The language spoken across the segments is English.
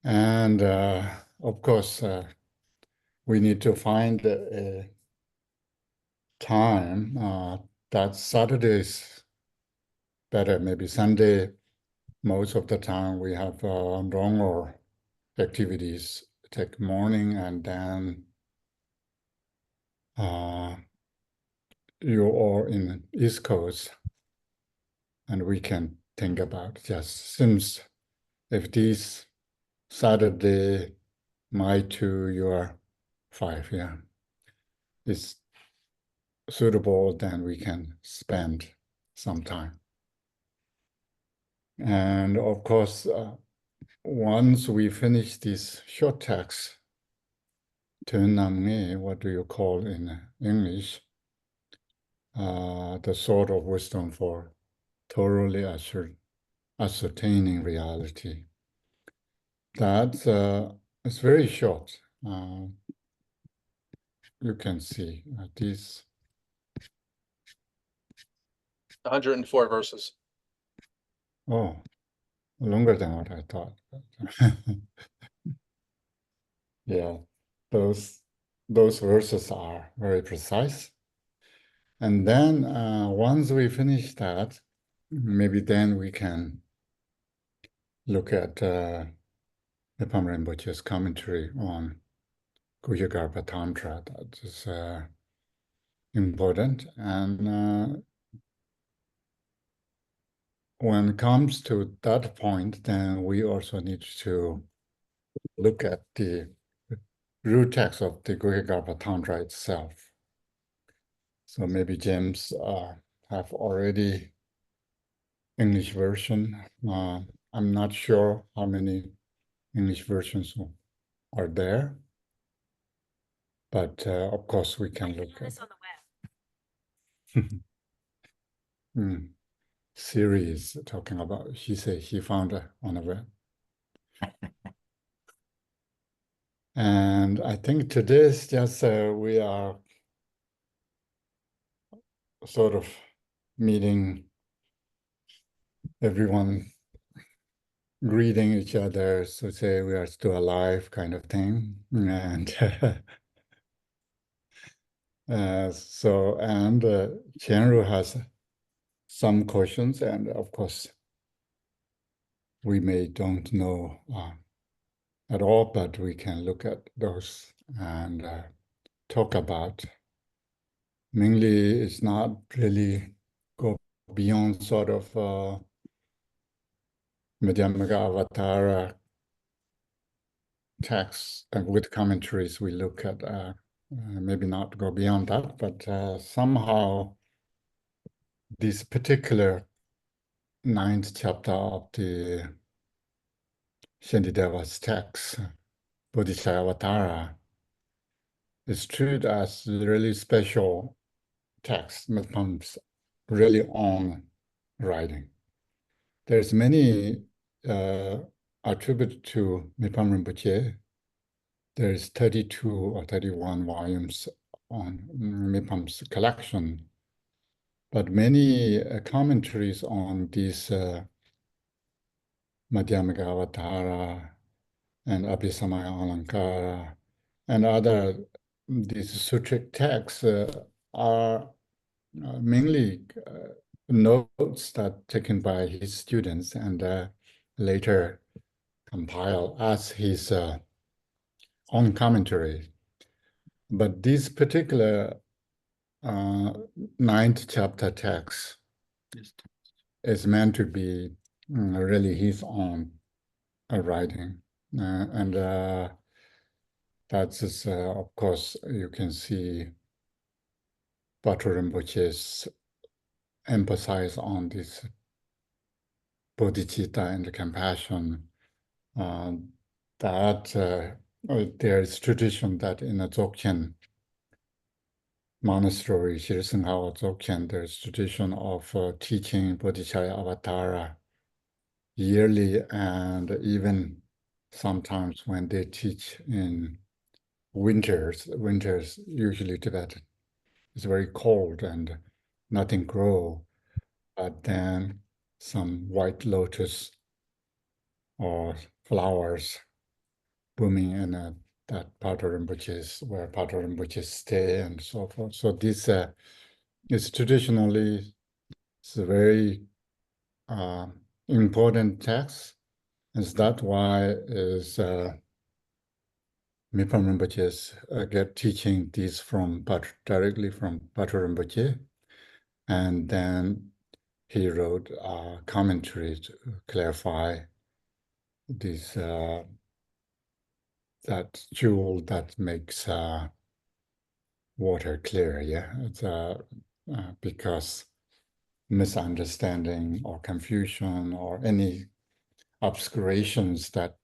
And of course, we need to find a time that Saturday is better. Maybe Sunday, most of the time we have Drong or activities take morning, and then you're all in East Coast, and we can think about just since if this Saturday, my 2, your 5, yeah, is suitable, then we can spend some time. And of course, once we finish this short text, Tönam, what do you call in English? The sword of wisdom for thoroughly ascertaining reality. That is very short. You can see these 104 verses. Oh, longer than what I thought. Yeah, those verses are very precise. And then once we finish that, maybe then we can look at Mipham Rinpoche's commentary on Guhyagarbha Tantra. That is important. And when it comes to that point, then we also need to look at the root text of the Guhyagarbha Tantra itself. So maybe James have already English version. I'm not sure how many English versions are there, but of course we can look at on the web. Series talking about. He said he found it on the web. And I think today is just we are sort of meeting everyone, greeting each other, so say we are still alive kind of thing. And Chenru has some questions, and of course we don't know at all, but we can look at those and talk about. Mainly, it's not really go beyond sort of Madhyamaka Avatara texts with commentaries. We look at maybe not go beyond that, but somehow this particular 9th chapter of the Shantideva's text, Bodhisattva Avatara, is treated as really special text, Mipham's really own writing. There's many attributed to Mipham Rinpoche. There's 32 or 31 volumes on Mipham's collection, but many commentaries on these Madhyamaka Avatara and Abhisamaya Alankara and other these sutric texts are mainly notes that taken by his students and later compiled as his own commentary. But this particular 9th chapter text is meant to be really his own writing. And that's, of course, you can see Patrul Rinpoche's emphasis on this bodhicitta and compassion. There is tradition that in a Dzogchen monastery, Shri Sangha Dzogchen, there's tradition of teaching Bodhisattva Avatara yearly, and even sometimes when they teach in winters usually Tibet is very cold and nothing grow, but then some white lotus or flowers booming in that Pato Rinpoche's, where Pato Rinpoche stay and so forth. So this is traditionally it's a very important text. And that's why is Mipham Rinpoche's get teaching this from directly from Pato Rinpoche. And then he wrote a commentary to clarify this that jewel that makes water clear. Yeah, it's because misunderstanding or confusion or any obscurations that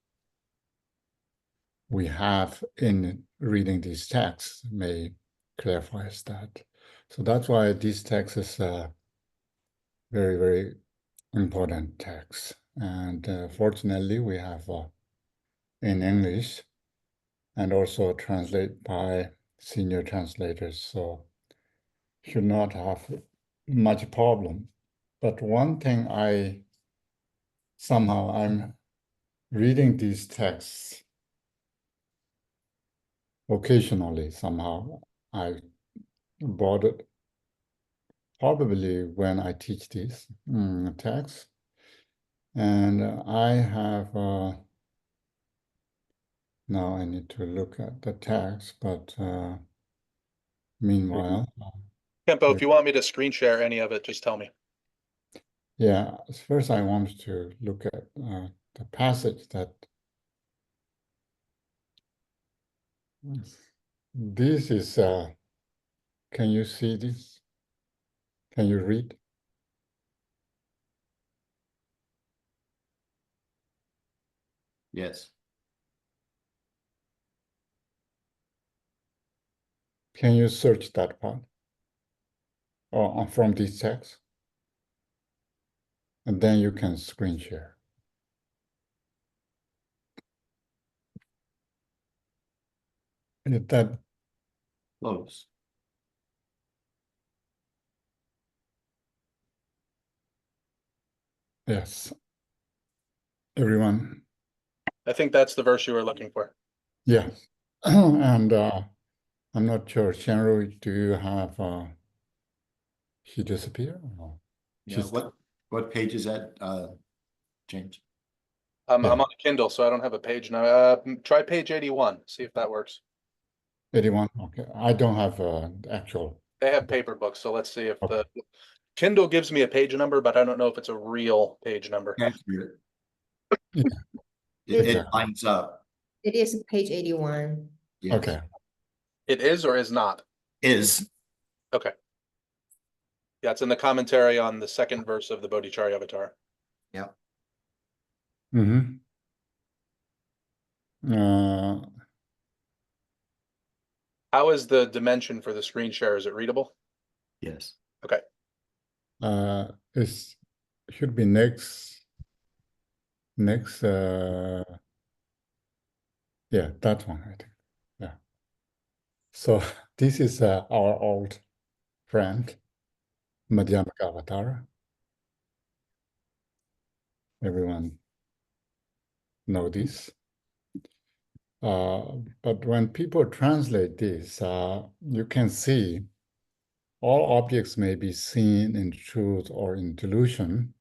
we have in reading these texts may clarify that. So that's why this text is a very, very important text. And fortunately, we have in English and also translate by senior translators. So should not have much problem. But one thing I'm reading these texts occasionally somehow. I bought it probably when I teach these texts. And I have, now I need to look at the text, but meanwhile. Khenpo, if you want me to screen share any of it, just tell me. Yeah, first I want to look at the passage that this is, can you see this? Can you read? Yes. Can you search that part or from this text? And then you can screen share. That Close. yes, everyone. I think that's the verse you were looking for. Yes, and I'm not sure. Shenru, do you have? She disappeared? Or Yeah, she's what page is that, James? I'm Yeah. on a Kindle, so I don't have a page now. Try page 81. See if that works. 81. Okay, I don't have actual. They have paper books, so let's see if Okay. the Kindle gives me a page number, but I don't know if it's a real page number. That's good. Yeah. It Exactly. lines up. It is page 81. Yes. Okay. It is or is not? Is. Okay. Yeah, it's in the commentary on the second verse of the Bodhicharya Avatar. Yeah. Mm-hmm. How is the dimension for the screen share? Is it readable? Yes. Okay. It should be next. Yeah, that one, I think. Yeah. So this is our old friend, Madhyamaka Avatar. Everyone know this. But when people translate this, you can see all objects may be seen in truth or in delusion.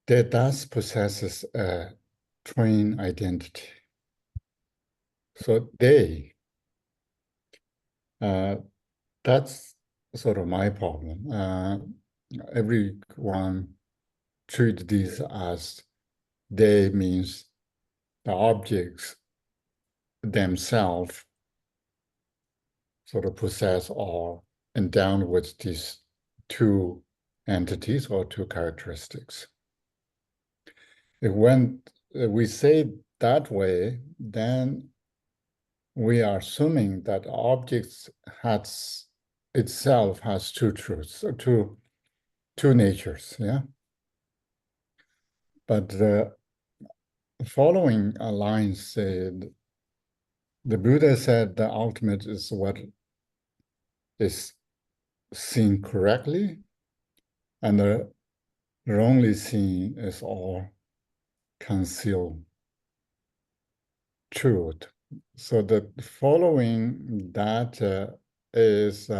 That thus possesses a twin identity. So that's sort of my problem. Everyone treat these as they means the objects themselves sort of possess or endowed with these two entities or two characteristics. When we say that way, then we are assuming that objects itself has two truths, or two natures, yeah? But the following line said, the Buddha said the ultimate is what is seen correctly, and the wrongly seen is all concealed. truth. So the following that is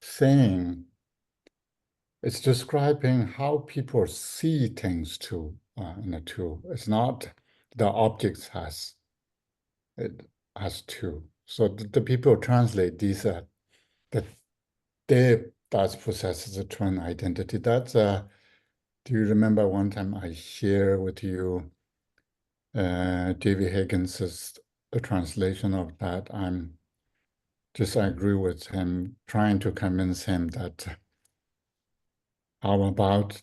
saying, it's describing how people see things too, too. It's not the objects it has two. So the people translate these that they that possesses a twin identity. That's do you remember one time I share with you David Higgins's the translation of that? I agree with him, trying to convince him that how about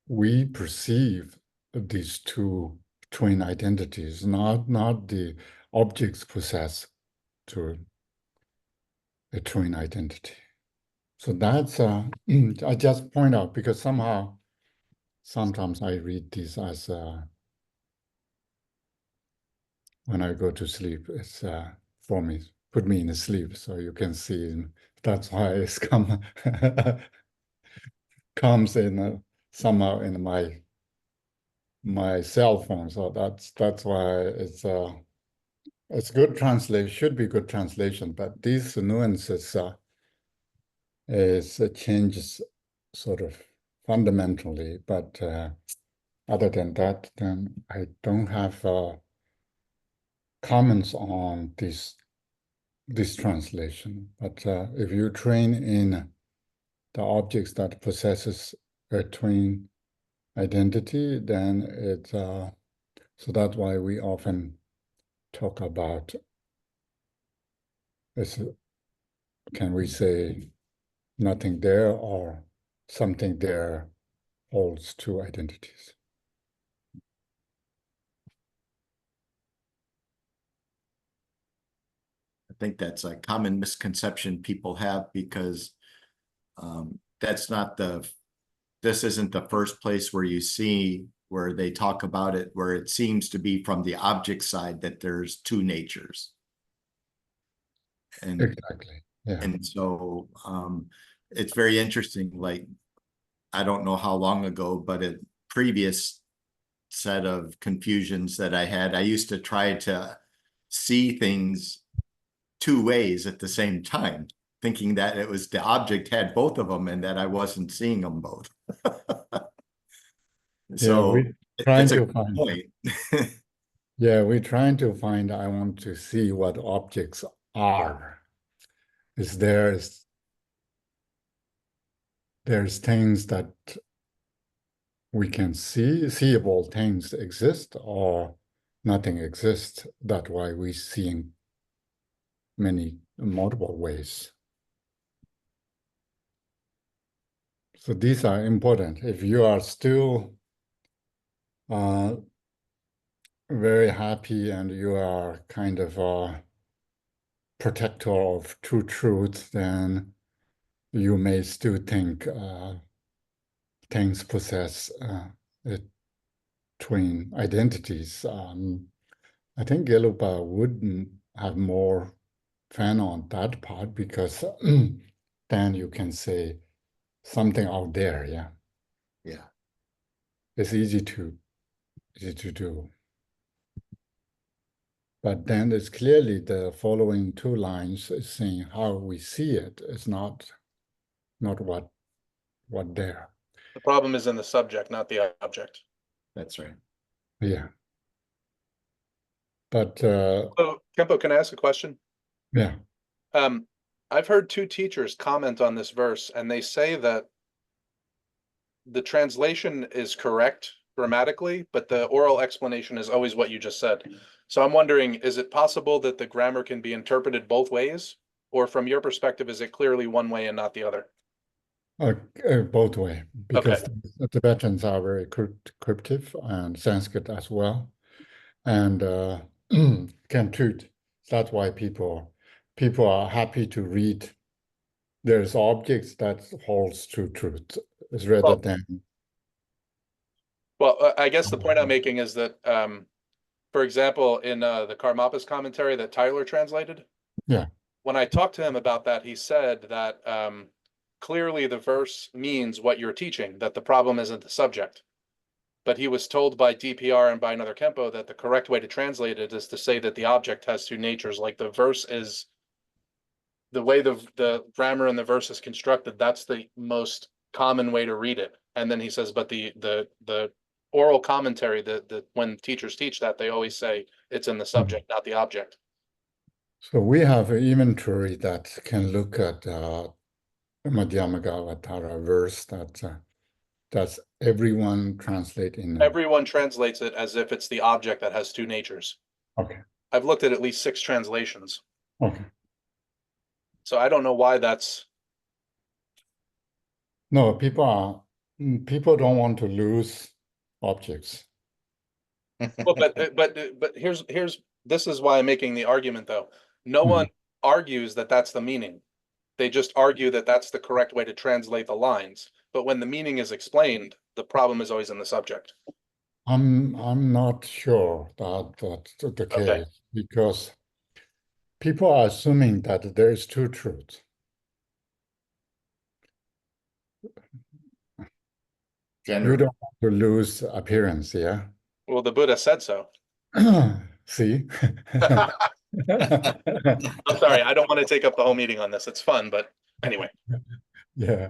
we perceive these two twin identities, not the objects possess to a twin identity. So that's I just point out because sometimes I read this as when I go to sleep, it's for me, put me in sleep so you can see. That's why it's comes in somehow in my cell phone. So that's why it's good translation, should be good translation, but these nuances changes sort of fundamentally. But other than that, then I don't have comments on this translation. But if you train in the objects that possesses a twin identity, then it's so that's why we often talk about can we say nothing there or something there holds two identities. I think that's a common misconception people have because that's not this isn't the first place where you see where they talk about it, where it seems to be from the object side that there's two natures. And Exactly. Yeah. and so it's very interesting. Like, I don't know how long ago, but a previous set of confusions that I had, I used to try to see things two ways at the same time, thinking that it was the object had both of them and that I wasn't seeing them both. So we're trying it's a to good find. point. Yeah, we're trying to find. I want to see what objects are. There's things that we can see, seeable things exist, or nothing exists. That's why we see in multiple ways. So these are important. If you are still very happy and you are kind of a protector of true truth, then you may still think things possess twin identities. I think Gelupa wouldn't have more fan on that part because then you can say something out there. Yeah, Yeah. it's easy to do. But then it's clearly the following two lines is saying how we see it. It's not what there. The problem is in the subject, not the object. That's right. Yeah. But So, Khenpo, can I ask a question? yeah. I've heard two teachers comment on this verse, and they say that the translation is correct grammatically, but the oral explanation is always what you just said. So I'm wondering, is it possible that the grammar can be interpreted both ways? Or from your perspective, is it clearly one way and not the other? Both way, because Okay. the Tibetans are very cryptic and Sanskrit as well, and can truth. That's why people are happy to read. There's objects that holds true truth, is rather than. Well, I guess the point I'm making is that, for example, in the Karmapa's commentary that Tyler translated, Yeah. when I talked to him about that, he said that clearly the verse means what you're teaching, that the problem isn't the subject. But he was told by DPR and by another Khenpo that the correct way to translate it is to say that the object has two natures. Like the verse is, the way the grammar in the verse is constructed, that's the most common way to read it. And then he says, but the oral commentary, that when teachers teach that, they always say it's in the subject, not the object. So we have an inventory that can look at Madhyamagavatara verse that's everyone translate in. Everyone translates it as if it's the object that has two natures. Okay. I've looked at least 6 translations. Okay. So I don't know why that's. No, people don't want to lose objects. Well, but here's this is why I'm making the argument though. No one argues that that's the meaning. They just argue that that's the correct way to translate the lines. But when the meaning is explained, the problem is always in the subject. I'm not sure that that's the case, Okay. because people are assuming that there is two truths. You don't want to lose appearance, yeah? Well, the Buddha said so. See? I'm sorry, I don't want to take up the whole meeting on this. It's fun, but anyway. Yeah.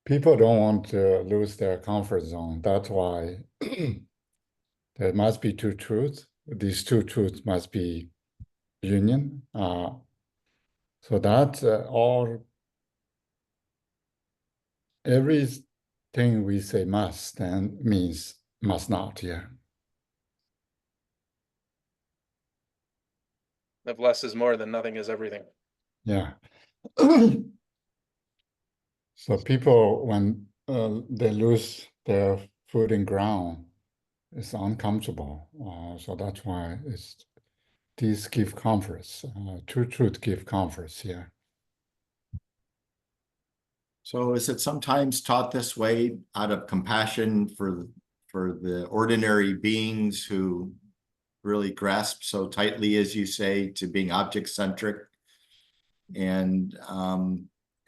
People don't want to lose their comfort zone. That's why there must be two truths. These two truths must be union. So that everything we say must then means must not, yeah. If less is more, then nothing is everything. Yeah. So people, when they lose their footing ground, it's uncomfortable. So that's why these give comforts. True truth give comforts, yeah. So is it sometimes taught this way out of compassion for the ordinary beings who really grasp so tightly, as you say, to being object-centric? And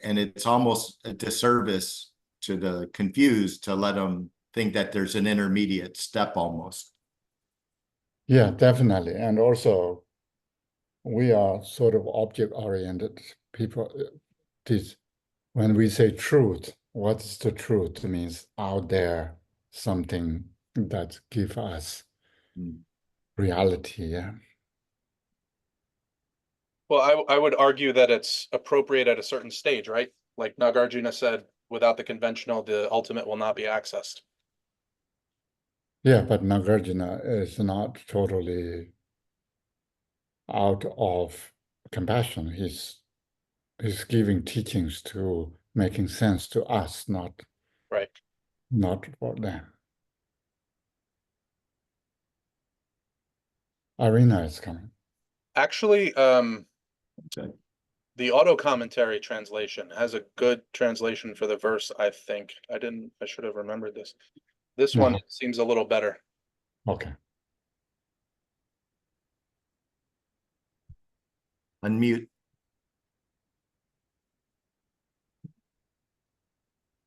it's almost a disservice to the confused to let them think that there's an intermediate step almost. Yeah, definitely. And also, we are sort of object-oriented people. When we say truth, what's the truth? It means out there, something that gives us reality, yeah. Well, I would argue that it's appropriate at a certain stage, right? Like Nagarjuna said, without the conventional, the ultimate will not be accessed. Yeah, but Nagarjuna is not totally out of compassion. He's giving teachings to making sense to us, not for them. Irina is coming. Actually, Okay. the auto commentary translation has a good translation for the verse, I think. I should have remembered this. This one seems a little better. Okay. Unmute.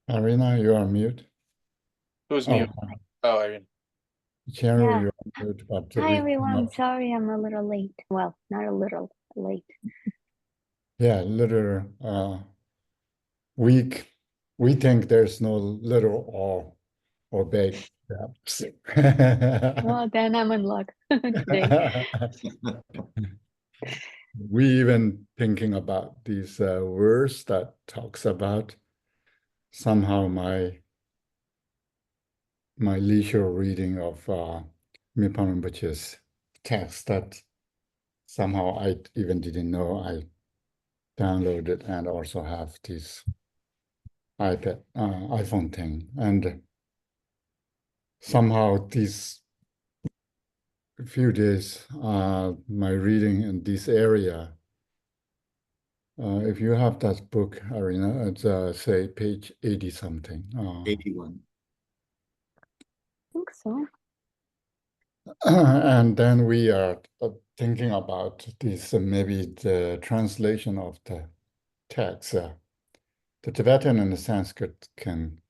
Irina, you are mute. Who's mute? Oh, Irene. Cheryl, Yeah. you are mute, but Hi everyone, sorry I'm a little late. Well, not a little late. yeah, little weak. We think there's no little or big steps. Well, then I'm in luck today. We even thinking about these words that talks about somehow my leisure reading of Mipham Rinpoche's text that somehow I even didn't know I downloaded and also have this iPhone thing. And somehow these few days, my reading in this area, if you have that book, Irina, it's say page 80 something. 81. I think so. And then we are thinking about this, maybe the translation of the text. The Tibetan and the Sanskrit can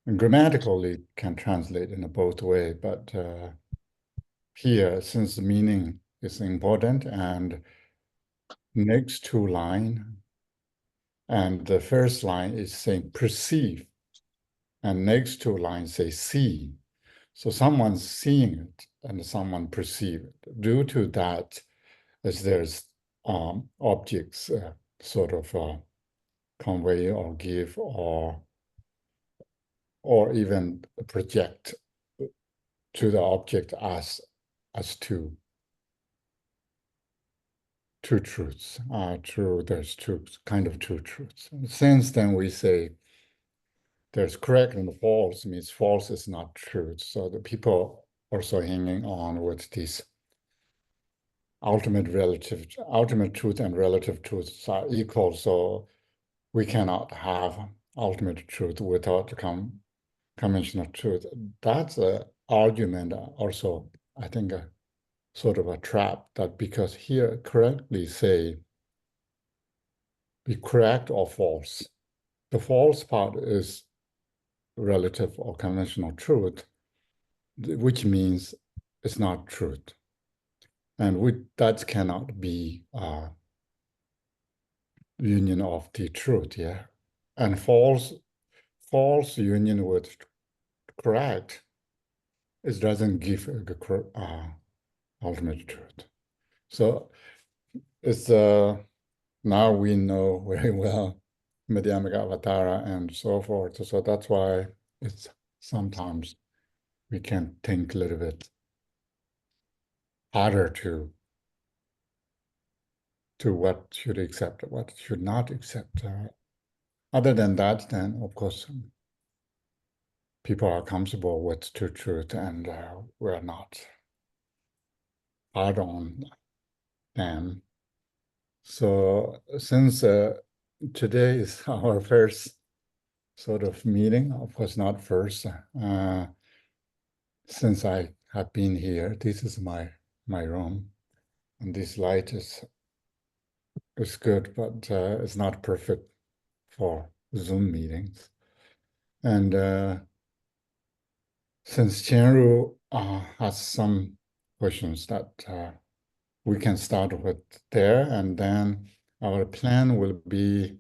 And grammatically can translate in both way, but here, since the meaning is important, and next two line, and the first line is saying perceive, and next two lines say see. So someone's seeing it and someone perceive it. Due to that, as there's objects sort of convey or give or even project to the object as two truths. There's two truths. Since then we say there's correct and false, means false is not truth. So the people also hanging on with this ultimate truth and relative truths are equal. So we cannot have ultimate truth without conventional truth. That's an argument also, I think, sort of a trap, that because here correctly say be correct or false. The false part is relative or conventional truth, which means it's not truth. And that cannot be union of the truth, yeah. And false union with correct, it doesn't give ultimate truth. So it's now we know very well Madhyamaka Avatara and so forth. So that's why it's sometimes we can think a little bit harder to what should accept, what should not accept. Other than that, then of course people are comfortable with truth, and we're not hard on them. So since today is our first sort of meeting, of course not first, since I have been here, this is my room, and this light is good, but it's not perfect for Zoom meetings. And since Chenru has some questions that we can start with there, and then our plan will be,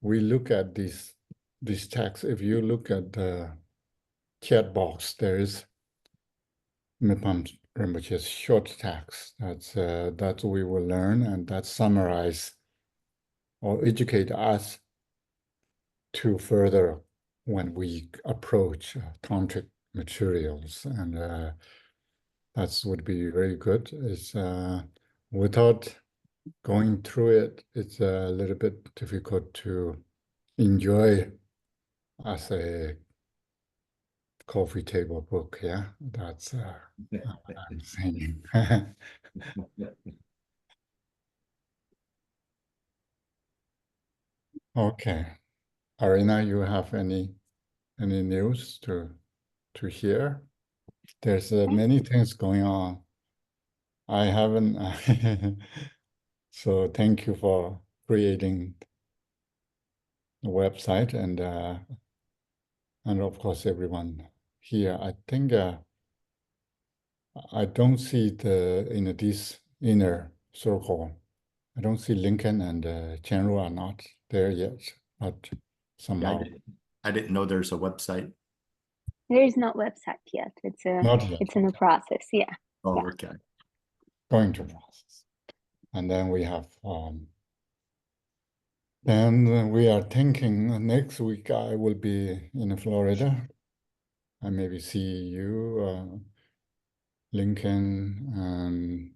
we look at these texts. If you look at the chat box, there is Mipham Rinpoche's short text. That we will learn, and that summarize or educate us to further when we approach tantric materials, and that would be very good. It's without going through it, it's a little bit difficult to enjoy as a coffee table book. Yeah, that's what I'm saying. Okay, Arina, you have any news to hear? There's many things going on. I haven't. So thank you for creating the website, and of course everyone here. I think I don't see this inner circle. I don't see Lincoln and Chenru are not there yet, but somehow. I didn't know there's a website. There is no website yet. It's Not yet. It's in the process. Yeah. Oh, Yeah. okay. Going to process. And then we have then we are thinking next week I will be in Florida. I maybe see you, Lincoln, and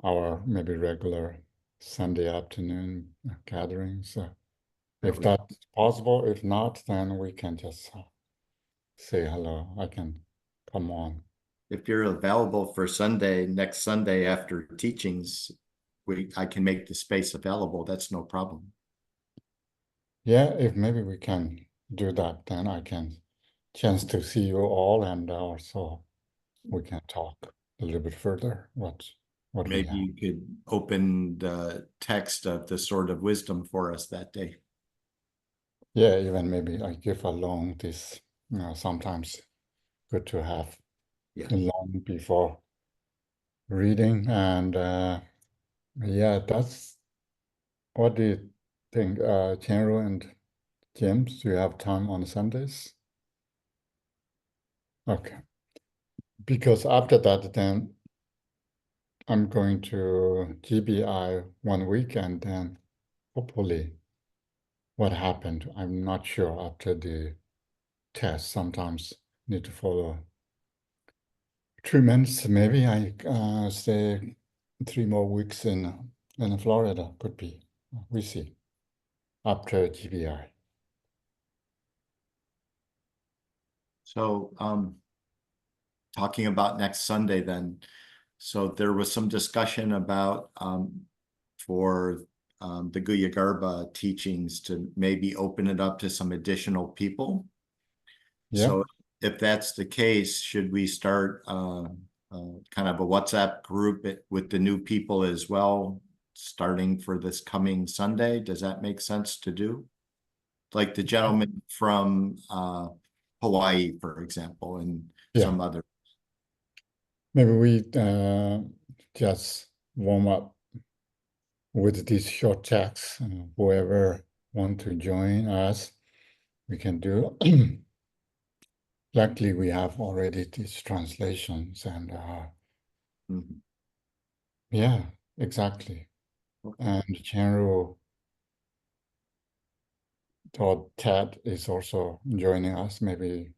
our maybe regular Sunday afternoon gatherings. If that's possible, if not, then we can just say hello. I can come on. If you're available for next Sunday after teachings, I can make the space available. That's no problem. Yeah, if maybe we can do that, then I can chance to see you all, and also we can talk a little bit further what Maybe we have. you could open the text of the Sword of Wisdom for us that day. yeah, even maybe I give alone this, sometimes good to have Yeah. long before reading. And yeah, that's what do you think, Chenro and James? Do you have time on Sundays? Okay. Because after that, then I'm going to GBI 1 week, and then hopefully what happened, I'm not sure after the test. Sometimes need to follow treatments. Maybe I stay 3 more weeks in Florida. Could be. We see after GBI. So, talking about next Sunday then, so there was some discussion about for the Guya Garba teachings to maybe open it up to some additional people. Yeah. So if that's the case, should we start kind of a WhatsApp group with the new people as well, starting for this coming Sunday? Does that make sense to do? Like the gentleman from Hawaii, for example, and Yeah. some other. Maybe we just warm up with these short chats. Whoever want to join us, we can do. Luckily, we have already these translations, and Mhm. yeah, exactly. Okay. And Chenro thought Ted is also joining us. Maybe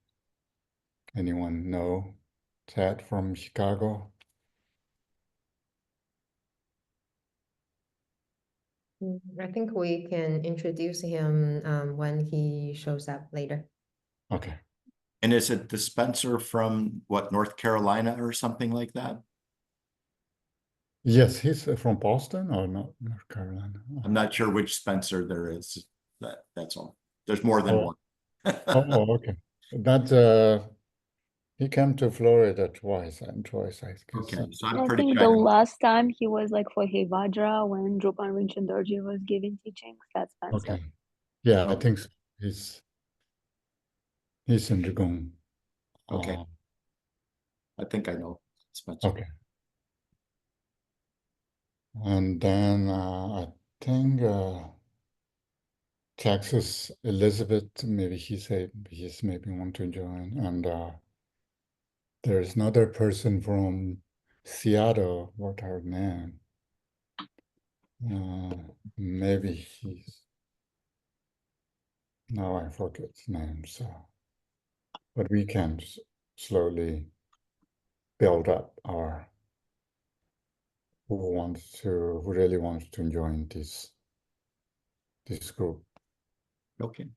anyone know Ted from Chicago? I think we can introduce him when he shows up later. Okay. And is it the Spencer from what, North Carolina or something like that? Yes, he's from Boston or not, North Carolina. I'm not sure which Spencer there is. That's all. There's more than Oh. one. Okay. That he came to Florida twice, I guess. Okay, so I'm I pretty think sure I the know. last time he was like for Hevajra when Drupal Rinchen Dorji was giving teachings. That's Spencer. Okay. Yeah, I Okay. think so. He's in Drong. Okay. I think I know Spencer. Okay. And then I think Texas Elizabeth, maybe he's maybe want to join. And there's another person from Seattle. What her name? Maybe now I forget his name. So, but we can slowly build up our who really wants to join this group. Okay.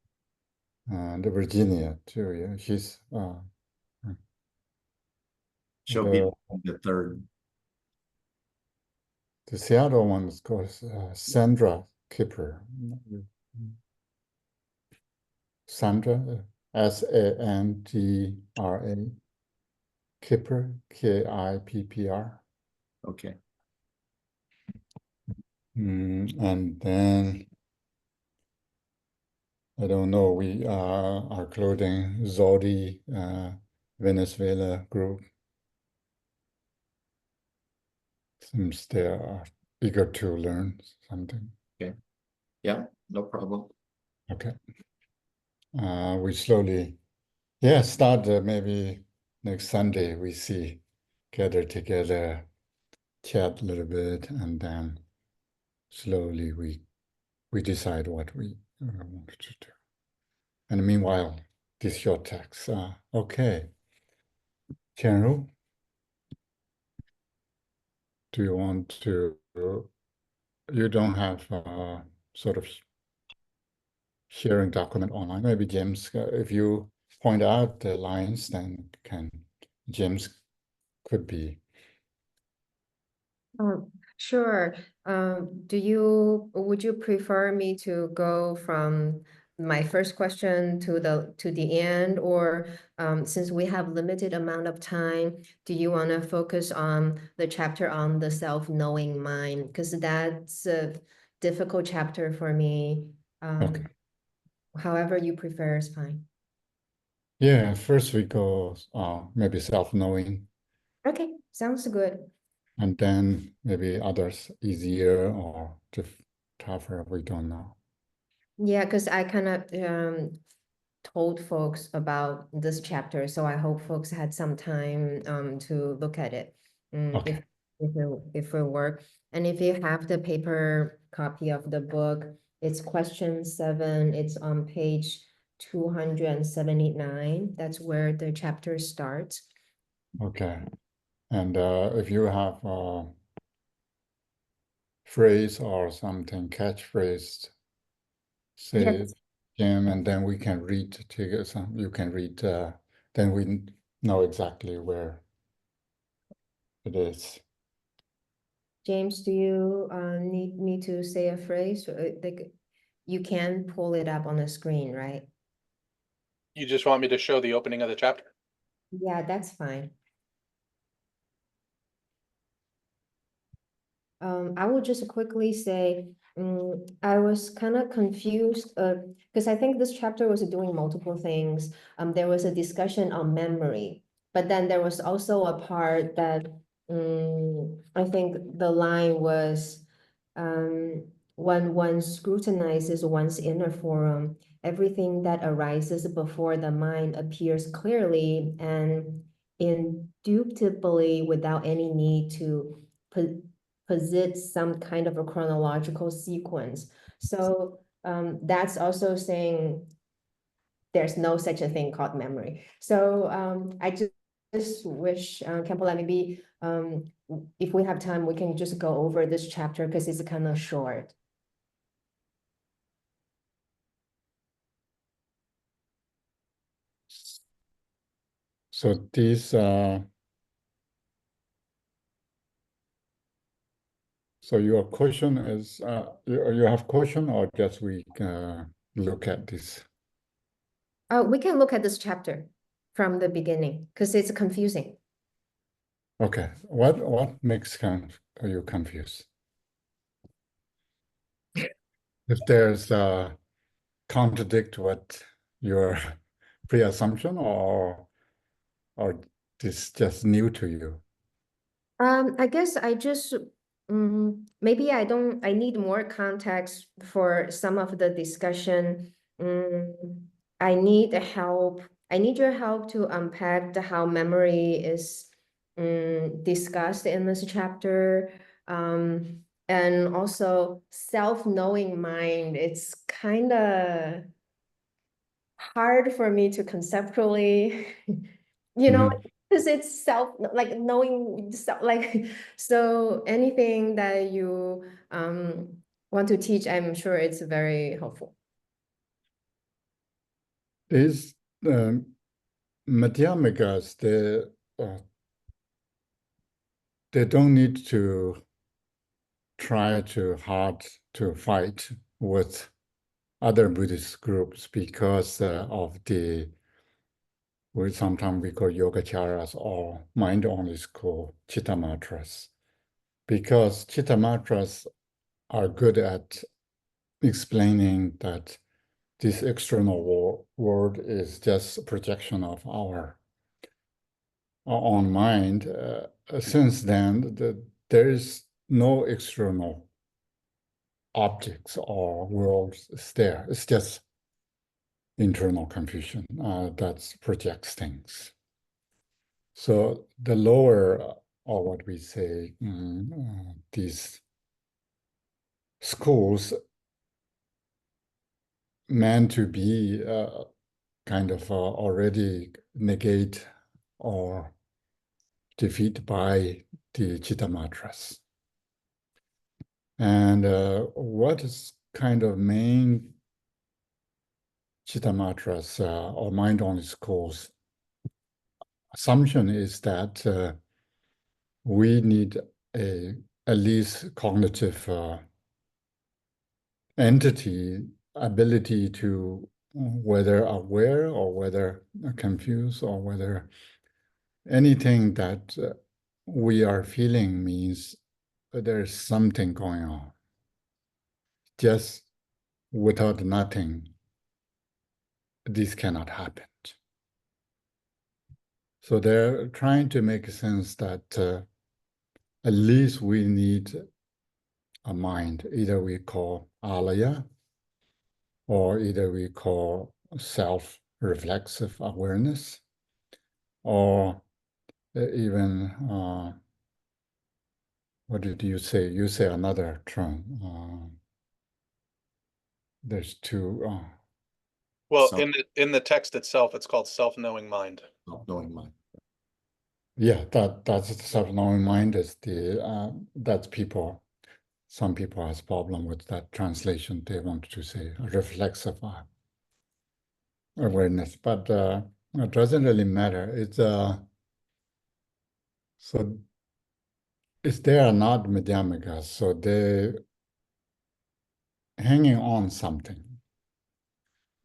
And Virginia too. Yeah, she's She'll be the the third. Seattle one is called Sandra Kipper. Sandra, Sangra, Kipper, Kippr. Okay. And then I don't know. We are clothing Zodi Venezuela group. Seems they are eager to learn something. Okay. Yeah, no problem. Okay. We slowly, start maybe next Sunday. We see, gather together, chat a little bit, and then slowly we decide what we want to do. And meanwhile, this short text. Okay, Chenro, do you want to? You don't have sort of sharing document online. Maybe James, if you point out the lines, then James could be. Sure. Would you prefer me to go from my first question to the end, or since we have limited amount of time, do you want to focus on the chapter on the self-knowing mind? Because that's a difficult chapter for me. Okay. however you prefer is fine. Yeah, first we go maybe self-knowing, Okay, sounds good. and then maybe others easier or tougher, we don't know. Yeah, because I kind of told folks about this chapter, so I hope folks had some time to look at it. Okay. If it work. And if you have the paper copy of the book, it's question 7, it's on page 279. That's where the chapter starts. Okay. And if you have a phrase or something, catchphrase, say Yes. Jim, and then we can read together. You can read, then we know exactly where it is. James, do you need me to say a phrase? You can pull it up on the screen, right? You just want me to show the opening of the chapter? Yeah, that's fine. I will just quickly say, I was kind of confused because I think this chapter was doing multiple things. There was a discussion on memory, but then there was also a part that I think the line was when one scrutinizes one's inner forum, everything that arises before the mind appears clearly and indubitably without any need to posit some kind of a chronological sequence. So that's also saying there's no such a thing called memory. So I just wish, Khenpo, maybe if we have time, we can just go over this chapter because it's kind of short. So these, so your question is, you have question or just we look at this? We can look at this chapter from the beginning because it's confusing. Okay, what makes you confused? If there's contradict what your pre-assumption or this just new to you? I guess I just maybe I need more context for some of the discussion. I need help. I need your help to unpack how memory is discussed in this chapter. And also self-knowing mind, it's kind of hard for me to conceptually, Mhm. because it's like knowing self, like, so anything that you want to teach, I'm sure it's very helpful. These Madhyamikas, they don't need to try too hard to fight with other Buddhist groups because of sometimes we call yogacaras or mind-only school Chittamatras. Because Chittamatras are good at explaining that this external world is just a projection of our own mind. Since then, there is no external objects or worlds there. It's just internal confusion that projects things. So the lower, or what we say, these schools meant to be kind of already negate or defeat by the Chittamatras. And what is kind of main Chittamatras or mind-only schools assumption is that we need at least cognitive entity ability to whether aware or whether confused or whether anything that we are feeling means there's something going on. Just without nothing, this cannot happen. So they're trying to make sense that at least we need a mind, either we call alaya, or either we call self-reflexive awareness, or even, what did you say? You say another term. There's two. Well, Self- in the text itself, it's called self-knowing mind. Not knowing mind. Yeah, that's the self-knowing mind is that's people. Some people has problem with that translation. They want to say reflexive awareness, but it doesn't really matter. It's so if they are not Madhyamikas, so they hanging on something.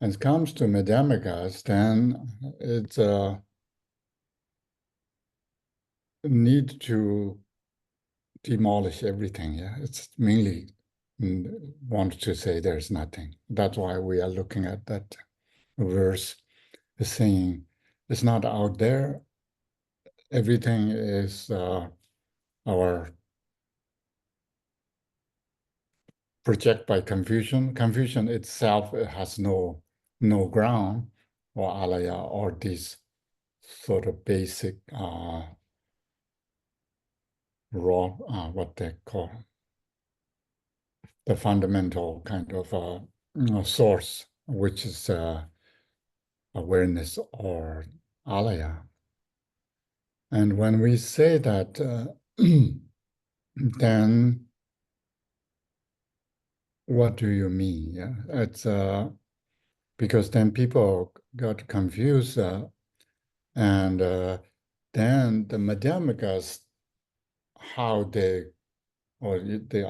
And it comes to Madhyamikas, then it's need to demolish everything. Yeah, it's mainly want to say there's nothing. That's why we are looking at that verse, saying it's not out there. Everything is our project by confusion. Confusion itself has no ground or alaya or these sort of basic raw what they call the fundamental kind of source, which is awareness or alaya. And when we say that, then what do you mean? Yeah, it's because then people got confused, and then the Madhyamikas, how they, or the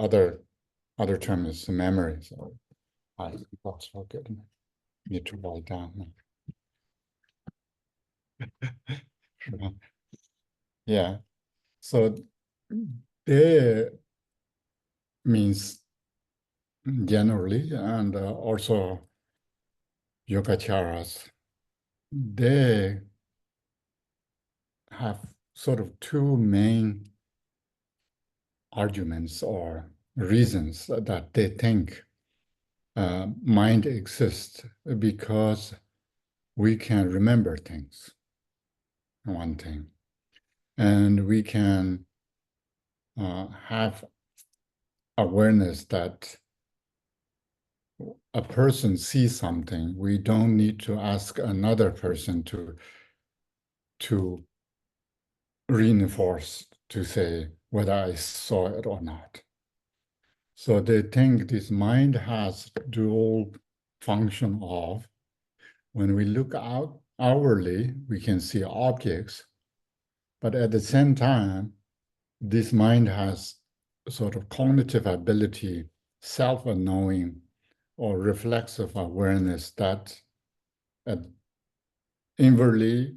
other term is memory. So I also need to write down. Yeah, so they means generally, and also yogacaras, they have sort of two main arguments or reasons that they think mind exists because we can remember things, one thing, and we can have awareness that a person sees something. We don't need to ask another person to reinforce, to say whether I saw it or not. So they think this mind has dual function of, when we look out outwardly, we can see objects, but at the same time, this mind has sort of cognitive ability, self-knowing or reflexive awareness that inwardly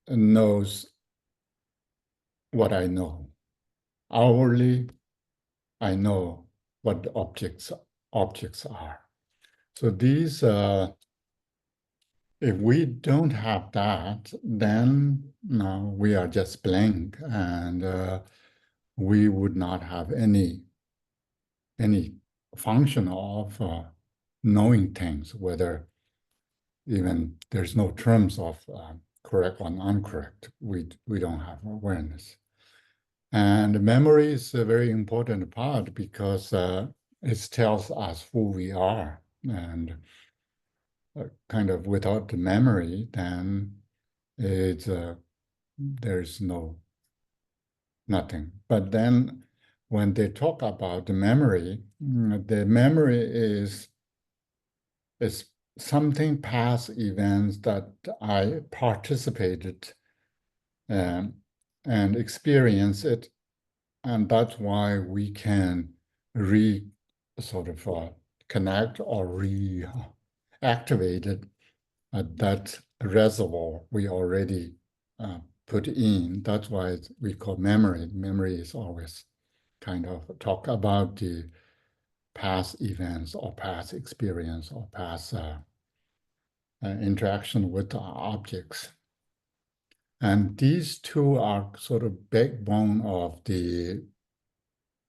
knows what I know. Outwardly, I know what the objects are. So these, if we don't have that, then no, we are just blank, and we would not have any function of knowing things, whether even there's no terms of correct and incorrect. We don't have awareness. And memory is a very important part because it tells us who we are. And kind of without the memory, then it's there's nothing. But then when they talk about the memory is something past events that I participated and experience it, and that's why we can connect or reactivate it at that reservoir we already put in. That's why we call memory. Memory is always kind of talk about the past events or past experience or past interaction with the objects. And these two are sort of backbone of the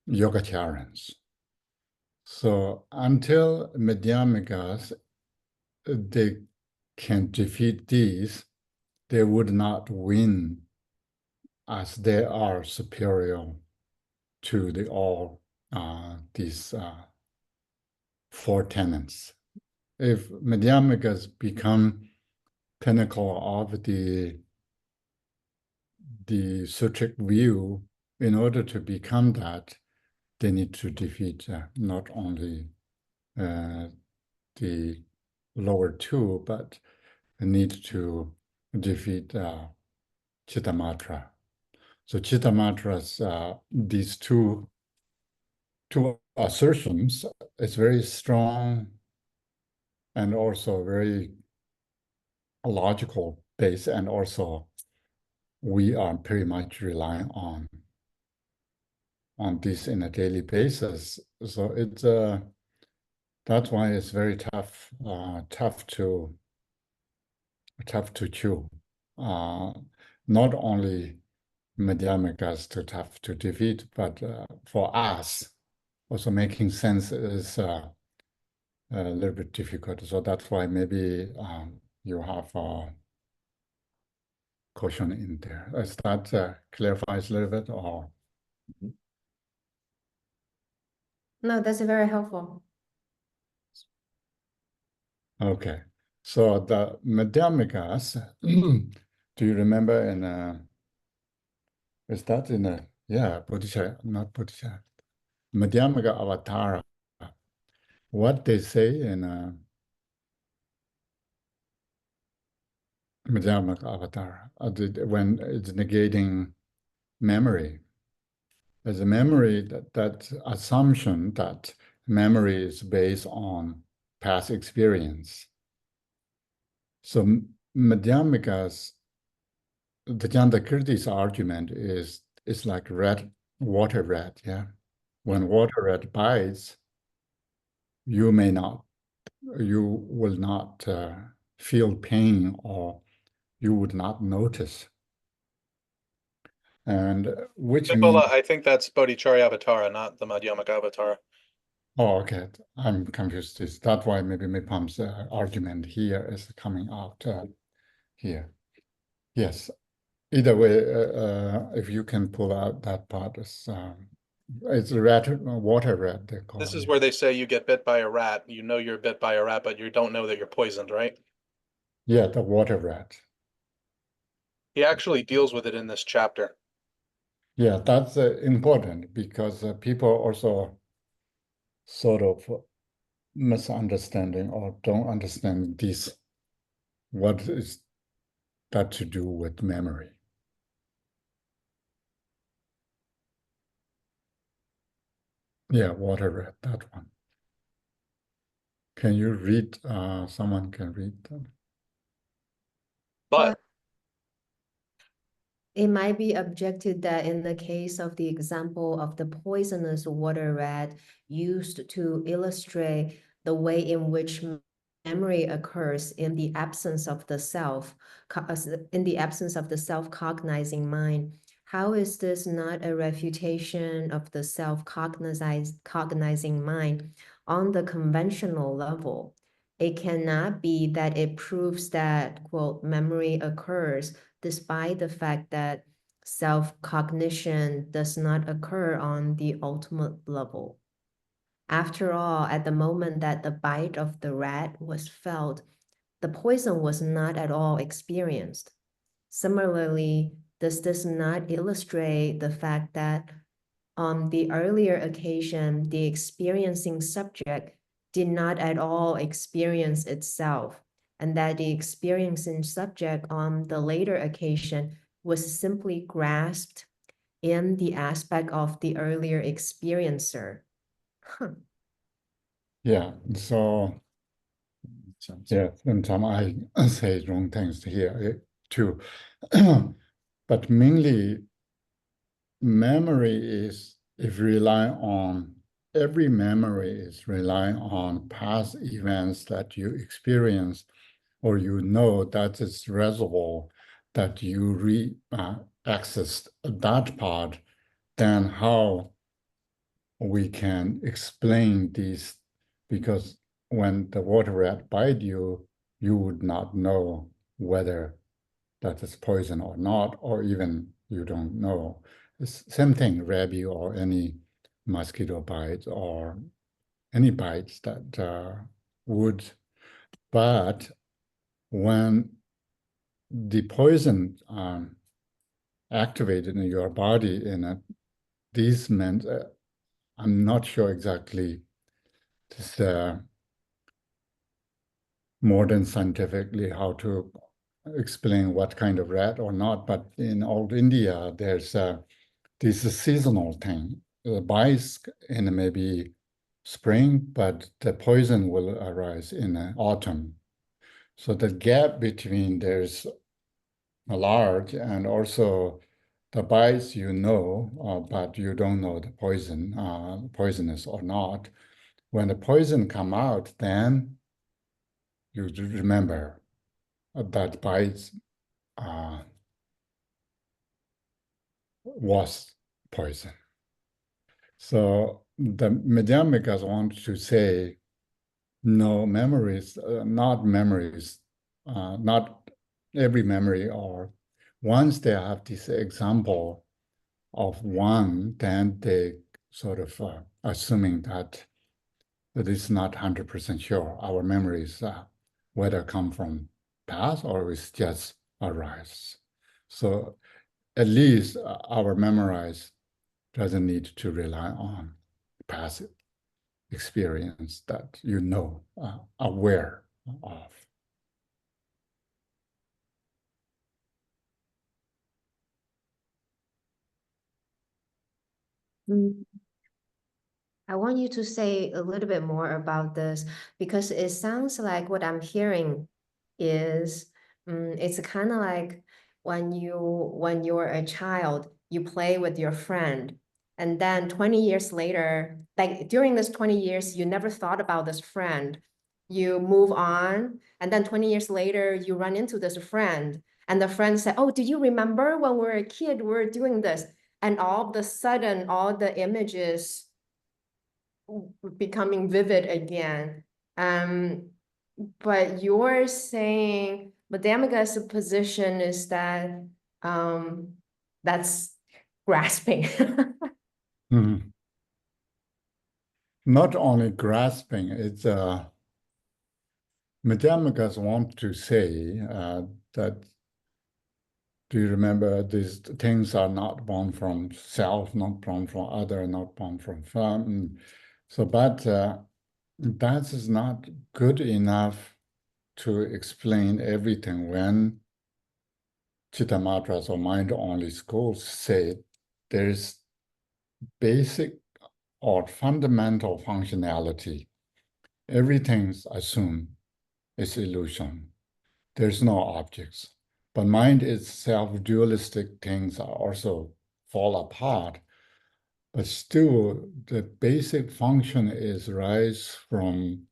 Yogacarans. So until Madhyamikas, they can defeat these, they would not win as they are superior to the all these four tenets. If Madhyamikas become pinnacle of the sutric view, in order to become that, they need to defeat not only the lower two, but need to defeat Chittamatra. So Chittamatra's these two assertions is very strong and also very logical base, and also we are pretty much relying on this in a daily basis. So it's that's why it's very tough to chew. Not only Madhyamikas too tough to defeat, but for us, also making sense is a little bit difficult. So that's why maybe you have a caution in there. Does that clarifies a little bit, or? No, that's very helpful. Okay, so the Madhyamikas, do you remember in is that in a, yeah, Bodhisattva, not Bodhisattva, Madhyamaka Avatara, what they say in Madhyamaka Avatara, when it's negating memory. There's a memory, that assumption that memory is based on past experience. So Madhyamikas, the Jantakirti's argument is like water rat, yeah? When water rat bites, you will not feel pain, or you would not notice. And which means, I think that's Bodhicharya Avatara, not the Madhyamaka Avatara. oh, okay, I'm confused. That's why maybe Mipham's argument here is coming out here. Yes, either way, if you can pull out that part, it's water rat, they call This is it. where they say you get bit by a rat. You know you're bit by a rat, but you don't know that you're poisoned, right? Yeah, the water rat. He actually deals with it in this chapter. Yeah, that's important, because people also sort of misunderstanding or don't understand this. What is that to do with memory? Yeah, water rat, that one. Can you read? Someone can read them. But It might be objected that in the case of the example of the poisonous water rat used to illustrate the way in which memory occurs in the absence of the self-cognizing mind, how is this not a refutation of the self-cognizing mind on the conventional level? It cannot be that it proves that, quote, memory occurs despite the fact that self-cognition does not occur on the ultimate level. After all, at the moment that the bite of the rat was felt, the poison was not at all experienced. Similarly, does this not illustrate the fact that on the earlier occasion, the experiencing subject did not at all experience itself, and that the experiencing subject on the later occasion was simply grasped in the aspect of the earlier experiencer? Yeah, so yeah, sometimes I say wrong things here too. But mainly, memory is, if rely on, every memory is relying on past events that you experience or you know that it's reservoir that you access that part, then how we can explain these, because when the water rat bite you, you would not know whether that is poison or not, or even you don't know. It's same thing, rabies or any mosquito bites or any bites that would, but when the poison activated in your body in these meant, I'm not sure exactly this modern scientifically how to explain what kind of rat or not, but in old India, there's this seasonal thing. Bites in maybe spring, but the poison will arise in autumn. So the gap between there's a large, and also the bites but you don't know the poison, poisonous or not. When the poison come out, then you remember that bites was poison. So the Madhyamikas want to say, no, memories, not memories, not every memory, or once they have this example of one, then they sort of assuming that it is not 100% sure. Our memories, whether come from past or it's just arise. So at least our memorize doesn't need to rely on past experience that aware of. I want you to say a little bit more about this, because it sounds like what I'm hearing is it's kind of like when you're a child, you play with your friend, and then 20 years later, like during this 20 years, you never thought about this friend. You move on, and then 20 years later, you run into this friend, and the friend said, "Oh, do you remember when we were a kid, we were doing this?" And all of a sudden, all the images becoming vivid again. But you're saying Madhyamika's position is that that's grasping. Mhm. Not only grasping, it's Madhyamikas want to say that, do you remember these things are not born from self, not born from other, not born from firm. So, but that is not good enough to explain everything when Chittamatras or mind-only schools say there's basic or fundamental functionality. Everything's assumed is illusion. There's no objects. But mind itself, dualistic things are also fall apart. But still, the basic function is rise from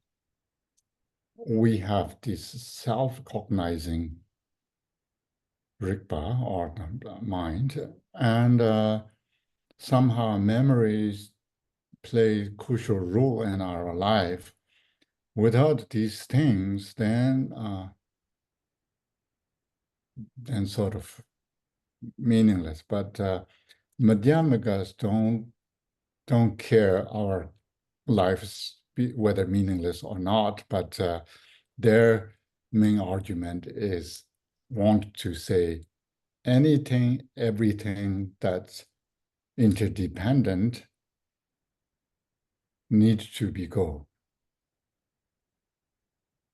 we have this self-cognizing Rigpa or mind, and somehow memories play a crucial role in our life. Without these things, then sort of meaningless. But Madhyamikas don't care our lives whether meaningless or not, but their main argument is want to say anything, everything that's interdependent needs to be go.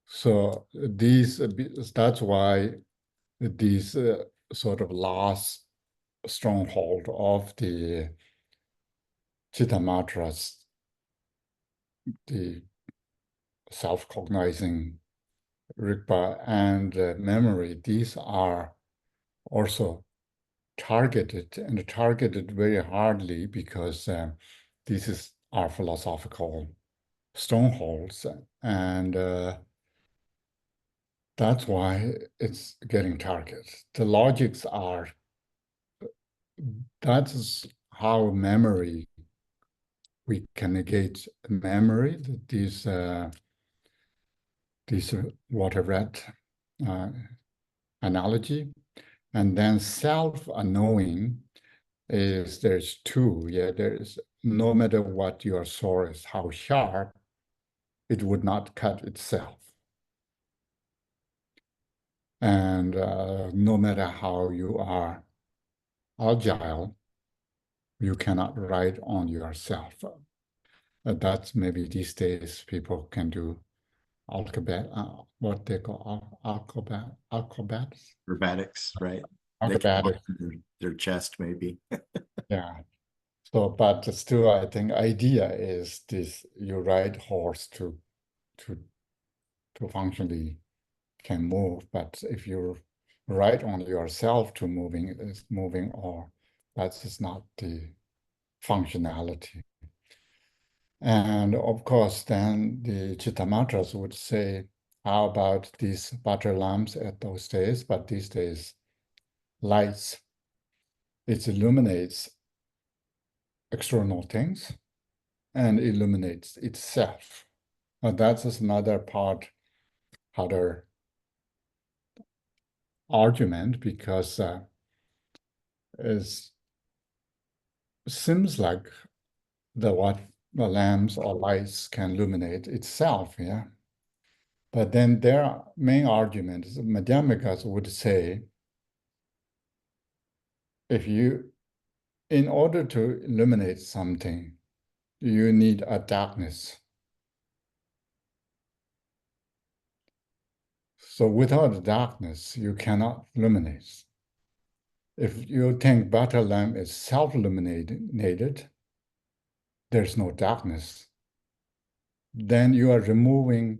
So that's why these sort of last stronghold of the Chittamatras, the self-cognizing Rigpa and memory, these are also targeted and targeted very hardly because this is our philosophical strongholds, and That's why it's getting targeted. The logics are, that's how memory, we can negate memory, these water rat analogy. And then self-knowing is there's two. Yeah, there's no matter what your sword is, how sharp, it would not cut itself. And no matter how you are agile, you cannot ride on yourself. That's maybe these days people can do what they call acrobats. Acrobatics, right? They can Acrobatics. open their chest, maybe. Yeah. So, but still, I think idea is this: you ride horse to functionally can move, but if you ride on yourself to moving, or that's just not the functionality. And of course, then the Chittamantras would say, how about these butter lamps at those days? But these days, lights, it illuminates external things and illuminates itself. That's just another part, other argument, because it seems like what the lamps or lights can illuminate itself, yeah. But then their main argument is Madhyamikas would say, if you, in order to illuminate something, you need a darkness. So without the darkness, you cannot illuminate. If you think butter lamp is self-illuminated, there's no darkness. Then you are removing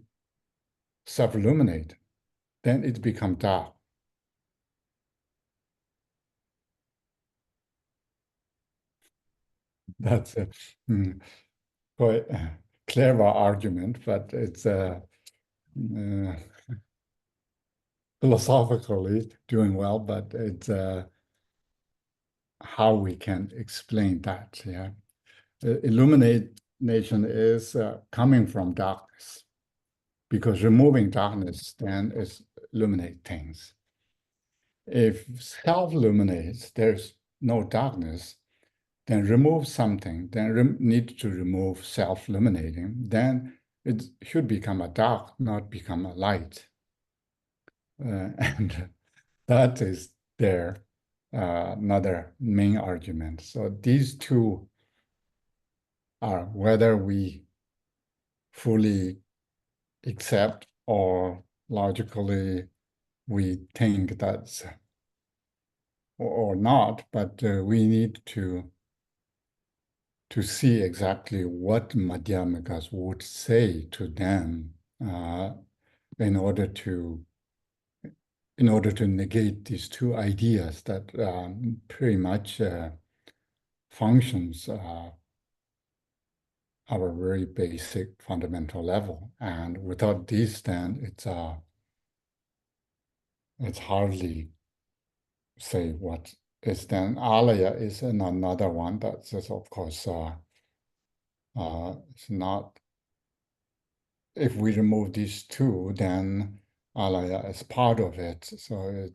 self-illuminate. Then it becomes dark. That's a quite clever argument, but it's philosophically doing well, but it's how we can explain that. Yeah, illumination is coming from darkness, because removing darkness then is illuminate things. If self-illuminates, there's no darkness, then remove something, then need to remove self-illuminating, then it should become a dark, not become a light. And that is their another main argument. So these two are whether we fully accept or logically we think that's or not, but we need to see exactly what Madhyamikas would say to them in order to negate these two ideas that pretty much functions our very basic fundamental level. And without these, then it's hardly say what is then. Alaya is another one that's just, of course, it's not, if we remove these two, then alaya is part of it. So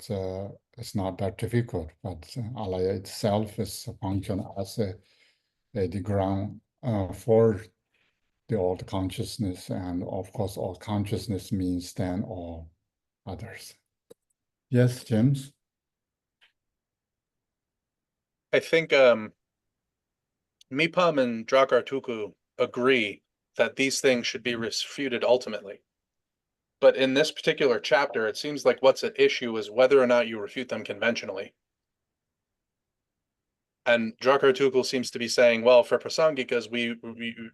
it's not that difficult, but alaya itself is a function as the ground for the all consciousness, and of course all consciousness means then all others. Yes, James? I think Mipham and Drakartuku agree that these things should be refuted ultimately. But in this particular chapter, it seems like what's at issue is whether or not you refute them conventionally. And Drakartuku seems to be saying, well, for Prasangikas, we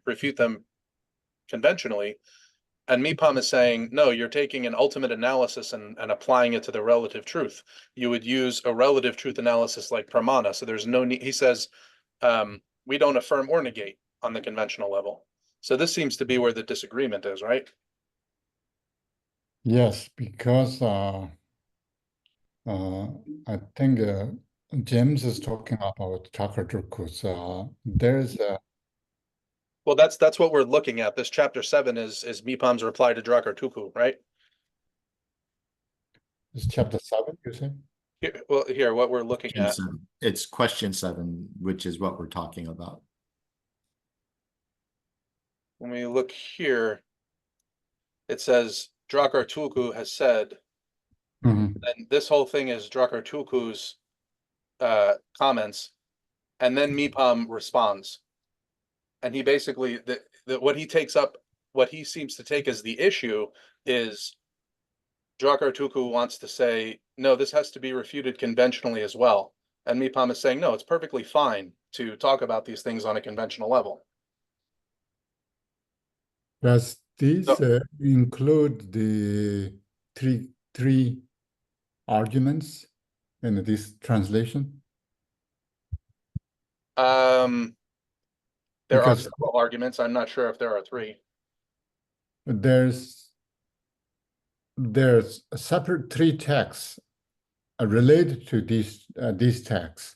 refute them conventionally. And Mipham is saying, no, you're taking an ultimate analysis and applying it to the relative truth. You would use a relative truth analysis like pramana. So there's no need. He says, we don't affirm or negate on the conventional level. So this seems to be where the disagreement is, right? Yes, because I think James is talking about Chakradrukus. There's a Well, that's what we're looking at. This chapter 7 is Mipham's reply to Drakartuku, right? it's chapter 7, you say? Here, what we're looking Question at. 7. It's question 7, which is what we're talking about. When we look here, it says Drakartuku has said, Mhm. and this whole thing is Drakartuku's comments, and then Mipham responds. And he basically what he takes up, what he seems to take as the issue is Drakartuku wants to say, no, this has to be refuted conventionally as well. And Mipham is saying, no, it's perfectly fine to talk about these things on a conventional level. Does this So, include the three arguments in this translation? there are Because several arguments. I'm not sure if there are 3. there's a separate 3 texts related to these texts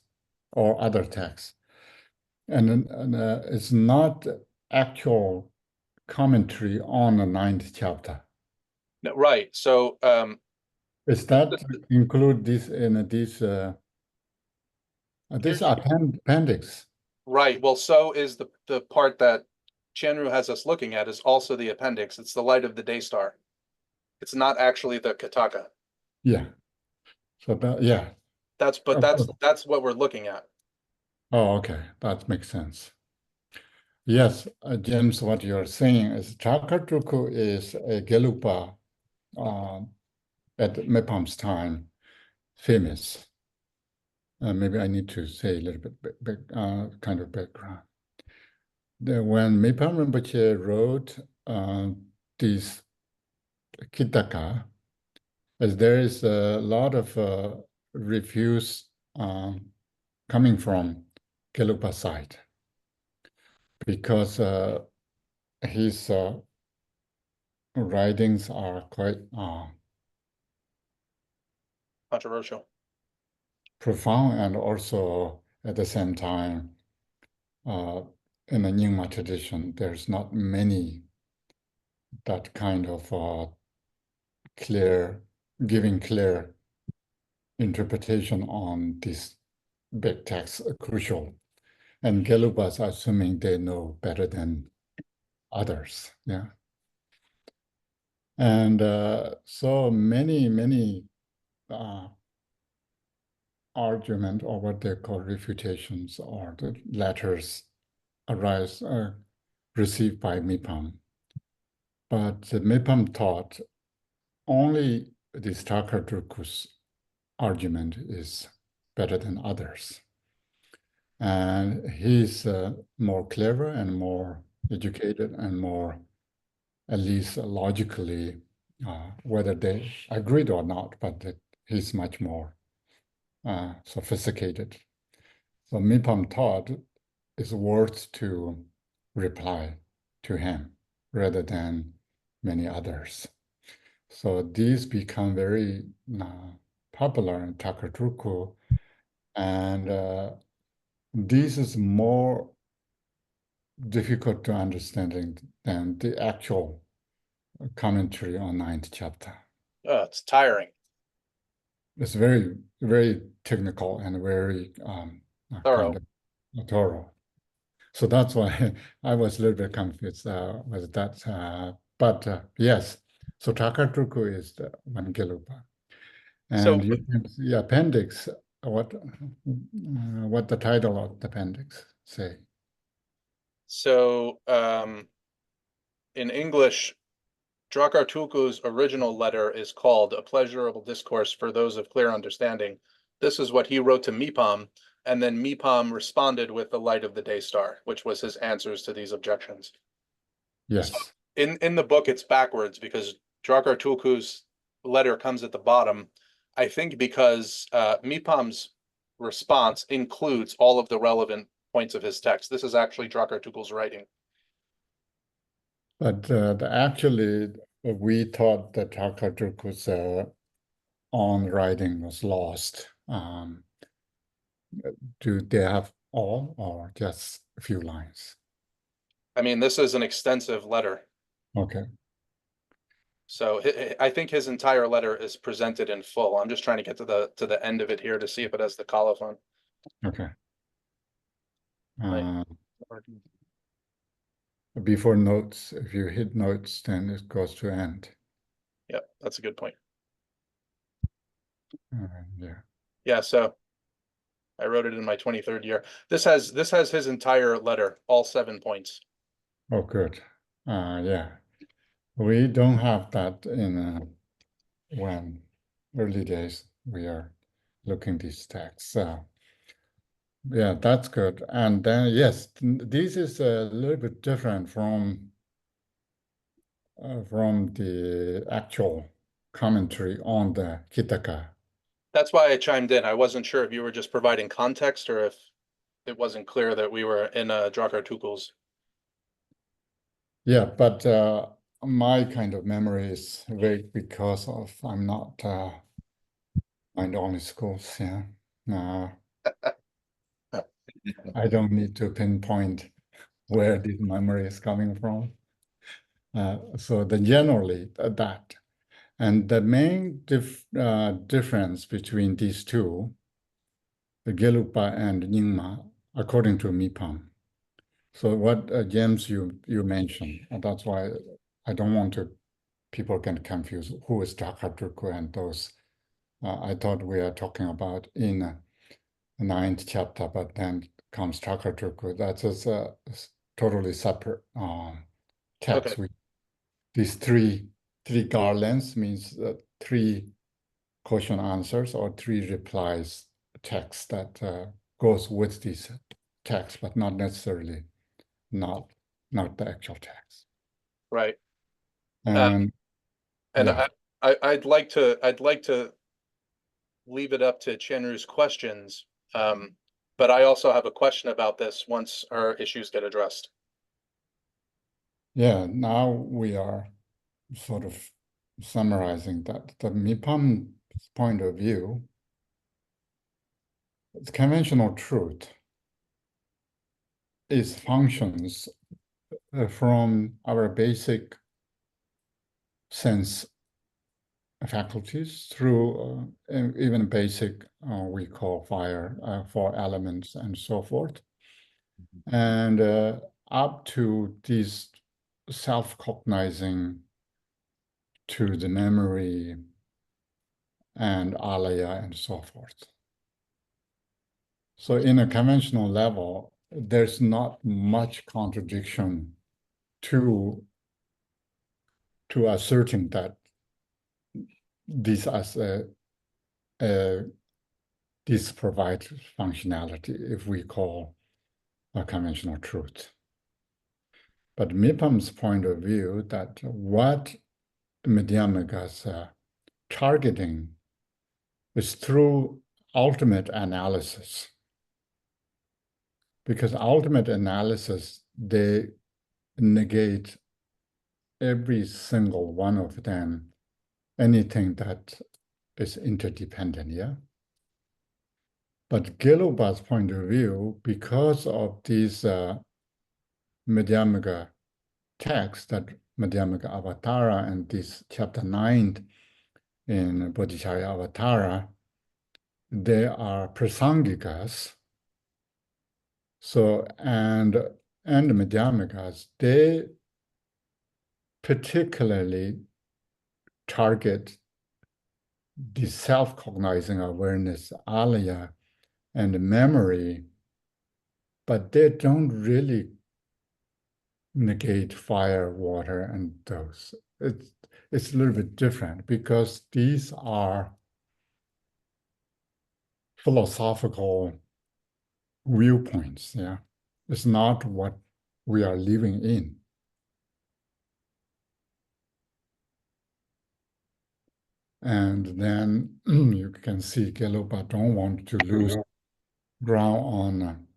or other texts, and it's not actual commentary on the 9th chapter. No, right. So Is that include this in this appendix? right. Well, so is the part that Chenru has us looking at is also the appendix. It's the light of the day star. It's not actually the Kataka. Yeah. So that, yeah. That's what we're looking at. Oh, okay. That makes sense. Yes, James, what you're saying is Chakradruku is a Gelupa at Mipham's time, famous. Maybe I need to say a little bit kind of background. When Mipham Rinpoche wrote this Kitaka, as there is a lot of reviews coming from Gelupa side, because his writings are quite Controversial. profound, and also at the same time, in the Nyingma tradition, there's not many that kind of giving clear interpretation on this big text, crucial. And Gelupas are assuming they know better than others, yeah. And so many argument, or what they call refutations, or the letters received by Mipham. But Mipham taught only this Chakradruku's argument is better than others. And he's more clever and more educated and more, at least logically, whether they agreed or not, but that he's much more sophisticated. So Mipham taught is worth to reply to him rather than many others. So these become very popular in Chakradruku, and this is more difficult to understand than the actual commentary on 9th chapter. It's tiring. It's very, very technical and very Thorough. kind of thorough. So that's why I was a little bit confused with that. But yes, so Chakradruku is the one Gelupa. So And you can see appendix, what the title of the appendix say. So in English, Drakartuku's original letter is called A Pleasurable Discourse for Those of Clear Understanding. This is what he wrote to Mipham, and then Mipham responded with the light of the day star, which was his answers to these objections. Yes. So in the book, it's backwards because Drakartuku's letter comes at the bottom, I think because Mipham's response includes all of the relevant points of his text. This is actually Drakartuku's writing. But actually, we thought that Chakadruku's own writing was lost. Do they have all or just a few lines? I mean, this is an extensive letter. Okay. So I think his entire letter is presented in full. I'm just trying to get to the end of it here to see if it has the colophon. Okay. Right. Before notes, if you hit notes, then it goes to end. Yep, that's a good point. Yeah. Yeah, so I wrote it in my 23rd year. This has his entire letter, all 7 points. Oh, good. Yeah. We don't have that in when early days we are looking these texts. Yeah, that's good. And then yes, this is a little bit different from the actual commentary on the Hitaka. That's why I chimed in. I wasn't sure if you were just providing context or if it wasn't clear that we were in Drakar Tukul's. Yeah, but my kind of memory is vague because of I'm not mind only schools. Yeah, I don't need to pinpoint where this memory is coming from. So the generally that, and the main difference between these two, the Gelugpa and Nyingma, according to Mipham. So what James you mentioned, and that's why I don't want to people get confused who is Dhaka and those. I thought we are talking about in the 9th chapter, but then comes Dhaka. That's a totally separate text. Okay. These three garlands means 3 question answers or 3 replies text that goes with this text, but not necessarily not the actual text. Right. And yeah. I'd like to leave it up to Chenru's questions. But I also have a question about this once our issues get addressed. Yeah, now we are sort of summarizing that the Mipham's point of view, the conventional truth is functions from our basic sense faculties through even basic we call fire 4 elements and so forth, and up to these self-cognizing to the memory and alaya and so forth. So in a conventional level, there's not much contradiction to asserting that this as this provides functionality if we call a conventional truth. But Mipham's point of view that what Madhyamaka's targeting is through ultimate analysis. Because ultimate analysis, they negate every single one of them, anything that is interdependent, yeah? But Gelugpa's point of view, because of these Madhyamaka texts, that Madhyamaka Avatara and this chapter 9 in Bodhisattva Avatara, they are prasangikas. So, and Madhyamakas, they particularly target the self-cognizing awareness, alaya, and memory, but they don't really negate fire, water, and those. It's a little bit different because these are philosophical viewpoints, yeah. It's not what we are living in. And then you can see Gelugpa don't want to lose ground on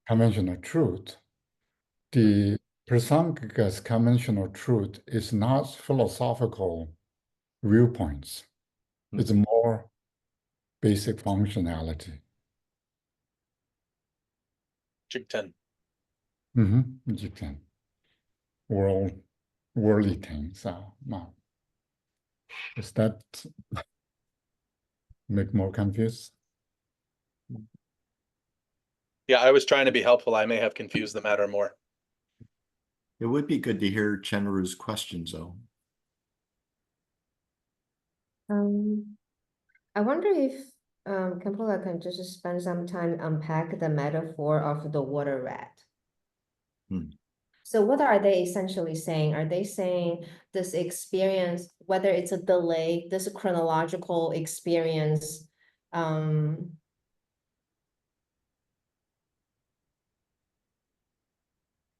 conventional truth. The Prasangika's conventional truth is not philosophical viewpoints. It's more basic functionality. Jigten. You can worldly things. Does that make more confused? Yeah, I was trying to be helpful. I may have confused the matter more. It would be good to hear Chenru's questions, though. I wonder if Khenpo can just spend some time unpack the metaphor of the water rat. So what are they essentially saying? Are they saying this experience, whether it's a delay, this chronological experience,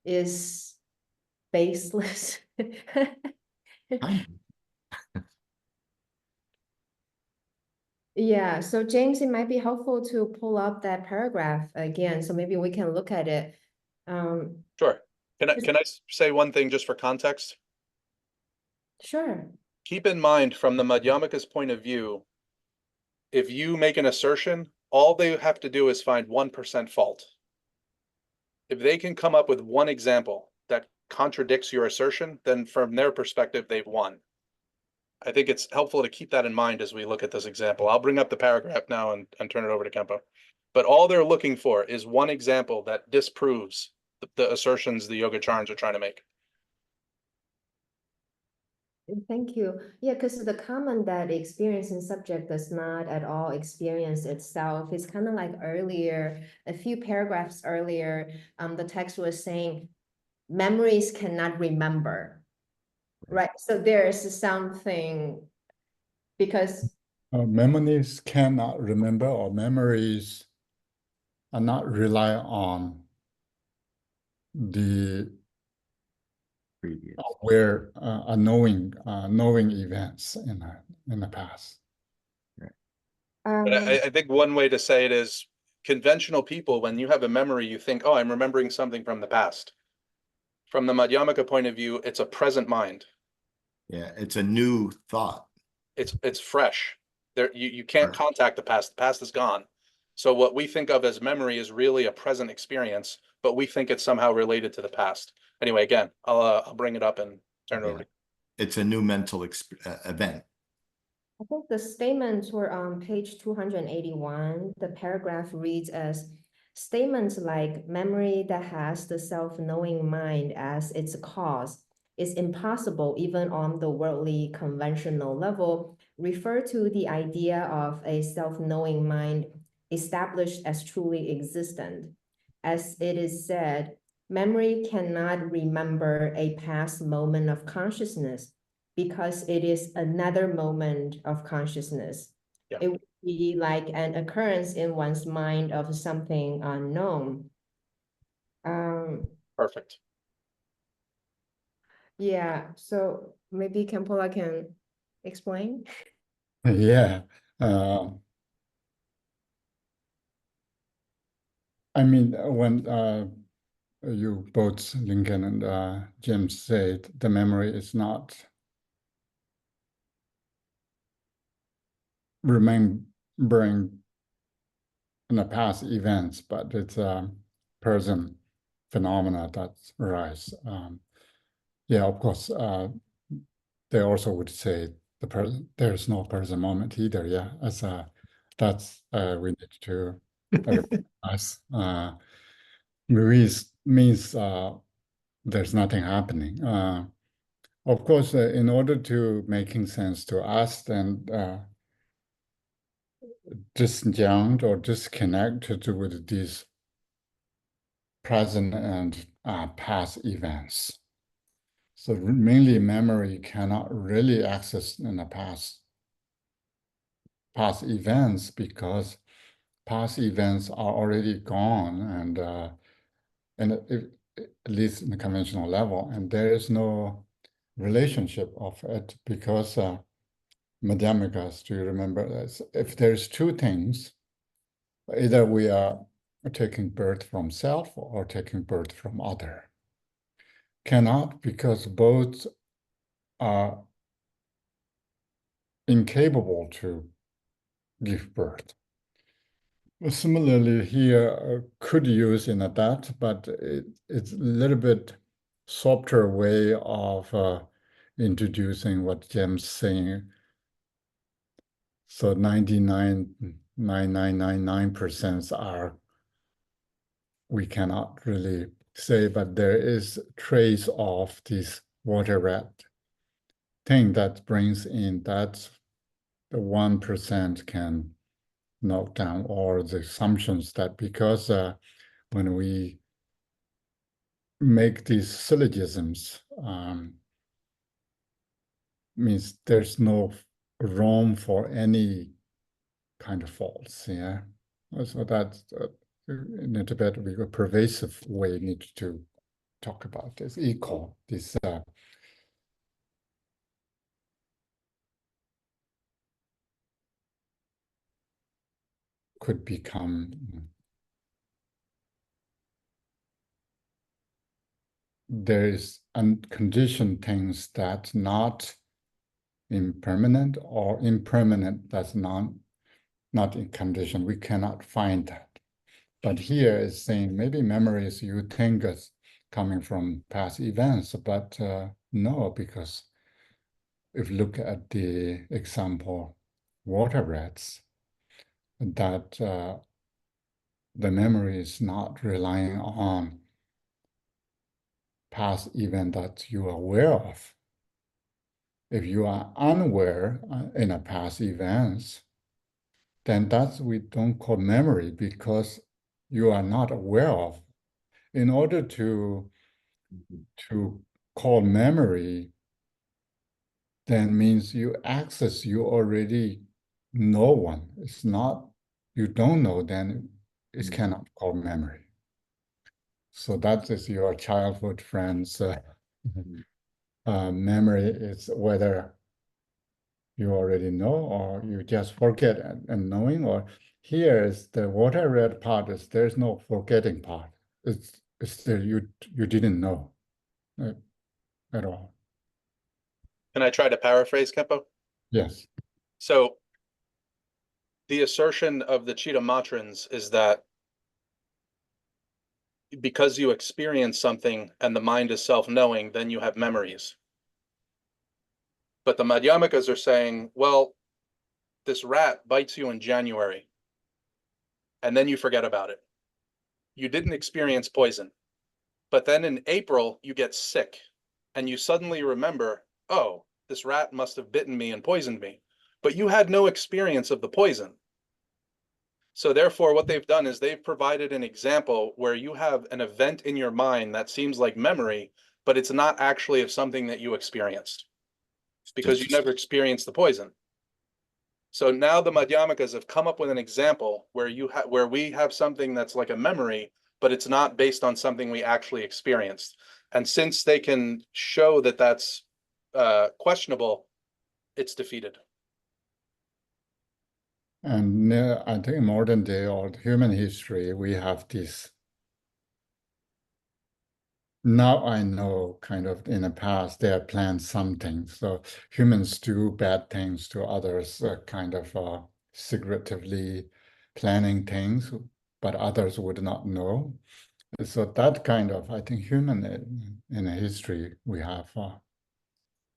is baseless? Yeah, so James, it might be helpful to pull up that paragraph again, so maybe we can look at it. Sure. Can I say one thing just for context? Sure. Keep in mind, from the Madhyamaka's point of view, if you make an assertion, all they have to do is find 1% fault. If they can come up with one example that contradicts your assertion, then from their perspective, they've won. I think it's helpful to keep that in mind as we look at this example. I'll bring up the paragraph now and turn it over to Khenpo. But all they're looking for is one example that disproves the assertions the Yogacarans are trying to make. Thank you. Yeah, because the comment that experiencing subject does not at all experience itself is kind of like earlier, a few paragraphs earlier, the text was saying memories cannot remember, right? So there is something, because memories cannot remember, or memories are not rely on the Previous. where knowing events in the past. But I think one way to say it is, conventional people, when you have a memory, you think, oh, I'm remembering something from the past. From the Madhyamaka point of view, it's a present mind. Yeah, it's a new thought. It's fresh. You can't contact the past. The past is gone. So what we think of as memory is really a present experience, but we think it's somehow related to the past. Anyway, again, I'll bring it up and turn it over to you. It's a new mental event. I think the statements were on page 281. The paragraph reads as statements like memory that has the self-knowing mind as its cause is impossible even on the worldly conventional level, refer to the idea of a self-knowing mind established as truly existent. As it is said, memory cannot remember a past moment of consciousness because it is another moment of consciousness. Yeah. It would be like an occurrence in one's mind of something unknown. Perfect. Yeah, so maybe Khenpo can explain. Yeah. I mean, when you both, Lincoln and James, said the memory is not remembering in the past events, but it's a present phenomena that arise. Yeah, of course, they also would say there's no present moment either. Yeah, as that's we need to recognize. Means there's nothing happening. Of course, in order to making sense to us, then disjunct or disconnected with these present and past events. So mainly memory cannot really access in the past events because past events are already gone and at least in the conventional level, and there is no relationship of it because Madhyamikas, do you remember this? If there's two things, either we are taking birth from self or taking birth from other. cannot, because both are incapable to give birth. Similarly, here could use in that, but it's a little bit softer way of introducing what Jim's saying. So 99.9999% are, we cannot really say, but there is trace of this water rat thing that brings in that the 1% can knock down all the assumptions that because when we make these syllogisms, means there's no room for any kind of faults, yeah. So that's in a Tibet, we a pervasive way need to talk about this equal, this could become there is unconditioned things that not impermanent, or impermanent that's not in condition. We cannot find that. But here is saying maybe memories you think is coming from past events, but no, because if you look at the example water rats, that the memory is not relying on past event that you are aware of. If you are unaware in a past events, then that's we don't call memory because you are not aware of. In order to call memory, then means you access, you already know one. It's not, you don't know, then it cannot call memory. So that is your childhood friends. Memory is whether you already know or you just forget and knowing, or here is the what I read part is there's no forgetting part. It's still you didn't know at all. Can I try to paraphrase, Khenpo? Yes. So the assertion of the Chitamatrans is that because you experience something and the mind is self-knowing, then you have memories. But the Madhyamikas are saying, well, this rat bites you in January, and then you forget about it. You didn't experience poison. But then in April, you get sick, and you suddenly remember, oh, this rat must have bitten me and poisoned me. But you had no experience of the poison. So therefore, what they've done is they've provided an example where you have an event in your mind that seems like memory, but it's not actually of something that you experienced because you never experienced the poison. So now the Madhyamikas have come up with an example where where we have something that's like a memory, but it's not based on something we actually experienced. And since they can show that that's questionable, it's defeated. And I think modern day or human history, we have this. Now I know kind of in the past they have planned something. So humans do bad things to others, kind of secretively planning things, but others would not know. So that kind of, I think human in history, we have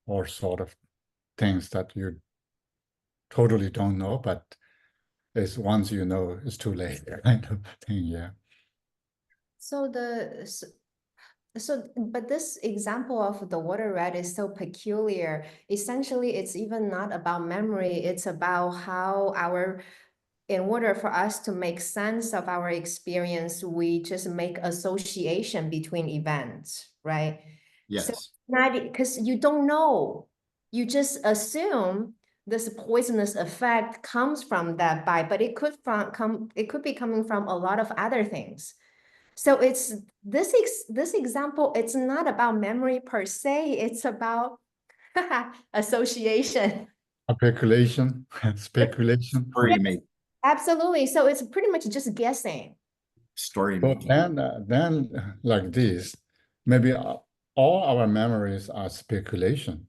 all sort of things that you totally don't know, but it's once you know, it's too late kind of thing, yeah. But this example of the water rat is so peculiar. Essentially, it's even not about memory. It's about how in order for us to make sense of our experience, we just make association between events, right? Yes. So not because you don't know, you just assume this poisonous effect comes from that bite, but it could be coming from a lot of other things. So it's this example, it's not about memory per se, it's about association. Speculation, speculation. Story make Absolutely. So it's pretty much just guessing. story But making. then like this, maybe all our memories are speculation.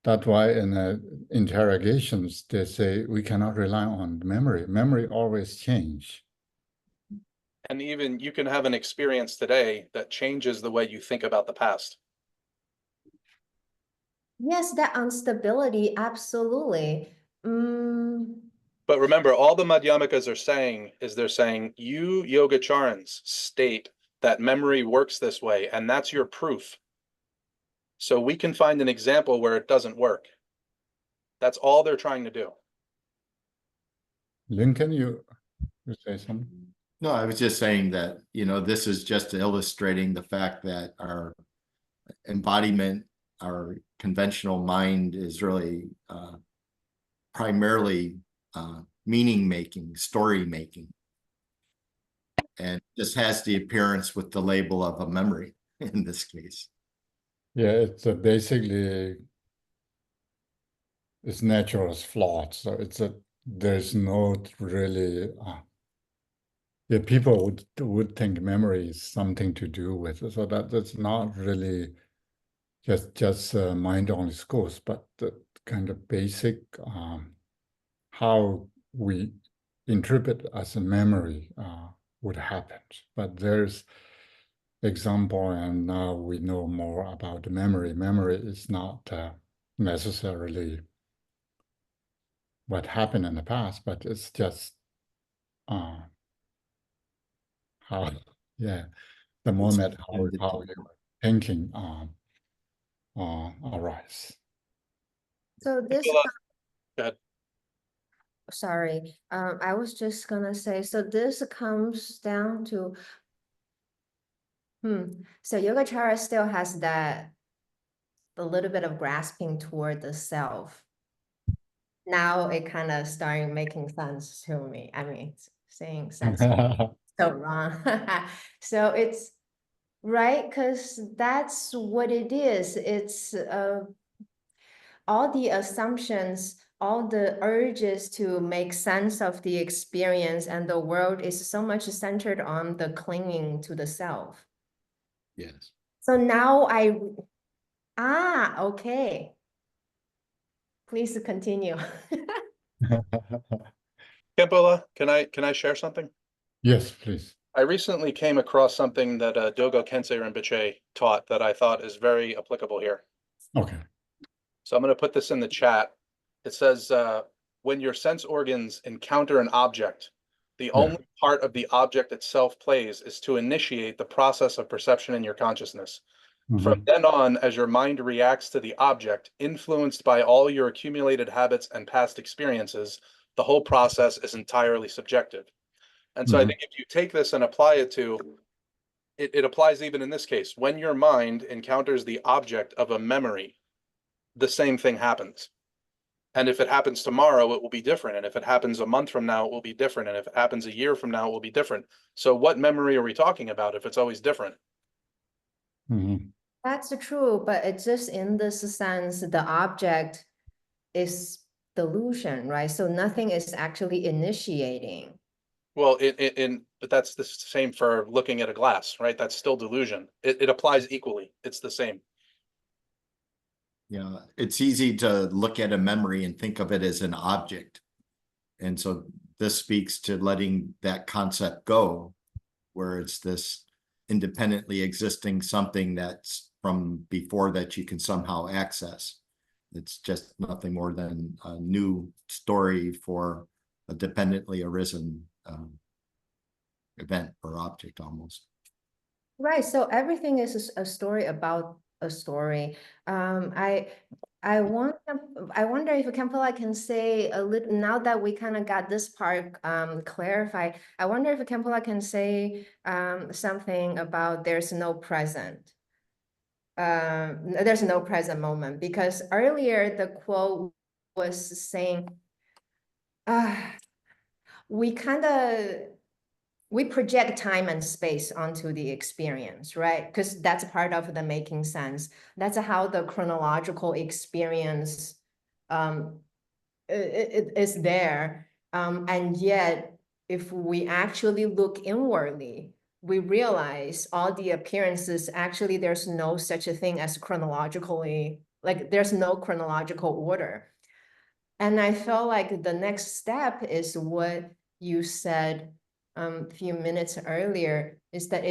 That's why in interrogations, they say we cannot rely on memory. Memory always change. And even you can have an experience today that changes the way you think about the past. Yes, that instability, absolutely. But remember, all the Madhyamikas are saying is they're saying, you Yogacharans state that memory works this way, and that's your proof. So we can find an example where it doesn't work. That's all they're trying to do. Lincoln, you say something? No, I was just saying that, this is just illustrating the fact that our embodiment, our conventional mind is really primarily meaning making, story making. And this has the appearance with the label of a memory in this case. Yeah, it's basically it's natural as flawed. So there's no really yeah, people would think memory is something to do with it. So that's not really just mind only schools, but the kind of basic how we interpret as a memory would happen. But there's example, and now we know more about the memory. Memory is not necessarily what happened in the past, but it's just how, yeah, the moment how your thinking arise. So this, Go ahead. sorry, I was just gonna say, so this comes down to, so Yogacara still has that, a little bit of grasping toward the self. Now it kind of starting making sense to me. I mean, saying sense so wrong. So it's right, because that's what it is. It's all the assumptions, all the urges to make sense of the experience and the world is so much centered on the clinging to the self. Yes. So now okay. Please continue. Khenpo, can I share something? Yes, please. I recently came across something that Dogo Kensei Rinpoche taught that I thought is very applicable here. Okay. So I'm going to put this in the chat. It says, when your sense organs encounter an object, the only part of the object itself plays is to initiate the process of perception in your consciousness. From then on, as your mind reacts to the object, influenced by all your accumulated habits and past experiences, the whole process is entirely subjective. And so I think if you take this and apply it to, it applies even in this case. When your mind encounters the object of a memory, the same thing happens. And if it happens tomorrow, it will be different. And if it happens a month from now, it will be different. And if it happens a year from now, it will be different. So what memory are we talking about if it's always different? That's true, but it's just in this sense, the object is delusion, right? So nothing is actually initiating. Well, but that's the same for looking at a glass, right? That's still delusion. It applies equally. It's the same. Yeah, it's easy to look at a memory and think of it as an object. And so this speaks to letting that concept go, where it's this independently existing something that's from before that you can somehow access. It's just nothing more than a new story for a dependently arisen event or object almost. Right, so everything is a story about a story. I wonder if Khenpo can say a little, now that we kind of got this part clarified, I wonder if Khenpo can say something about there's no present. There's no present moment, because earlier the quote was saying, we project time and space onto the experience, right? Because that's part of the making sense. That's how the chronological experience it is there. And yet, if we actually look inwardly, we realize all the appearances, actually, there's no such a thing as chronologically, like there's no chronological order. And I felt like the next step is what you said a few minutes earlier, is that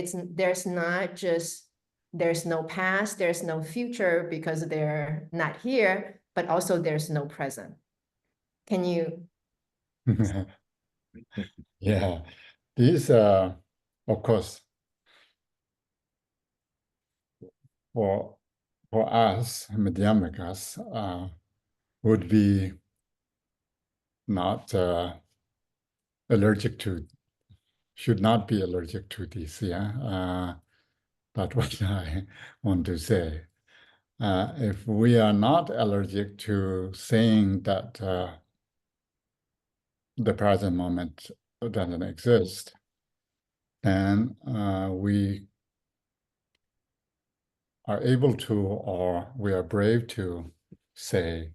there's no past, there's no future because they're not here, but also there's no present. Can you? Yeah, these of course, for us, Madhyamikas, would be not allergic to, should not be allergic to these, yeah. That's what I want to say. If we are not allergic to saying that the present moment doesn't exist, then we are able to, or we are brave to say,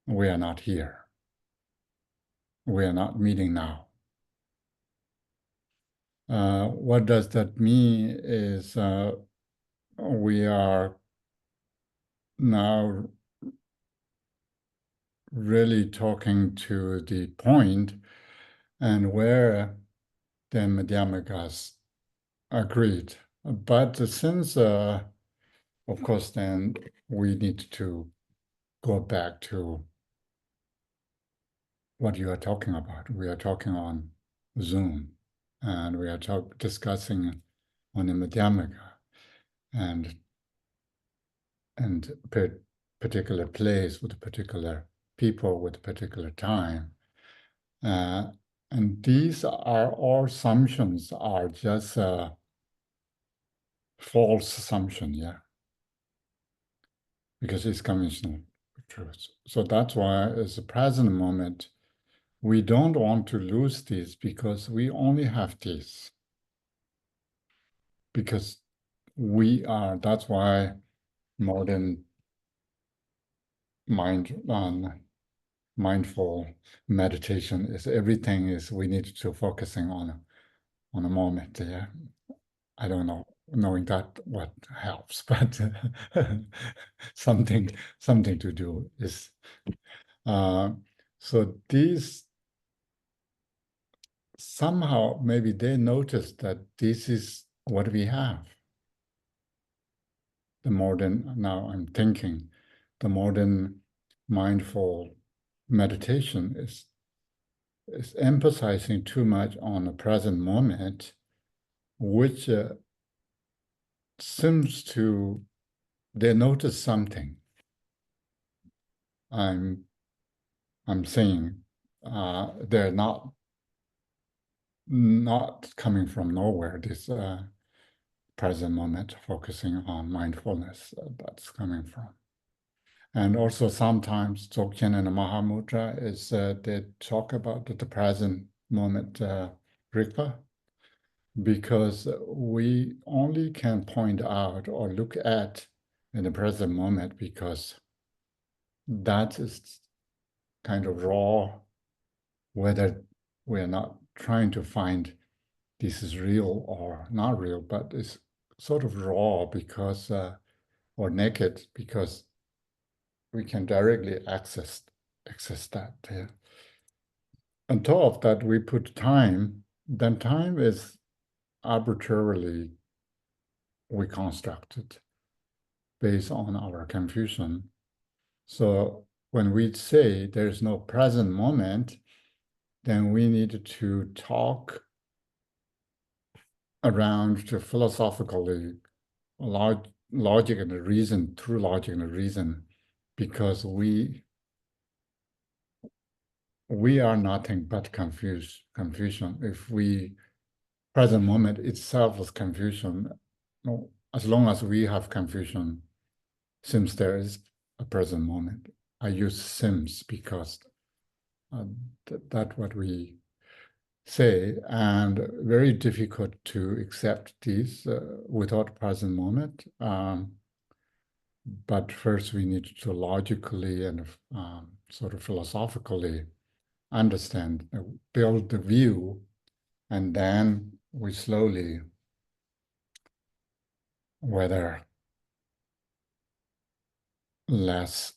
we are not here. We are not meeting now. What does that mean is we are now really talking to the point and where the Madhyamikas agreed. But since, of course, then we need to go back to what you are talking about. We are talking on Zoom, and we are discussing on the Madhyamaka and particular place with particular people with particular time. And these are all assumptions are just false assumption, yeah. Because it's conventional truth. So that's why as a present moment, we don't want to lose these because we only have these. Because that's why modern mindful meditation is everything is we need to focusing on a moment, yeah. I don't know, knowing that what helps, but something to do is so these somehow maybe they noticed that this is what we have. The modern, now I'm thinking, the modern mindful meditation is emphasizing too much on the present moment, which seems to, they notice something. I'm saying they're not coming from nowhere, this present moment, focusing on mindfulness, that's coming from. And also sometimes Dzogchen and Mahamudra is they talk about the present moment Rigpa, because we only can point out or look at in the present moment because that is kind of raw, whether we're not trying to find this is real or not real, but it's sort of raw because, or naked because we can directly access that. Yeah. On top of that, we put time, then time is arbitrarily reconstructed based on our confusion. So when we say there's no present moment, then we need to talk around to philosophically logic and reason, through logic and reason, because we are nothing but confusion. If present moment itself is confusion, no, as long as we have confusion, since there is a present moment. I use sims because that's what we say, and very difficult to accept these without present moment. But first we need to logically and sort of philosophically understand, build the view, and then we slowly whether less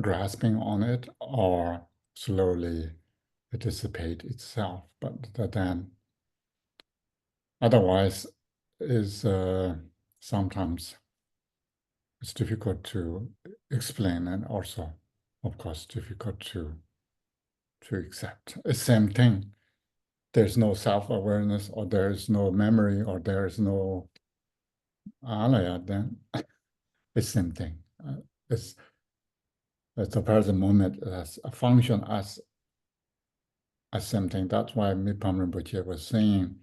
grasping on it or slowly dissipate itself. But then otherwise is sometimes it's difficult to explain and also, of course, difficult to accept. It's same thing. There's no self-awareness, or there's no memory, or there's no alaya, then it's same thing. It's the present moment as a function as same thing. That's why Mipham Rinpoche was saying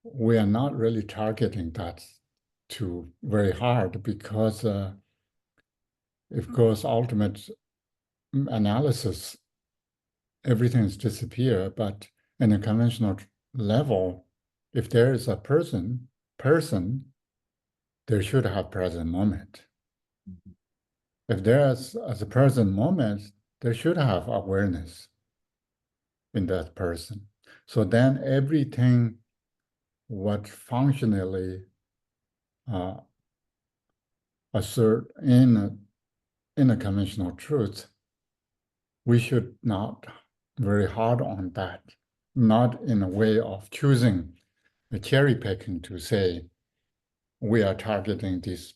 we are not really targeting that too very hard, because if goes ultimate analysis, everything is disappear. But in a conventional level, if there is a person, there should have present moment. If there is as a present moment, there should have awareness in that person. So then everything what functionally assert in a conventional truth, we should not very hard on that, not in a way of choosing the cherry picking to say we are targeting this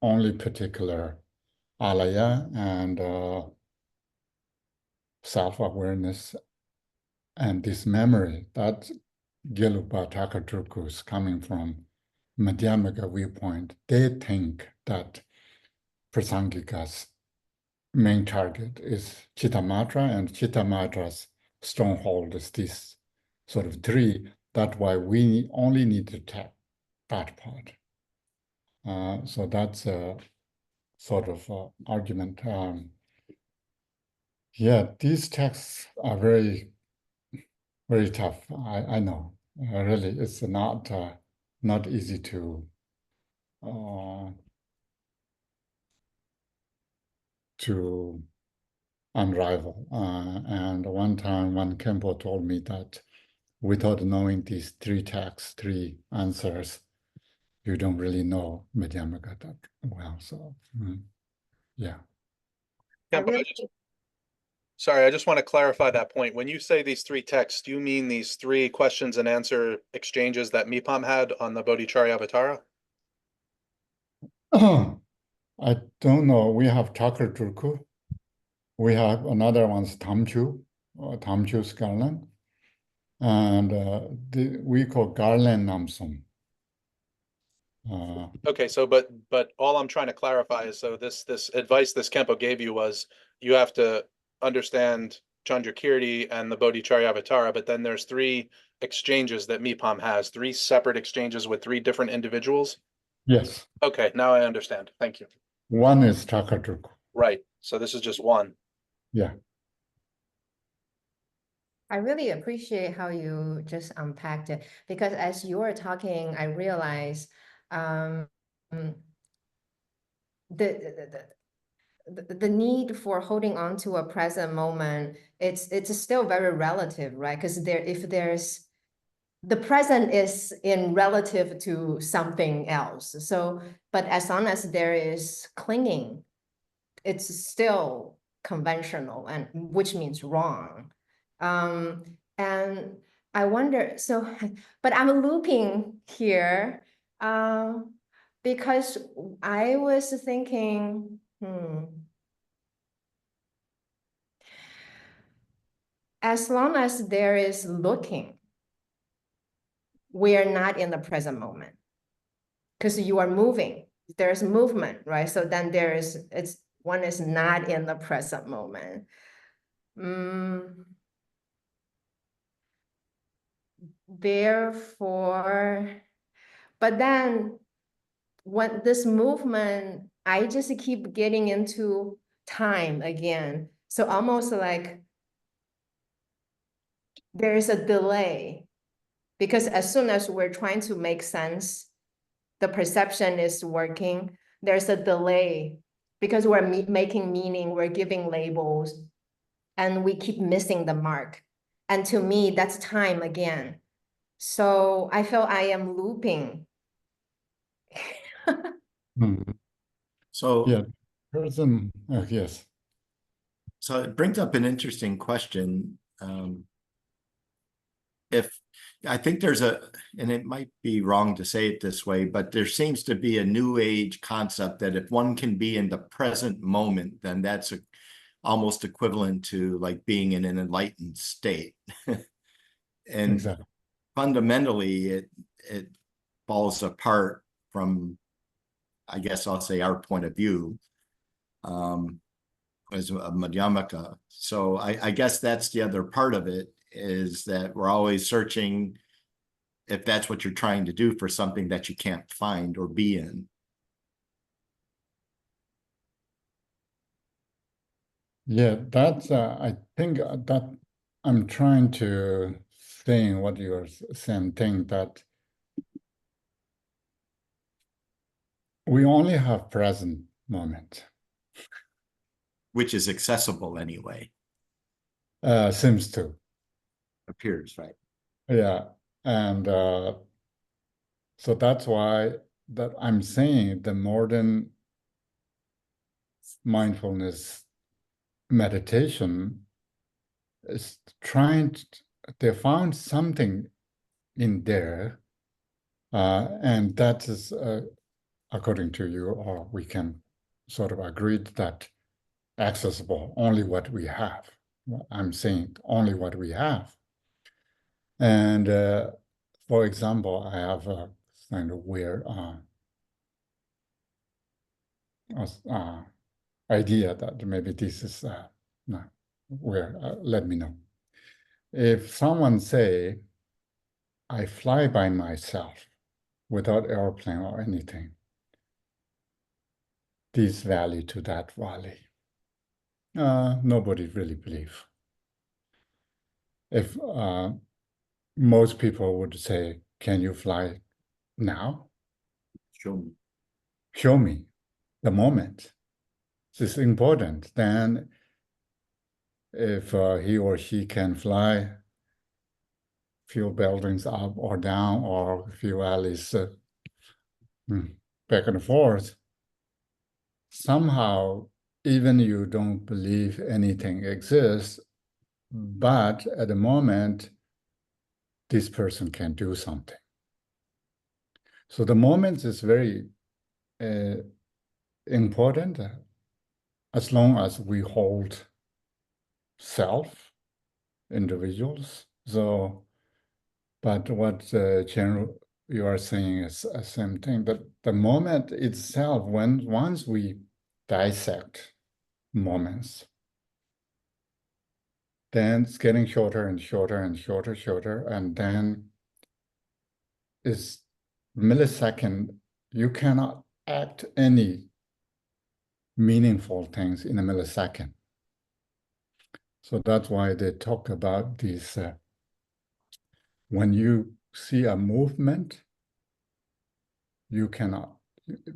only particular alaya and self-awareness and this memory. That Gelugpa Takaturku is coming from Madhyamaka viewpoint. They think that Prasangika's main target is Chittamatra, and Chittamatra's stronghold is this sort of three. That's why we only need to tap that part. So that's a sort of argument. Yeah, these texts are very, very tough. I know. Really, it's not easy to unravel. And one time, one Khenpo told me that without knowing these three texts, three answers, you don't really know Madhyamaka that well. So, yeah. Sorry, I just want to clarify that point. When you say these three texts, do you mean these three questions and answer exchanges that Mipham had on the Bodhicharyavatara? I don't know. We have Chakra Turku. We have another one's Tamchu's garland. And we call garland namsum. Okay, so but all I'm trying to clarify is, so this advice this Khenpo gave you was you have to understand Chandrakirti and the Bodhicharyavatara, but then there's three exchanges that Mipham has, three separate exchanges with three different individuals. Yes. Okay, now I understand. Thank you. One is Chakra Turku. Right. So this is just one. Yeah. I really appreciate how you just unpacked it, because as you were talking, I realized the need for holding on to a present moment, it's still very relative, right? Because the present is in relative to something else. So, but as long as there is clinging, it's still conventional, and which means wrong. And I wonder, so, but I'm looping here because I was thinking, as long as there is looking, we are not in the present moment, because you are moving. There's movement, right? So then one is not in the present moment. Therefore, but then when this movement, I just keep getting into time again. So almost like there is a delay, because as soon as we're trying to make sense, the perception is working, there's a delay because we're making meaning, we're giving labels, and we keep missing the mark. And to me, that's time again. So I feel I am looping. Mhm. So, Yeah, person, yes. so it brings up an interesting question. If I think there's and it might be wrong to say it this way, but there seems to be a new age concept that if one can be in the present moment, then that's almost equivalent to like being in an enlightened state. And Exactly. fundamentally, it falls apart from, I guess I'll say, our point of view as a Madhyamaka. So I guess that's the other part of it, is that we're always searching if that's what you're trying to do for something that you can't find or be in. Yeah, that's, I think that I'm trying to saying what you're saying, thing that we only have present moment. Which is accessible anyway, Seems to. appears, right? Yeah. And so that's why that I'm saying the modern mindfulness meditation is trying to, they found something in there, and that is, according to you, or we can sort of agree that accessible, only what we have. I'm saying only what we have. And for example, I have a kind of weird idea that maybe this is not weird. Let me know. If someone say, I fly by myself without airplane or anything, this valley to that valley, nobody really believe. If most people would say, can you fly now? Show me. Show me the moment. This is important. Then if he or she can fly few buildings up or down or few alleys back and forth, somehow, even you don't believe anything exists, but at the moment, this person can do something. So the moment is very important as long as we hold self, individuals. So, but what Chen, you are saying is the same thing, but the moment itself, once we dissect moments, then it's getting shorter and shorter and shorter, and then it's millisecond, you cannot act any meaningful things in a millisecond. So that's why they talk about this, when you see a movement, you cannot,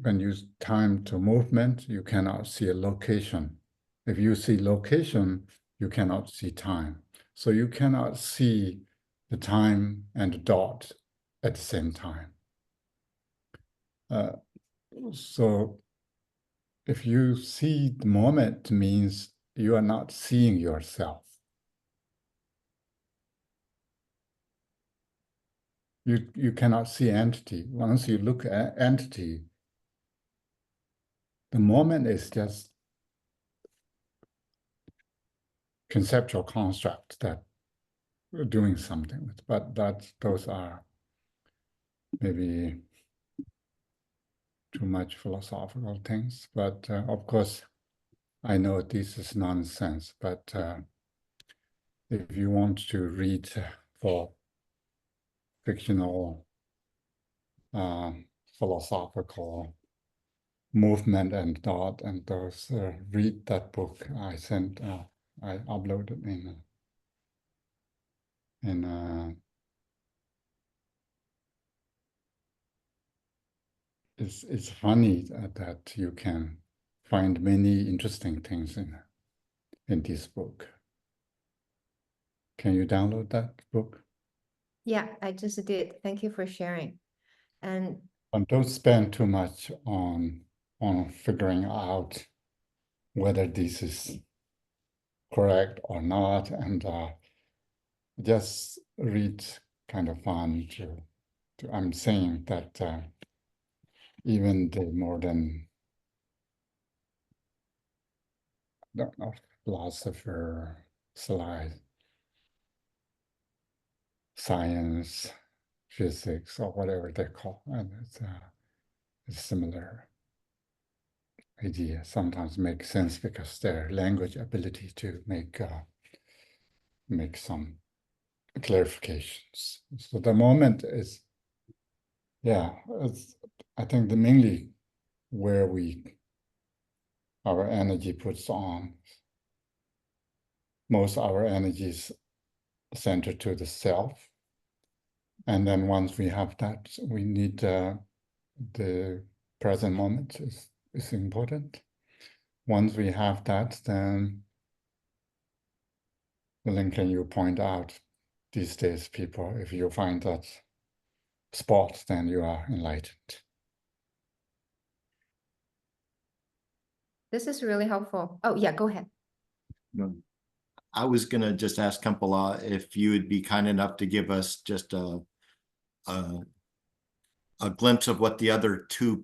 when you time to movement, you cannot see a location. If you see location, you cannot see time. So you cannot see the time and the dot at the same time. So if you see the moment, means you are not seeing yourself. You cannot see entity. Once you look at entity, the moment is just conceptual construct that we're doing something with, but those are maybe too much philosophical things. But of course, I know this is nonsense, but if you want to read for fictional philosophical movement and thought and those, read that book I sent, I uploaded in it's funny that you can find many interesting things in this book. Can you download that book? Yeah, I just did. Thank you for sharing. And And don't spend too much on figuring out whether this is correct or not, and just read kind of fun I'm saying that even the modern philosopher, science, physics, or whatever they call, and it's a similar idea. Sometimes make sense because their language ability to make some clarifications. So the moment is, yeah, I think the mainly where our energy puts on, most our energy is centered to the self. And then once we have that, we need the present moment is important. Once we have that, then Lincoln, you point out these days, people, if you find that spot, then you are enlightened. this is really helpful. Oh, yeah, go ahead. No. I was gonna just ask Khenpo if you would be kind enough to give us just a glimpse of what the other two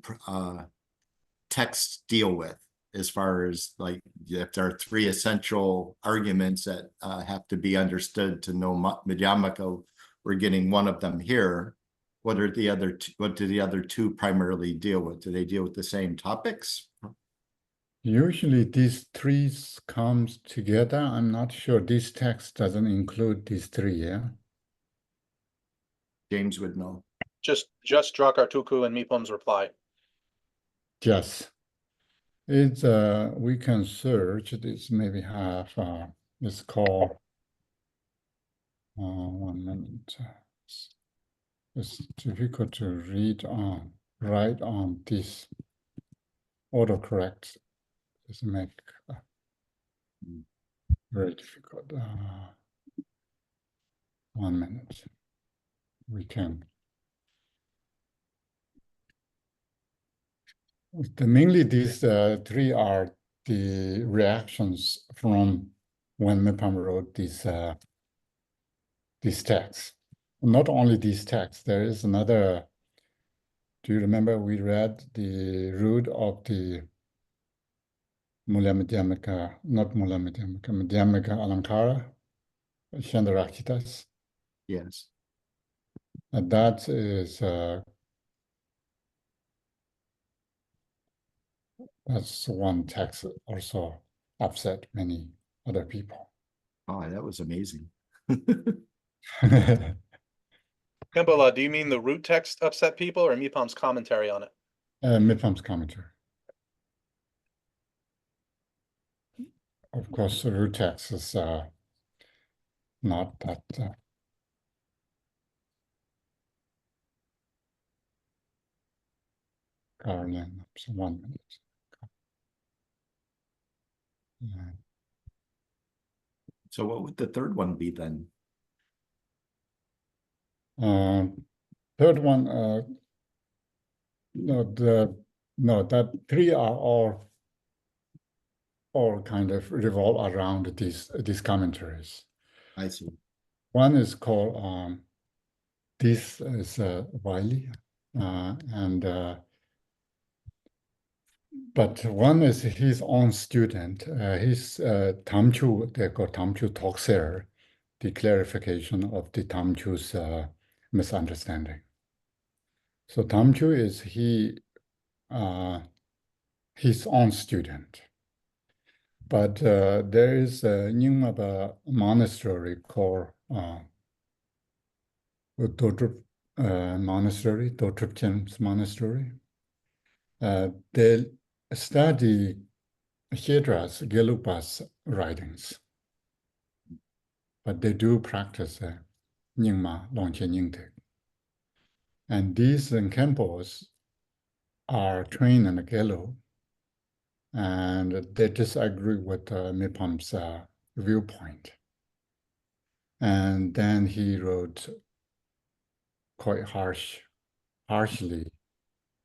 texts deal with, as far as like if there are three essential arguments that have to be understood to know Madhyamaka. We're getting one of them here. What do the other two primarily deal with? Do they deal with the same topics? Usually these three comes together. I'm not sure this text doesn't include these three, yeah? James would know. Just Drakartuku and Mipham's reply. Yes. It's we can search this, maybe have it's called 1 minute. It's difficult to write on this autocorrect. Just make very difficult. 1 minute. We can. Mainly these three are the reactions from when Mipham wrote these texts. Not only these texts, there is another. Do you remember we read the root of the Madhyamaka, not Madhyamaka Alankara, Chandarakitas? Yes. And that is that's one text that also upset many other people. Oh, that was amazing. Khenpo, do you mean the root text upset people or Mipham's commentary on it? Mipham's commentary. Of course, the root text is not that. Caroline, so 1 minute. Yeah. So what would the third one be then? Third one, that three are all kind of revolve around these commentaries. I see. One is called this is Wiley, and but one is his own student. His Tamchu, they call Tamchu Tokser, the clarification of the Tamchu's misunderstanding. So Tamchu is his own student. But there is a Nyingmaba monastery called Dodrup Monastery, Dodrupchen's Monastery. They study Hedra's, Gelugpa's writings, but they do practice Nyingma, Longchen Nyingtek. And these Khenpos are trained in Gelu, and they disagree with Mipham's viewpoint. And then he wrote quite harshly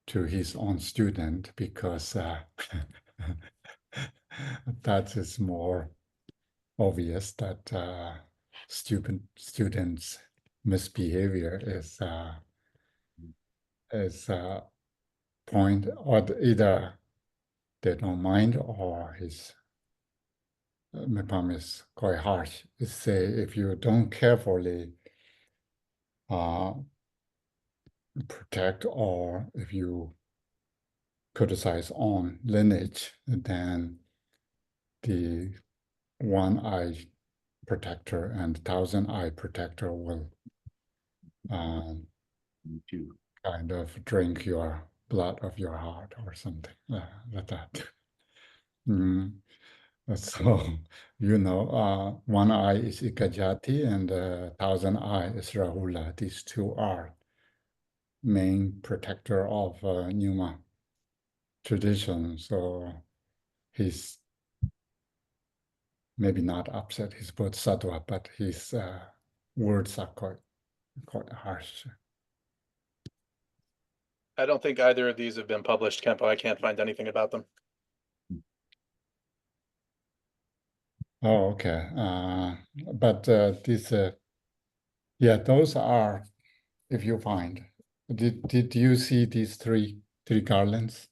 to his own student, because that is more obvious that students' misbehavior is point, or either they don't mind, or his Mipham is quite harsh. It say if you don't carefully protect, or if you criticize on lineage, then the one-eye protector and thousand-eye protector will kind of drink your blood of your heart or something like that. So, one eye is Ikajati and thousand eye is Rahula. These two are main protector of Nyuma tradition. So he's maybe not upset, he's Bodhisattva, but his words are quite harsh. I don't think either of these have been published, Khenpo. I can't find anything about them. Oh, okay. But these, yeah, those are, if you find, did you see these three garlands?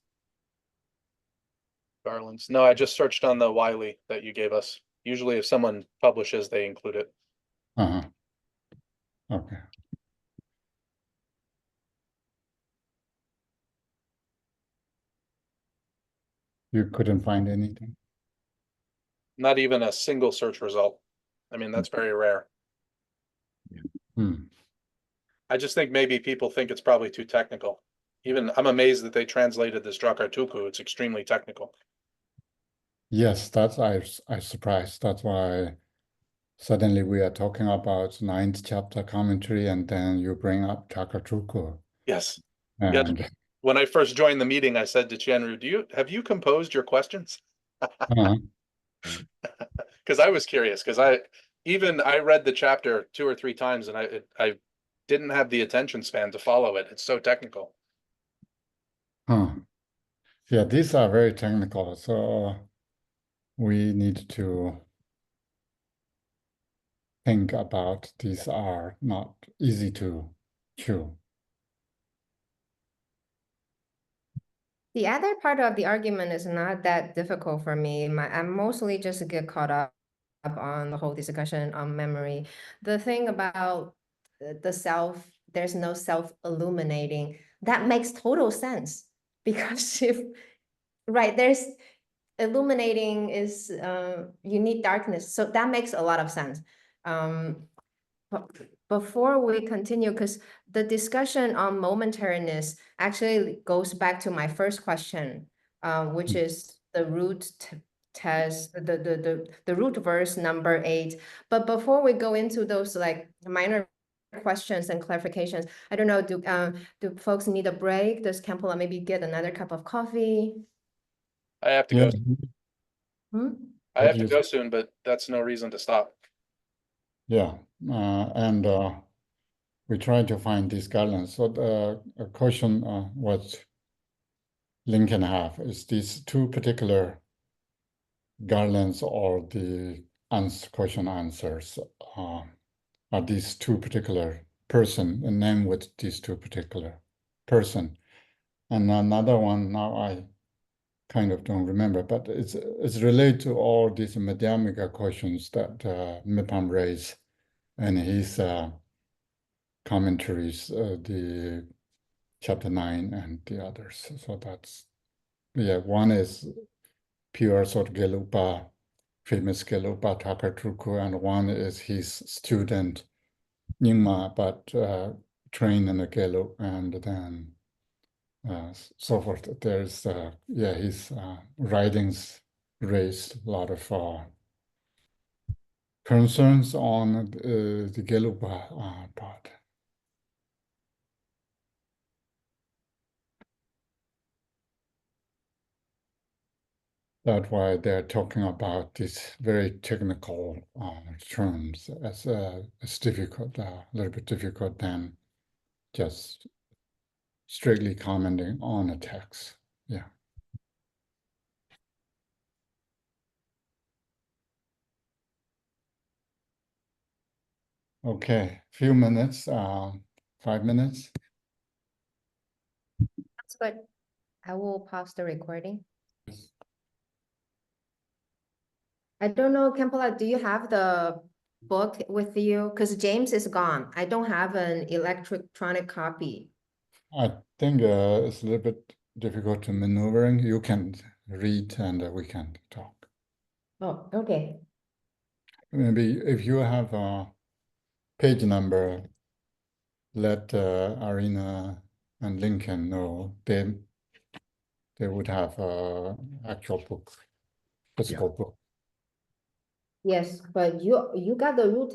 Garlands. No, I just searched on the Wiley that you gave us. Usually if someone publishes, they include it. Okay. You couldn't find anything? Not even a single search result. I mean, that's very rare. I just think maybe people think it's probably too technical. Even I'm amazed that they translated this Drakartuku. It's extremely technical. Yes, that's I surprised. That's why suddenly we are talking about ninth chapter commentary, and then you bring up Drakartuku. Yes. And yes. When I first joined the meeting, I said to Chenru, have you composed your questions? Because I was curious, because I read the chapter 2 or 3 times, and I didn't have the attention span to follow it. It's so technical. Yeah, these are very technical, so we need to think about. These are not easy to chew. The other part of the argument is not that difficult for me. I'm mostly just get caught up on the whole discussion on memory. The thing about the self, there's no self-illuminating, that makes total sense. Because there's illuminating is, you need darkness. So that makes a lot of sense. Before we continue, because the discussion on momentariness actually goes back to my first question, which is the root test, the root verse number 8. But before we go into those like minor questions and clarifications, I don't know, do folks need a break? Does Khenpo maybe get another cup of coffee? I have to go. I have to Yes. go soon, but that's no reason to stop. Yeah, and we try to find these guidelines. So the question what Lincoln have is these two particular guidelines, or the question answers are these two particular person, a name with these two particular person. And another one, now I kind of don't remember, but it's related to all these Madhyamika questions that Mipham raised in his commentaries, the chapter 9 and the others. So that's, yeah, one is pure sort of Gelupa, famous Gelupa Drakartuku, and one is his student Nyingma, but trained in the Gelu, and then so forth. There's, yeah, his writings raised a lot of concerns on the Gelupa part. That's why they're talking about these very technical terms as difficult, a little bit difficult than just strictly commenting on a text. Yeah. Okay, few minutes, 5 minutes. That's good. I will pause the recording. I don't know, Khenpo, do you have the book with you? Because James is gone. I don't have an electronic copy. I think it's a little bit difficult to maneuvering. You can read and we can talk. Oh, okay. Maybe if you have a page number, let Arina and Lincoln know. They would have a actual book, physical book. Yes, but you got the root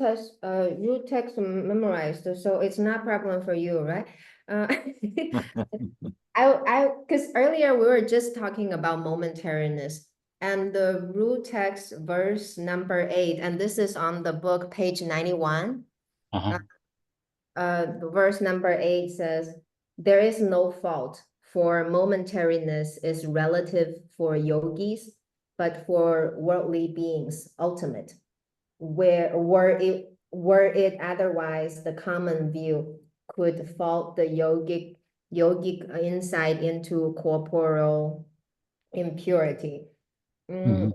text memorized, so it's not problem for you, right? Because earlier we were just talking about momentariness and the root text verse number 8, and this is on the book page 91. Uh-huh. The verse number 8 says, "There is no fault, for momentariness is relative for yogis, but for worldly beings, ultimate. Were it otherwise, the common view could fault the yogic insight into corporal impurity." Mhm.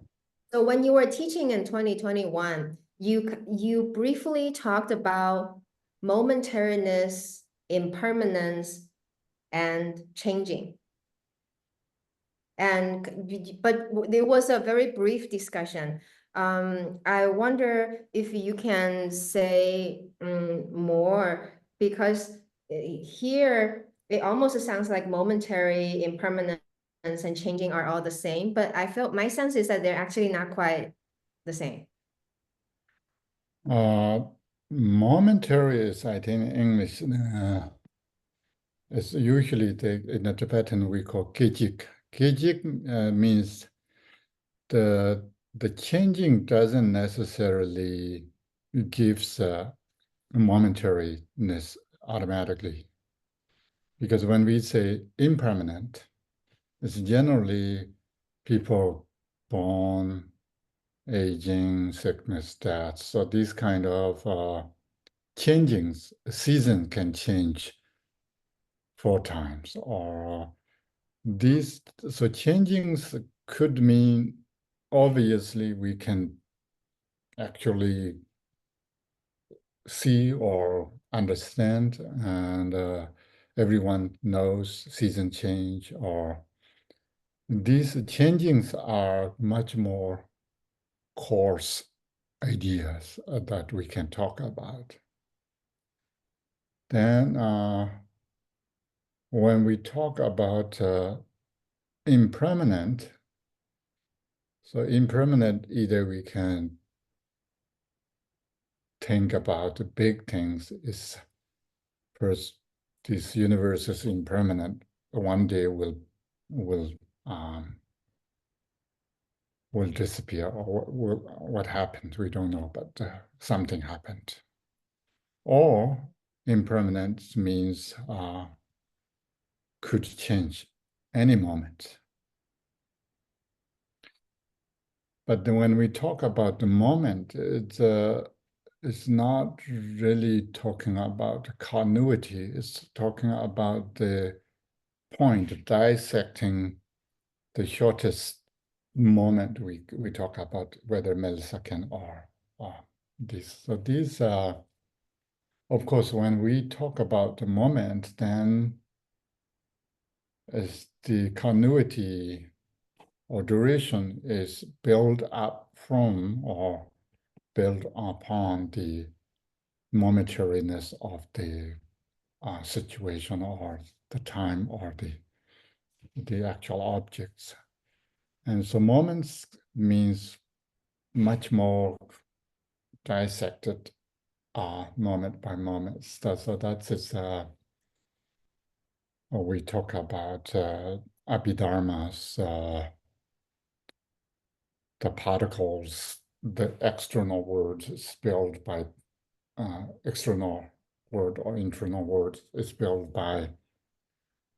So when you were teaching in 2021, you briefly talked about momentariness, impermanence, and changing. But there was a very brief discussion. I wonder if you can say more, because here it almost sounds like momentary, impermanence, and changing are all the same, but I felt my sense is that they're actually not quite the same. Momentary is, I think, English. It's usually in the Tibetan we call gejik. Gejik means the changing doesn't necessarily gives momentariness automatically, because when we say impermanent, it's generally people born, aging, sickness, death. So these kind of changings, season can change 4 times, or these. So changings could mean, obviously, we can actually see or understand, and everyone knows season change, or these changings are much more coarse ideas that we can talk about. Then when we talk about impermanent, so impermanent, either we can think about the big things is, first, this universe is impermanent. One day will disappear, or what happened, we don't know, but something happened. Or impermanence means could change any moment. But then when we talk about the moment, it's not really talking about continuity. It's talking about the point, dissecting the shortest moment. We talk about whether millisecond or this. So these are, of course, when we talk about the moment, then as the continuity or duration is built up from or built upon the momentariness of the situation or the time or the actual objects. And so moments means much more dissected moment by moment. So that's it. We talk about Abhidharmas, the particles, the external words spelled by external world or internal world is built by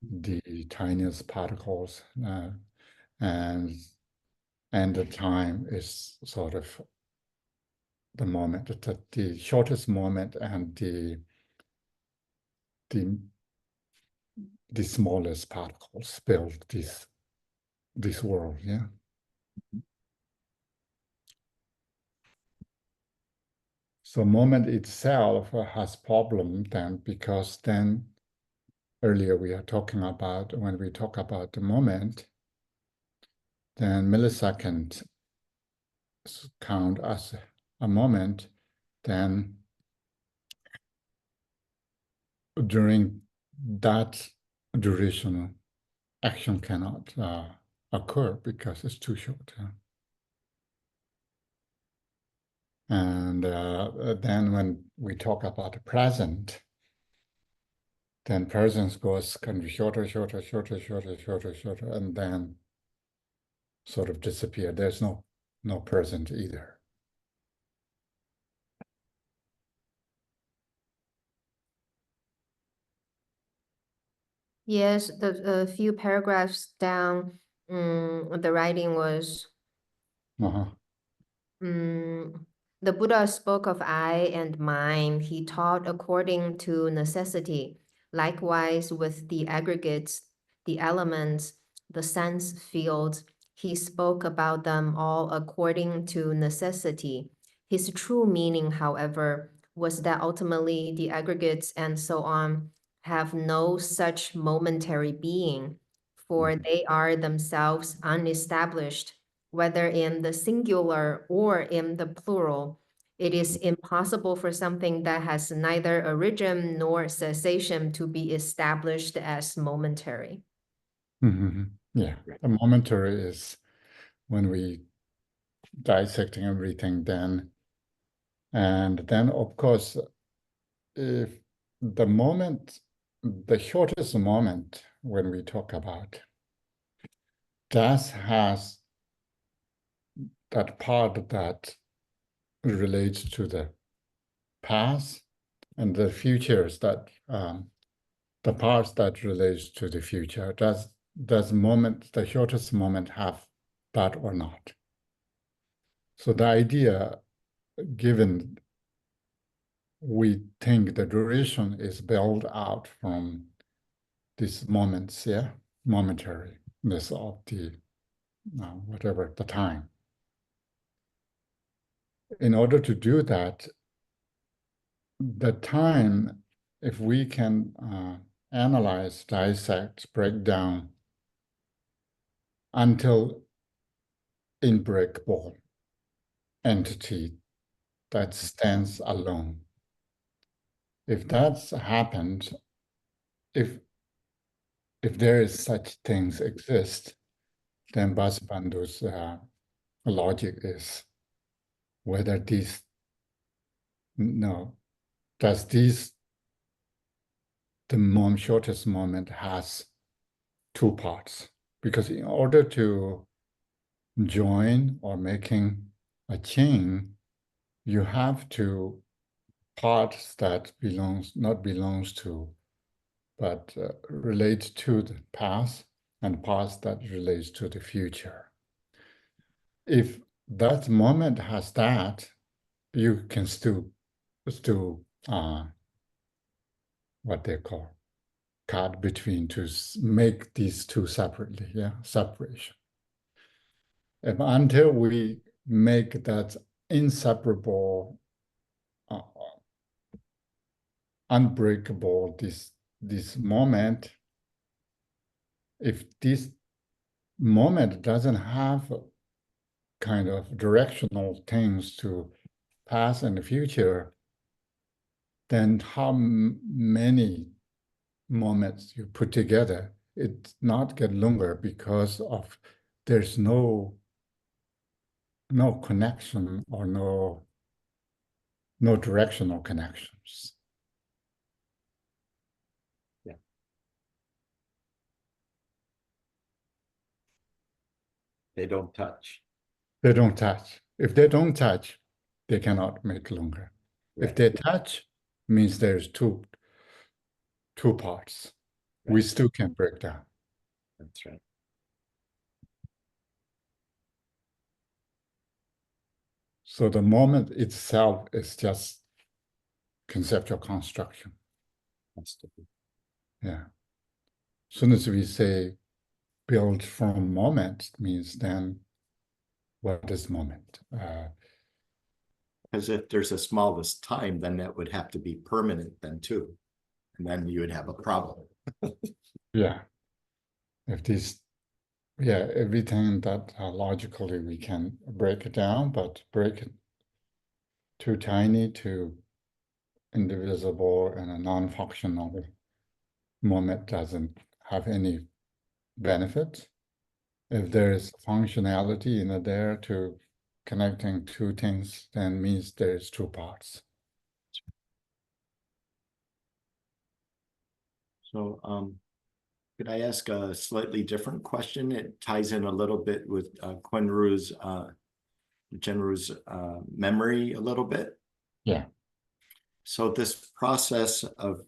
the tiniest particles, and the time is sort of the moment, the shortest moment, and the smallest particles build this world. Yeah. So moment itself has problem then, because then earlier we are talking about, when we talk about the moment, then millisecond count as a moment, then during that duration, action cannot occur because it's too short. And then when we talk about the present, then presence goes kind of shorter, and then sort of disappear. There's no present either. Yes, the few paragraphs down, the writing was, the Buddha spoke of I and mine. He taught according to necessity. Likewise, with the aggregates, the elements, the sense fields, he spoke about them all according to necessity. His true meaning, however, was that ultimately the aggregates and so on have no such momentary being, for they are themselves unestablished, whether in the singular or in the plural. It is impossible for something that has neither origin nor cessation to be established as momentary. Yeah, the momentary is when we dissecting everything then. And then, of course, if the moment, the shortest moment when we talk about, that has that part that relates to the past, and the futures that the parts that relates to the future. Does moment, the shortest moment, have that or not? So the idea, given we think the duration is built out from these moments, momentariness of the whatever the time. In order to do that, the time, if we can analyze, dissect, break down until unbreakable entity that stands alone. If that's happened, if there is such things exist, then Vasubandhu's logic is whether these, does these, the shortest moment has two parts? Because in order to join or making a chain, you have to parts that not belongs to, but relate to the past, and parts that relates to the future. If that moment has that, you can still what they call cut between two, make these two separately, separation. And until we make that inseparable, unbreakable, this moment, if this moment doesn't have kind of directional things to past and the future, then how many moments you put together, it's not get longer because of there's no connection or no directional connections. Yeah. They don't touch. They don't touch. If they don't touch, they cannot make longer. Right. If they touch, means there's two parts. We still can break down. That's right. So the moment itself is just conceptual construction. Has to be. Yeah. As soon as we say build from moment, means then what is moment? Because if there's a smallest time, then that would have to be permanent then too. And then you would have a problem. Yeah. If these, yeah, everything that logically we can break it down, but break it too tiny, too indivisible, and a non-functional moment doesn't have any benefit. If there is functionality in there to connecting two things, then means there's two parts. So could I ask a slightly different question? It ties in a little bit with Genru's memory a little bit. Yeah. So this process of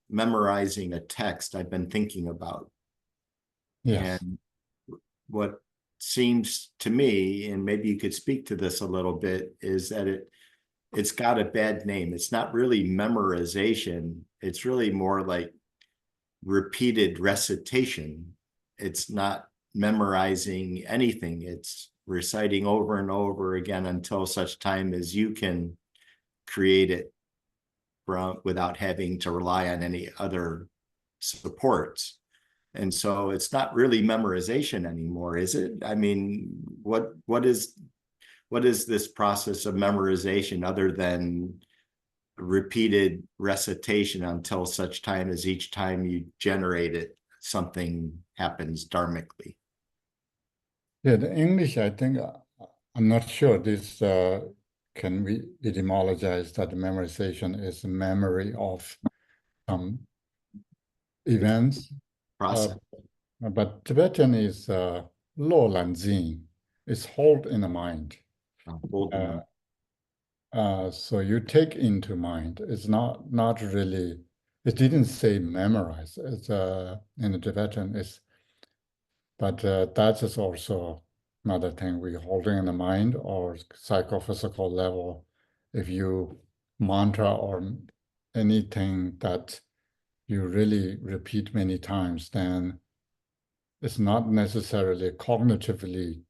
memorizing a text I've been thinking about. Yes. And what seems to me, and maybe you could speak to this a little bit, is that it's got a bad name. It's not really memorization. It's really more like repeated recitation. It's not memorizing anything. It's reciting over and over again until such time as you can create it without having to rely on any other supports. And so it's not really memorization anymore, is it? I mean, what is this process of memorization other than repeated recitation until such time as each time you generate it, something happens dharmically? Yeah, the English, I think, I'm not sure this can we etymologize that memorization is memory of some events. Process. But Tibetan is lo lan zin, it's hold in the mind. Holding them. So you take into mind. It's not really. It didn't say memorize. It's in the Tibetan. But that is also another thing we holding in the mind or psychophysical level. If you mantra or anything that you really repeat many times, then it's not necessarily cognitively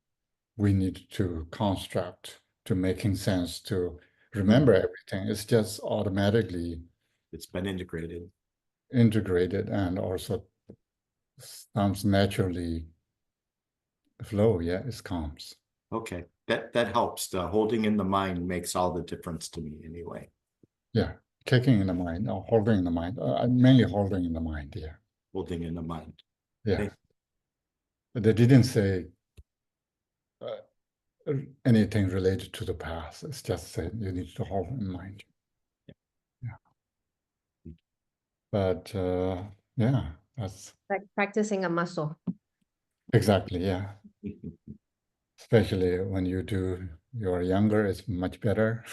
we need to construct to making sense to remember everything. It's just automatically It's been integrated. and also sounds naturally flow. Yeah, it comes. Okay, that helps. The holding in the mind makes all the difference to me anyway. Yeah, taking in the mind or holding in the mind. Mainly holding in the mind. Yeah. Holding in the mind. Yeah. Okay. But they didn't say anything related to the past. It's just said you need to hold in mind. Yeah. But yeah, that's Like practicing a muscle. exactly, yeah. Especially when you're younger, it's much better.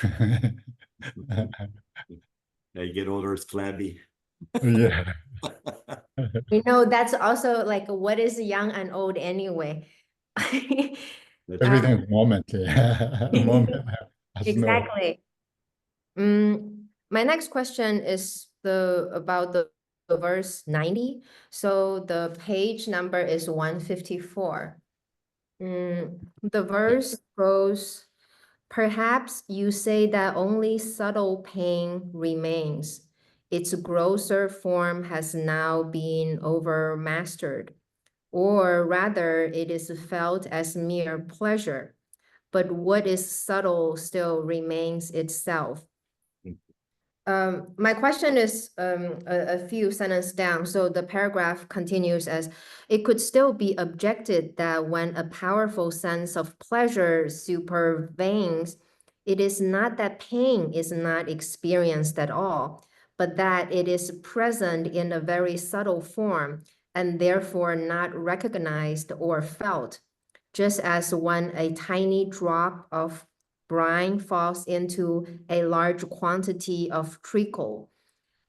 Now you get older, it's flabby. Yeah. You know, that's also like what is young and old anyway. Everything's moment, yeah. Moment has no. Exactly. My next question is about the verse 90. So the page number is 154. The verse goes, perhaps you say that only subtle pain remains. Its grosser form has now been overmastered, or rather it is felt as mere pleasure. But what is subtle still remains itself. My question is a few sentences down. So the paragraph continues as, it could still be objected that when a powerful sense of pleasure supervenes, it is not that pain is not experienced at all, but that it is present in a very subtle form and therefore not recognized or felt, just as when a tiny drop of brine falls into a large quantity of treacle.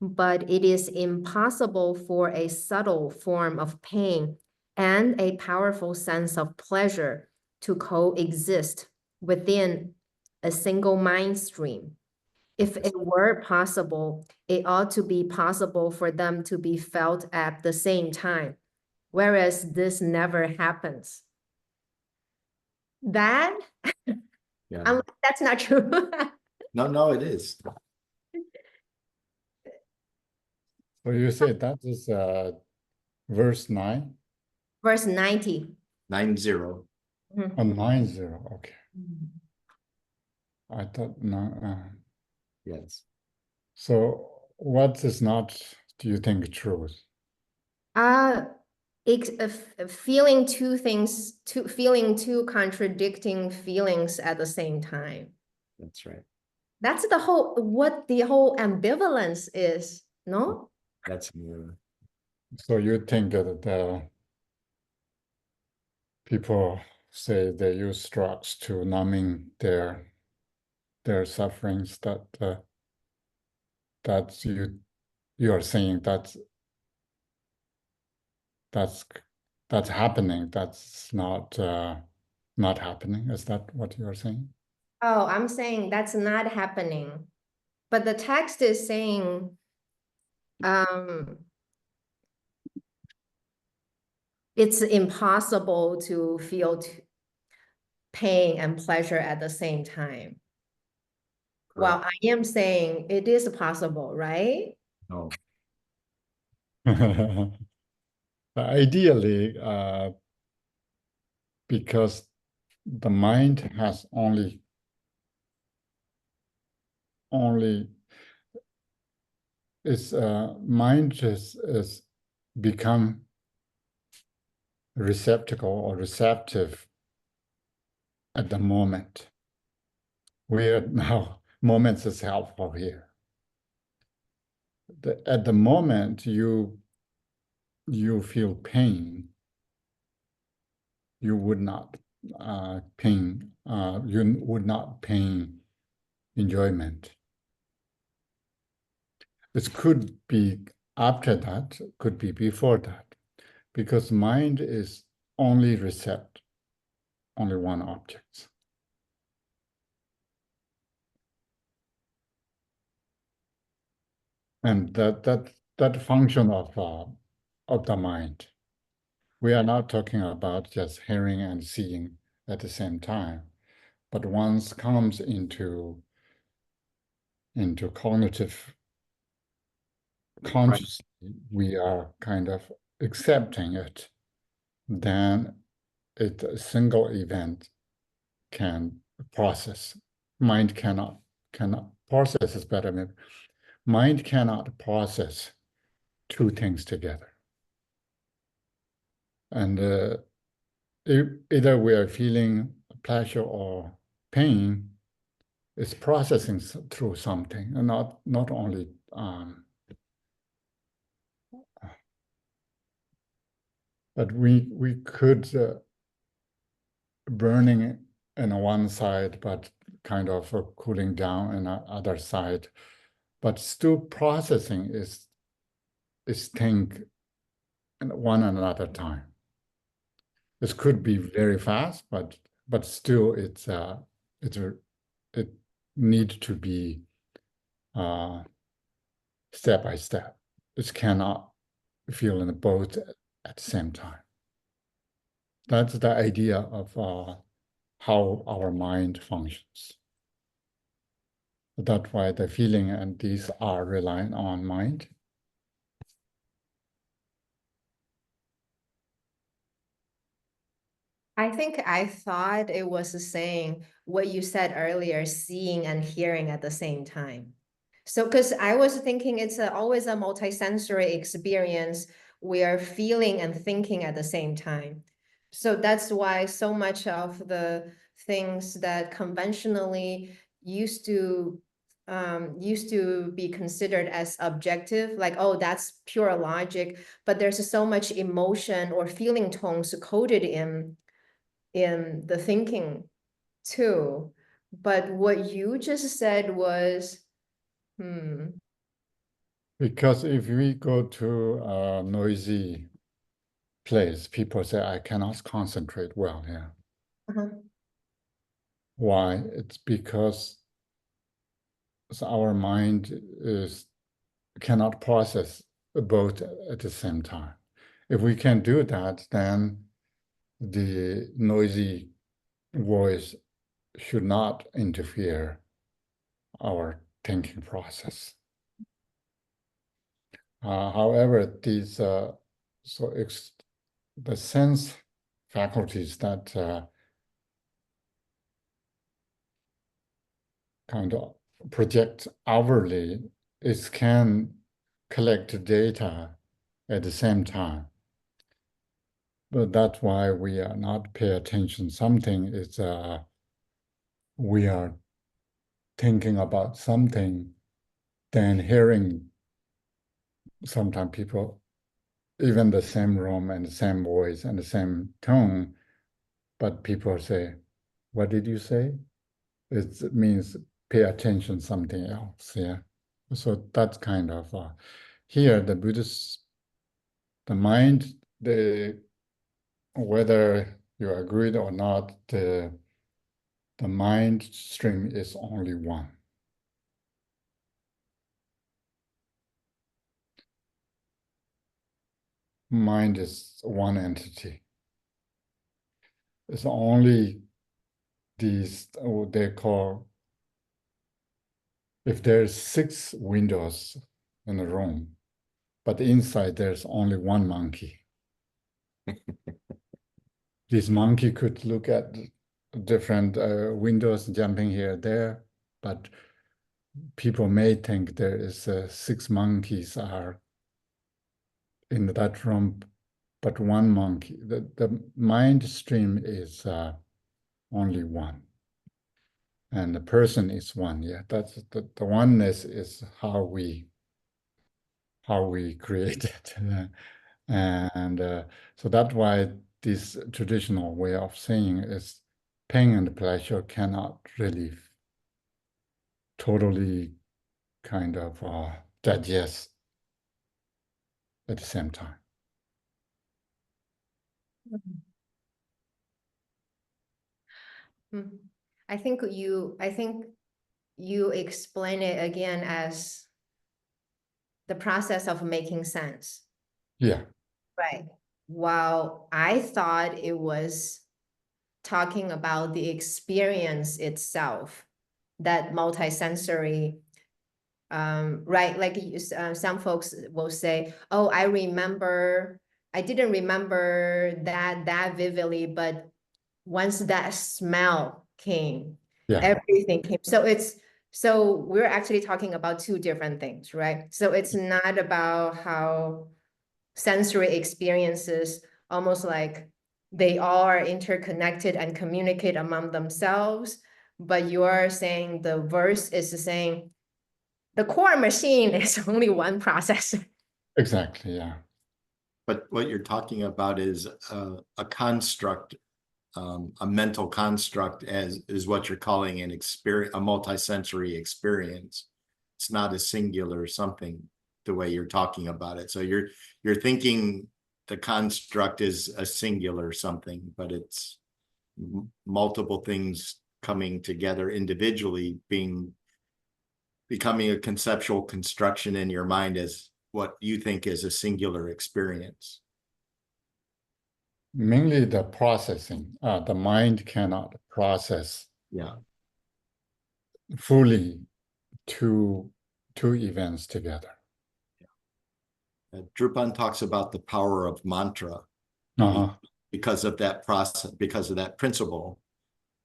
but it is impossible for a subtle form of pain and a powerful sense of pleasure to coexist within a single mind stream. If it were possible, it ought to be possible for them to be felt at the same time, whereas this never happens. That, Yeah. that's not true. No, it is. So you say that is verse 9 Verse 90. 90. or 90? Okay. I thought no. Yes. So what is not, do you think, truth? Feeling two things, feeling two contradicting feelings at the same time. That's right. That's what the whole ambivalence is, no? That's new. So you think that the people say they use drugs to numbing their sufferings, that's you are saying that's happening. That's not happening. Is that what you are saying? Oh, I'm saying that's not happening. But the text is saying, it's impossible to feel pain and pleasure at the same time. Well, I am saying it is possible, right? No. Ideally, because the mind has only its mind just is become receptacle or receptive at the moment. We are now, moments is helpful here. At the moment you feel pain, you would not pain enjoyment. It could be after that, could be before that, because mind is only recept, only one object. And that function of the mind, we are not talking about just hearing and seeing at the same time, but once comes into cognitive consciously, we are kind of accepting it, then a single event can process. Mind cannot process is better. Maybe. Mind cannot process two things together. And either we are feeling pleasure or pain, it's processing through something, and not only but we could burning in one side, but kind of cooling down in the other side, but still processing is thing in one another time. This could be very fast, but still it needs to be step by step. It cannot feel in both at the same time. That's the idea of how our mind functions. That's why the feeling and these are relying on mind. I think I thought it was saying what you said earlier, seeing and hearing at the same time. So, because I was thinking it's always a multisensory experience. We are feeling and thinking at the same time. So that's why so much of the things that conventionally used to be considered as objective, like, oh, that's pure logic, but there's so much emotion or feeling tones coded in the thinking too. But what you just said was, Because if we go to a noisy place, people say, I cannot concentrate well here. Uh-huh. Why? It's because our mind cannot process both at the same time. If we can do that, then the noisy voice should not interfere our thinking process. However, these the sense faculties that kind of project outwardly, it can collect data at the same time. But that's why we are not pay attention. Something is we are thinking about something, then hearing sometimes people, even the same room and the same voice and the same tone, but people say, what did you say? It means pay attention something else, yeah. So that's kind of, here the Buddhist, the mind, whether you agreed or not, the mind stream is only one. Mind is one entity. It's only these, what they call, if there's 6 windows in a room, but inside there's only one monkey. This monkey could look at different windows, jumping here, there, but people may think there is 6 monkeys are in that room, but one monkey. The mind stream is only one. And the person is one, yeah. That's the oneness is how we create it. And so that's why this traditional way of saying is pain and pleasure cannot really totally kind of digest at the same time. Mhm. I think you explain it again as the process of making sense. Yeah. Right. While I thought it was talking about the experience itself, that multisensory, right? Like some folks will say, oh, I didn't remember that vividly, but once that smell came, Yeah. everything came. So we're actually talking about 2 different things, right? So it's not about how sensory experiences, almost like they are interconnected and communicate among themselves, but you're saying the verse is saying the core machine is only one processor. Exactly, yeah. But what you're talking about is a construct, a mental construct, as is what you're calling an experience, a multisensory experience. It's not a singular something the way you're talking about it. So you're thinking the construct is a singular something, but it's multiple things coming together individually, becoming a conceptual construction in your mind as what you think is a singular experience. Mainly the processing. The mind cannot process fully two events together. Drupal talks about the power of mantra because of that process, because of that principle.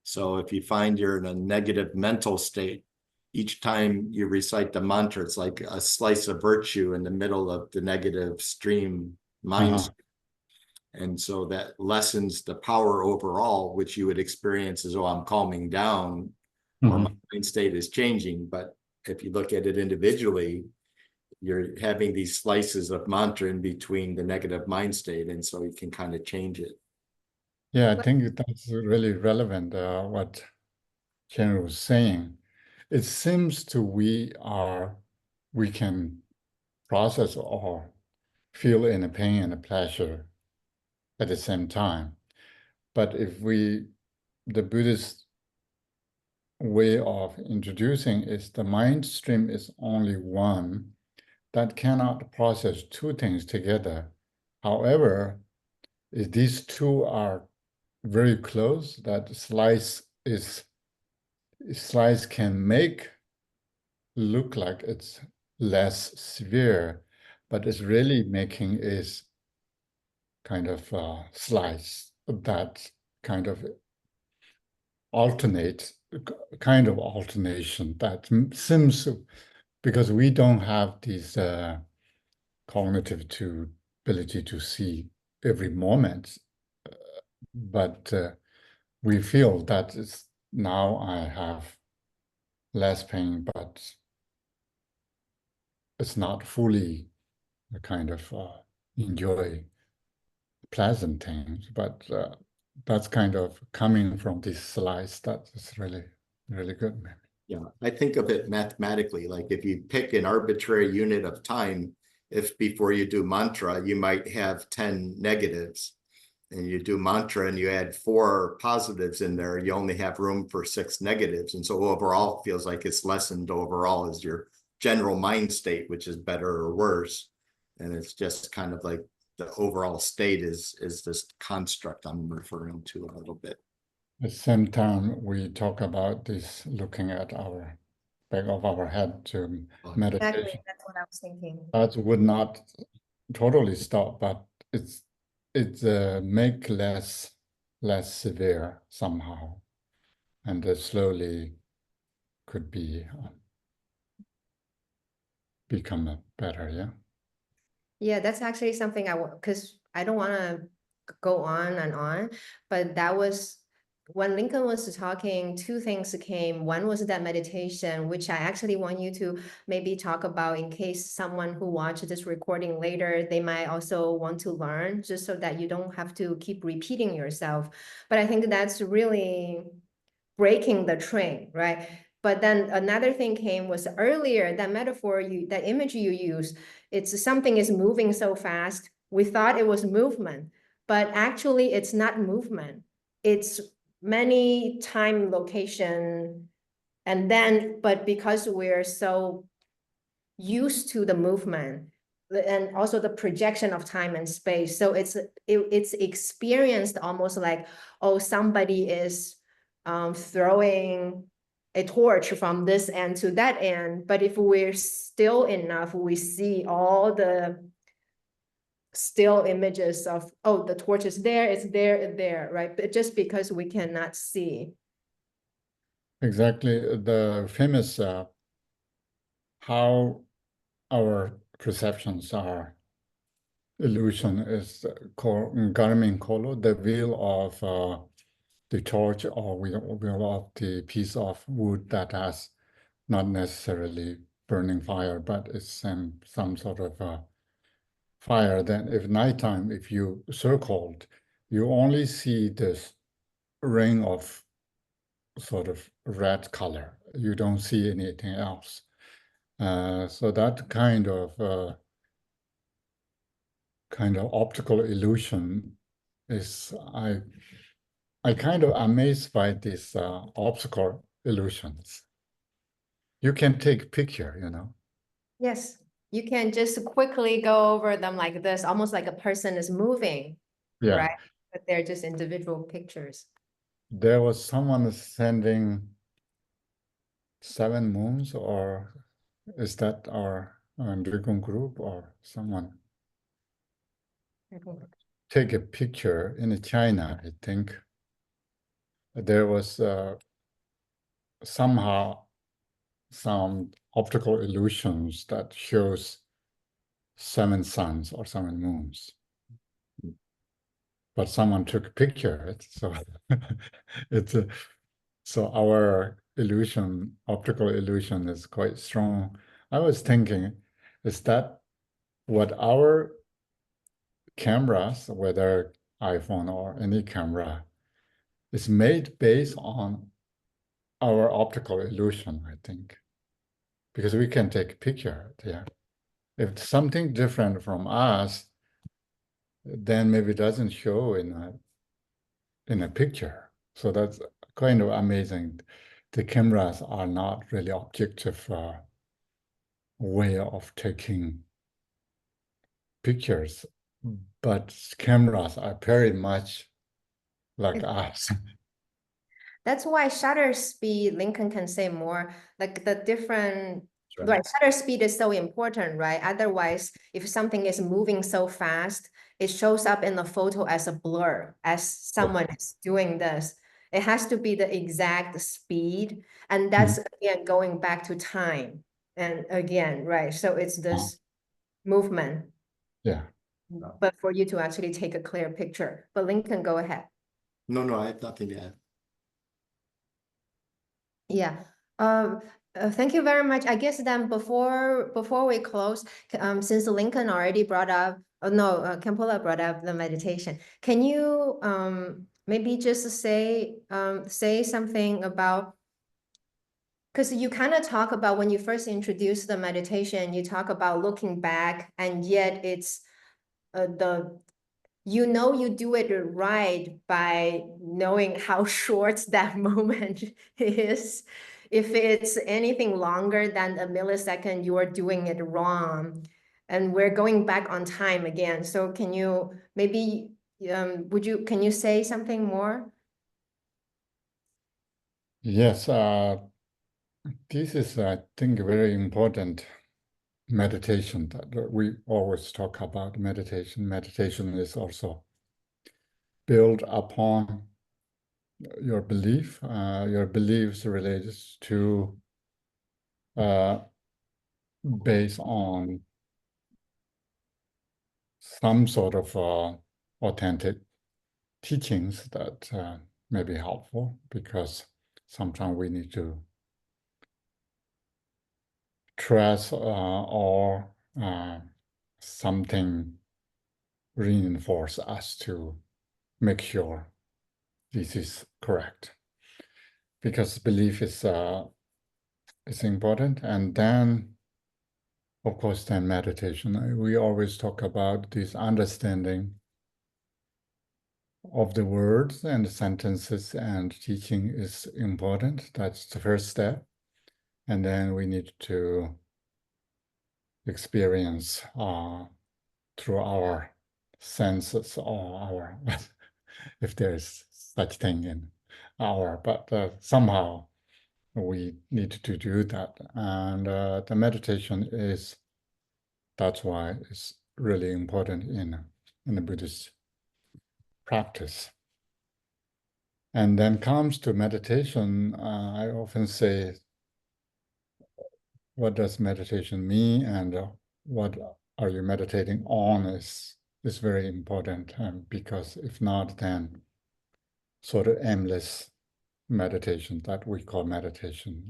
So if you find you're in a negative mental state, each time you recite the mantra, it's like a slice of virtue in the middle of the negative stream mind. And so that lessens the power overall, which you would experience as, oh, I'm calming down or my mind state is changing. But if you look at it individually, you're having these slices of mantra in between the negative mind state. And so you can kind of change it. Yeah, I think that's really relevant, what Chen was saying. It seems we can process or feel any pain and pleasure at the same time. But if the Buddhist way of introducing is the mind stream is only one that cannot process two things together. However, if these two are very close, that slice can make look like it's less severe, but it's really making is kind of slice that kind of kind of alternation that seems, because we don't have this cognitive ability to see every moment, but we feel that now I have less pain, but it's not fully a kind of enjoy pleasant things, but that's kind of coming from this slice that is really, really good. Maybe. Yeah, I think of it mathematically, like if you pick an arbitrary unit of time, if before you do mantra, you might have 10 negatives, and you do mantra and you add 4 positives in there, you only have room for 6 negatives. And so overall, it feels like it's lessened overall as your general mind state, which is better or worse. And it's just kind of like the overall state is this construct I'm referring to a little bit. At the same time, we talk about this looking at our back of our head to meditation. Exactly, that's what I was thinking. That would not totally stop, but it's make less severe somehow, and slowly could be become better. Yeah. Yeah, that's actually something I want, because I don't want to go on and on, but that was when Lincoln was talking, 2 things came. One was that meditation, which I actually want you to maybe talk about in case someone who watched this recording later, they might also want to learn, just so that you don't have to keep repeating yourself. But I think that's really breaking the train, right? But then another thing came was earlier, that metaphor, that image you used, it's something is moving so fast. We thought it was movement, but actually it's not movement. It's many time, location, and then, but because we're so used to the movement and also the projection of time and space, so it's experienced almost like, oh, somebody is throwing a torch from this end to that end. But if we're still enough, we see all the still images of, oh, the torch is there, it's there, it's there, right? But just because we cannot see. Exactly. The famous how our perceptions are illusion is called Garmin Kolo, the wheel of the torch or wheel of the piece of wood that has not necessarily burning fire, but it's some sort of fire. Then if nighttime, if you circled, you only see this ring of sort of red color. You don't see anything else. So that kind of optical illusion is, I kind of amazed by these optical illusions. You can take picture, you know. Yes, you can just quickly go over them like this, almost like a person is moving, Yeah. right? But they're just individual pictures. There was someone sending 7 moons, or is that our Drong group or someone? Take a picture in China, I think. There was somehow some optical illusions that shows 7 suns or 7 moons. But someone took a picture, so so our illusion, optical illusion, is quite strong. I was thinking, is that what our cameras, whether iPhone or any camera, is made based on our optical illusion, I think, because we can take a picture, yeah. If something different from us, then maybe it doesn't show in a picture. So that's kind of amazing. The cameras are not really objective way of taking pictures, but cameras are very much like us. That's why shutter speed, Lincoln can say more, like the different, Right. right, shutter speed is so important, right? Otherwise, if something is moving so fast, it shows up in the photo as a blur, as someone is doing this. It has to be the exact speed. And that's, again, going back to time. And again, right, so it's this movement, Yeah. but for you to actually take a clear picture. But Lincoln, go ahead. No, I have nothing to add. Yeah. Thank you very much. I guess then before we close, since Lincoln already brought up, Khenpo brought up the meditation. Can you maybe just say something about, because you kind of talk about when you first introduced the meditation, you talk about looking back, and yet it's you do it right by knowing how short that moment is. If it's anything longer than a millisecond, you are doing it wrong. And we're going back on time again. So can you maybe, can you say something more? Yes, this is, I think, very important meditation that we always talk about meditation. Meditation is also built upon your belief. Your beliefs related to based on some sort of authentic teachings that may be helpful, because sometimes we need to trust or something reinforce us to make sure this is correct, because belief is important. And then, of course, then meditation. We always talk about this understanding of the words and sentences, and teaching is important. That's the first step. And then we need to experience through our senses, or our, if there's such thing in our, but somehow we need to do that. And the meditation is, that's why it's really important in the Buddhist practice. And then comes to meditation, I often say, what does meditation mean, and what are you meditating on is very important, because if not, then sort of aimless meditation that we call meditation,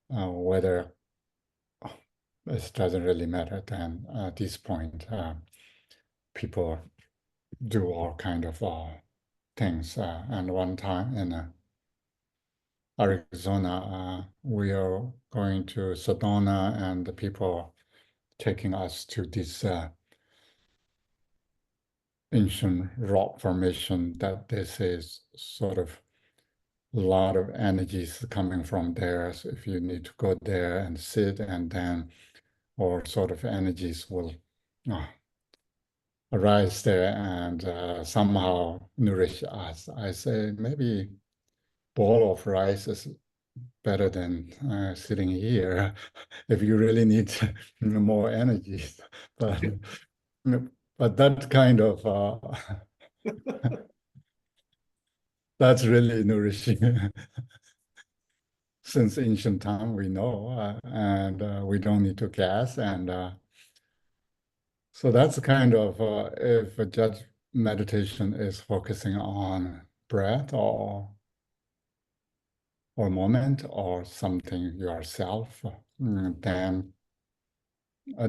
whether it doesn't really matter, then at this point, people do all kind of things. And one time in Arizona, we are going to Sedona, and the people taking us to this ancient rock formation that this is sort of a lot of energies coming from there. So if you need to go there and sit, and then all sort of energies will arise there and somehow nourish us. I say maybe bowl of rice is better than sitting here if you really need more energy. But that kind of that's really nourishing. Since ancient time, we know, and we don't need to gas, and so that's kind of if a just meditation is focusing on breath or moment or something yourself, then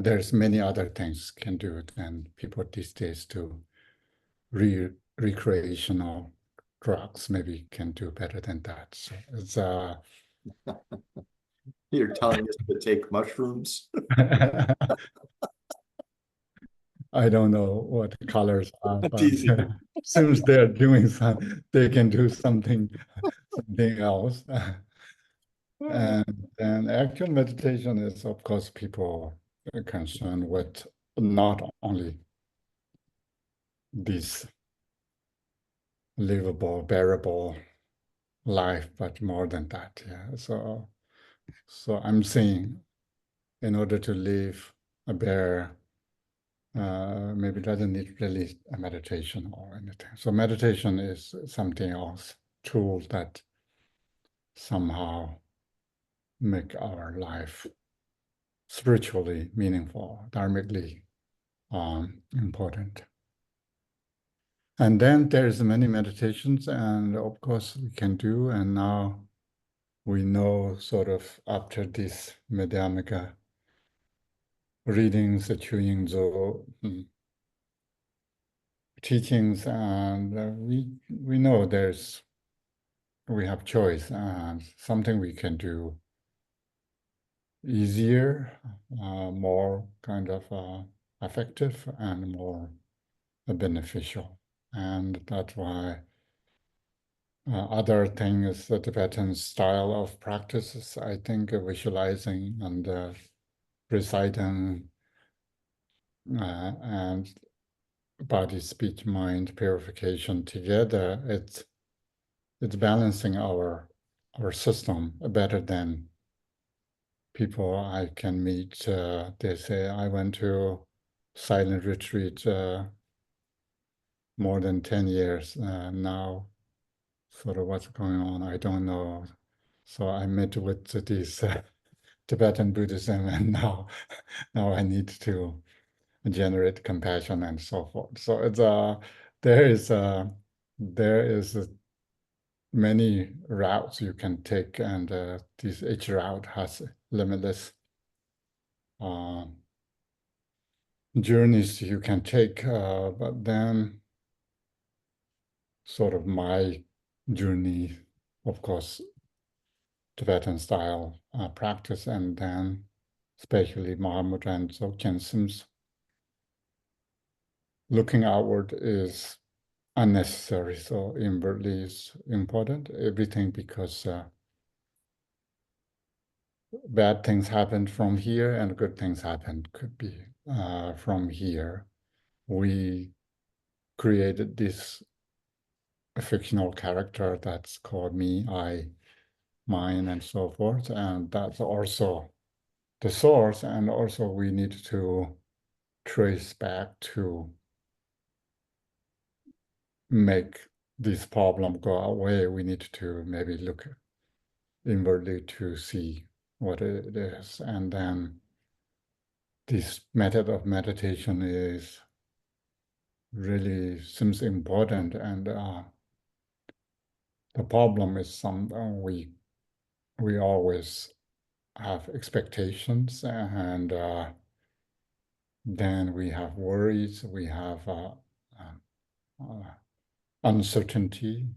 there's many other things can do than people these days do. Recreational drugs maybe can do better than that. So it's You're telling us to take mushrooms? I don't know what the colors are, but Teasing. since they're doing they can do something else. And then actual meditation is, of course, people are concerned with not only this livable, bearable life, but more than that. Yeah. So I'm saying, in order to live a bear, maybe doesn't need really a meditation or anything. So meditation is something else, tool that somehow make our life spiritually meaningful, dharmically important. And then there's many meditations, and of course we can do. And now we know, sort of after this Madhyamaka readings, the Chuyingzo teachings, and we know we have choice and something we can do easier, more kind of effective, and more beneficial. And that's why other thing is the Tibetan style of practices. I think visualizing and reciting and body, speech, mind purification together, it's balancing our system better than people I can meet. They say, I went to silent retreat more than 10 years now. Sort of what's going on, I don't know. So I met with this Tibetan Buddhism, and now I need to generate compassion and so forth. So it's there is many routes you can take, and each route has limitless journeys you can take. But then, sort of my journey, of course, Tibetan style practice, and then especially Mahamudra and Dzogchen seems looking outward is unnecessary. So inwardly is important. Everything, because bad things happen from here and good things happen could be from here. We created this fictional character that's called me, I, mine, and so forth. And that's also the source. And also we need to trace back to make this problem go away. We need to maybe look inwardly to see what it is. And then this method of meditation is really seems important. And the problem is we always have expectations, and then we have worries, we have uncertainty,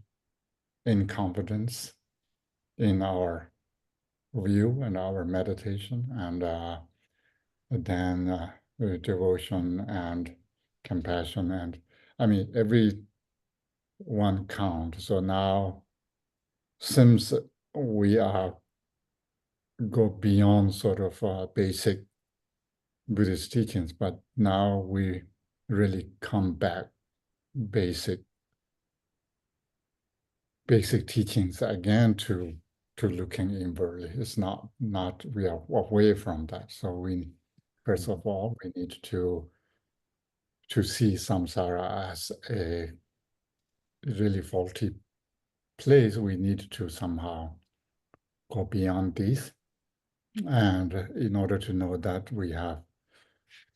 incompetence in our view and our meditation, and then devotion and compassion, and I mean every one count. So now, since we are go beyond sort of basic Buddhist teachings, but now we really come back basic teachings again to looking inwardly. It's not we are away from that. So we first of all we need to see samsara as a really faulty place. We need to somehow go beyond this, and in order to know that, we have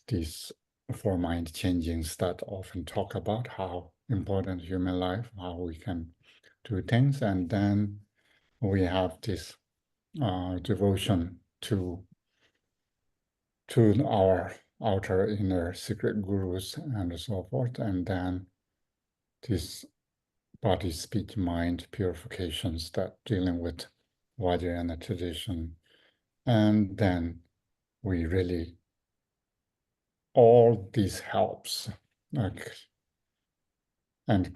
these four mind changings that often talk about how important human life, how we can do things, and then we have this devotion to our outer inner secret gurus and so forth, and then this body, speech, mind purifications that dealing with Vajrayana tradition, And then we really, all these helps and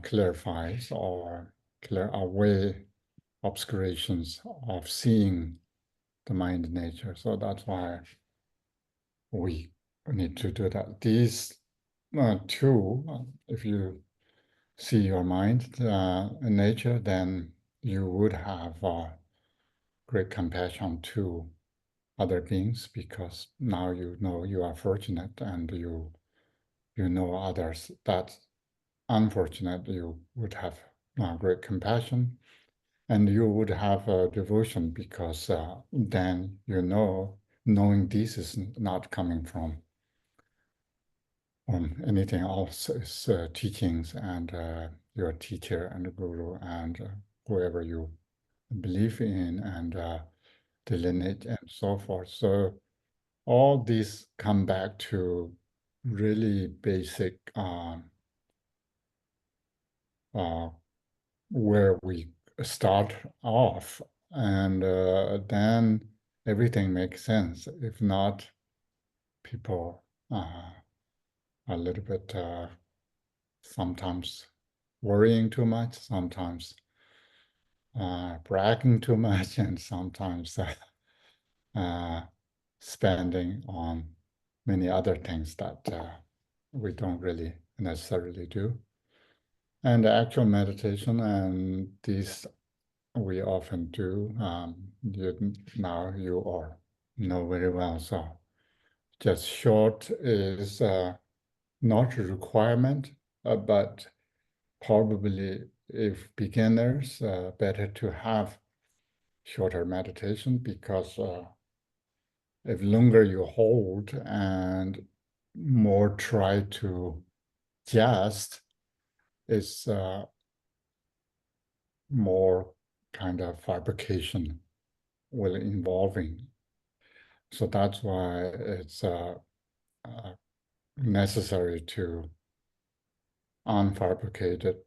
clarifies or clear away obscurations of seeing the mind nature. So that's why we need to do that. These two, if you see your mind in nature, then you would have great compassion to other beings, because now you know you are fortunate, and you know others that unfortunate. You would have great compassion, and you would have devotion, because then knowing this is not coming from anything else. Is teachings and your teacher and guru and whoever you believe in, and the lineage and so forth. So all these come back to really basic where we start off, and then everything makes sense. If not, people are a little bit sometimes worrying too much, sometimes bragging too much, and sometimes spending on many other things that we don't really necessarily do. And actual meditation, and these we often do, now you all know very well. So just short is not a requirement, but probably if beginners, better to have shorter meditation, because if longer you hold and more try to just, it's more kind of fabrication will involving. So that's why it's necessary to unfabricated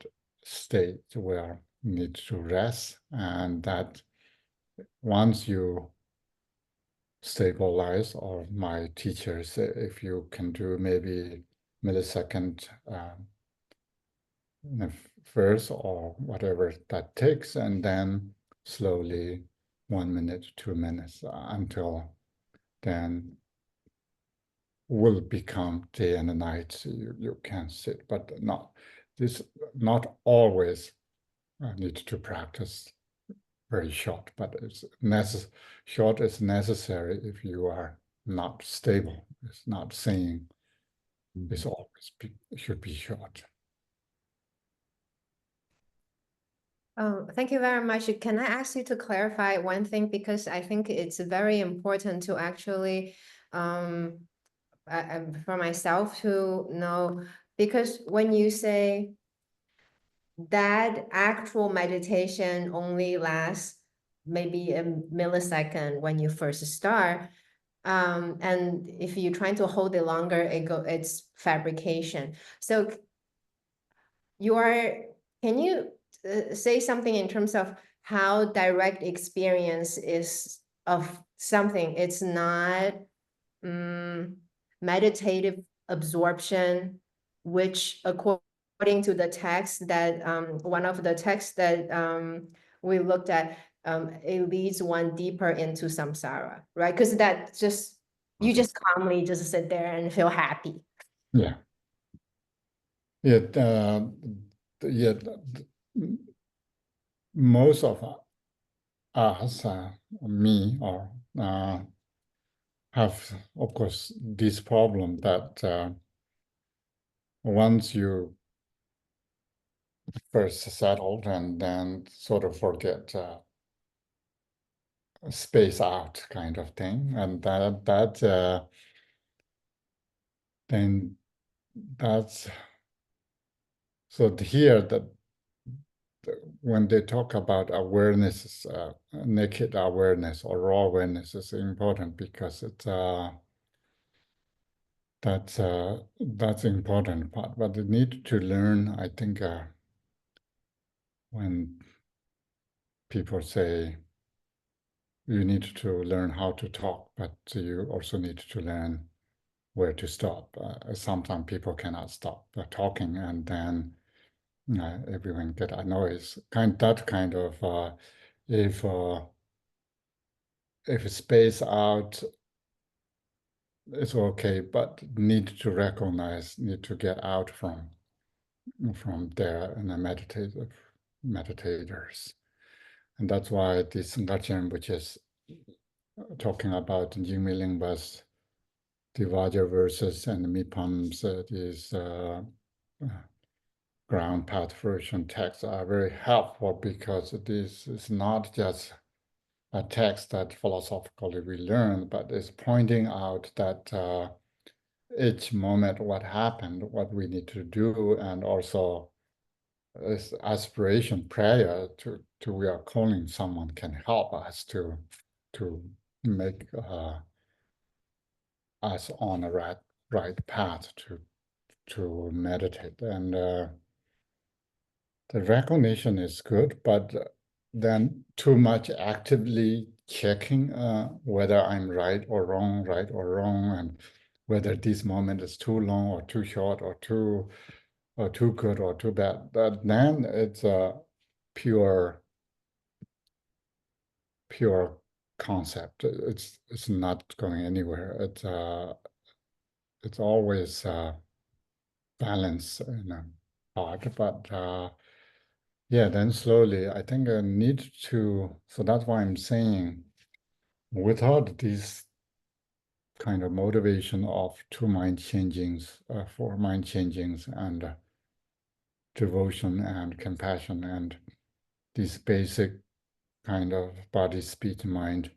state where you need to rest, and that once you stabilize, or my teacher say, if you can do maybe millisecond first, or whatever that takes, and then slowly 1 minute, 2 minutes, until then will become day and night. So you can sit, but not always need to practice very short, but it's short is necessary if you are not stable. It's not saying it's always should be short. Thank you very much. Can I ask you to clarify one thing? Because I think it's very important to actually, for myself to know, because when you say that actual meditation only lasts maybe a millisecond when you first start, and if you're trying to hold it longer, it's fabrication. So can you say something in terms of how direct experience is of something? It's not meditative absorption, which according to the text that one of the texts that we looked at, it leads one deeper into samsara, right? Because that just you just calmly just sit there and feel happy. Yeah. Most of us, me, or have, of course, this problem that once you first settled, and then sort of forget space out kind of thing, and then that's so here that when they talk about awareness, naked awareness or raw awareness is important, because it's that's important part. But they need to learn, I think, when people say you need to learn how to talk, but you also need to learn where to stop. Sometimes people cannot stop talking, and then everyone get annoyed. That kind of if space out, it's okay, but need to recognize, need to get out from there and the meditators. And that's why this Ngachin, which is talking about Jingmei Lingpa's Divaja verses and Mipham's these ground path version texts are very helpful, because this is not just a text that philosophically we learn, but it's pointing out that each moment what happened, what we need to do, and also this aspiration prayer to we are calling someone can help us to make us on the right path to meditate. And the recognition is good, but then too much actively checking whether I'm right or wrong, and whether this moment is too long or too short or too good or too bad. But then it's a pure concept. It's not going anywhere. It's always balance in a part, but yeah, then slowly I think I need to. So that's why I'm saying, without this kind of motivation of two mind changings, four mind changings, and devotion and compassion, and this basic kind of body, speech, mind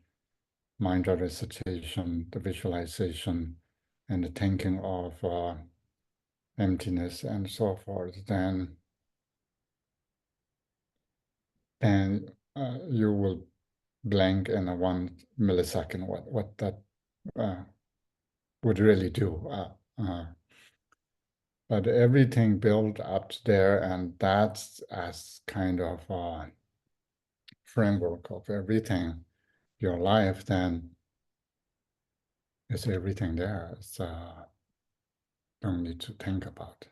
recitation, the visualization, and the thinking of emptiness and so forth, then you will blank in a 1 millisecond what that would really do. But everything built up there, and that's as kind of a framework of everything, your life, then it's everything there. It's don't need to think about.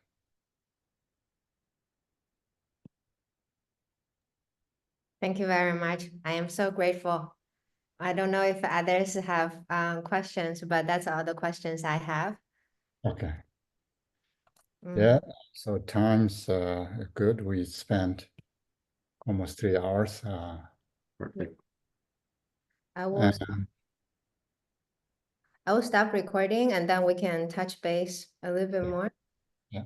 Thank you very much. I am so grateful. I don't know if others have questions, but that's all the questions I have. Okay. Mm. Yeah, so time's good. We spent almost 3 hours. Perfect. I will stop recording, and then we can touch base a little bit Yeah. more. Yeah.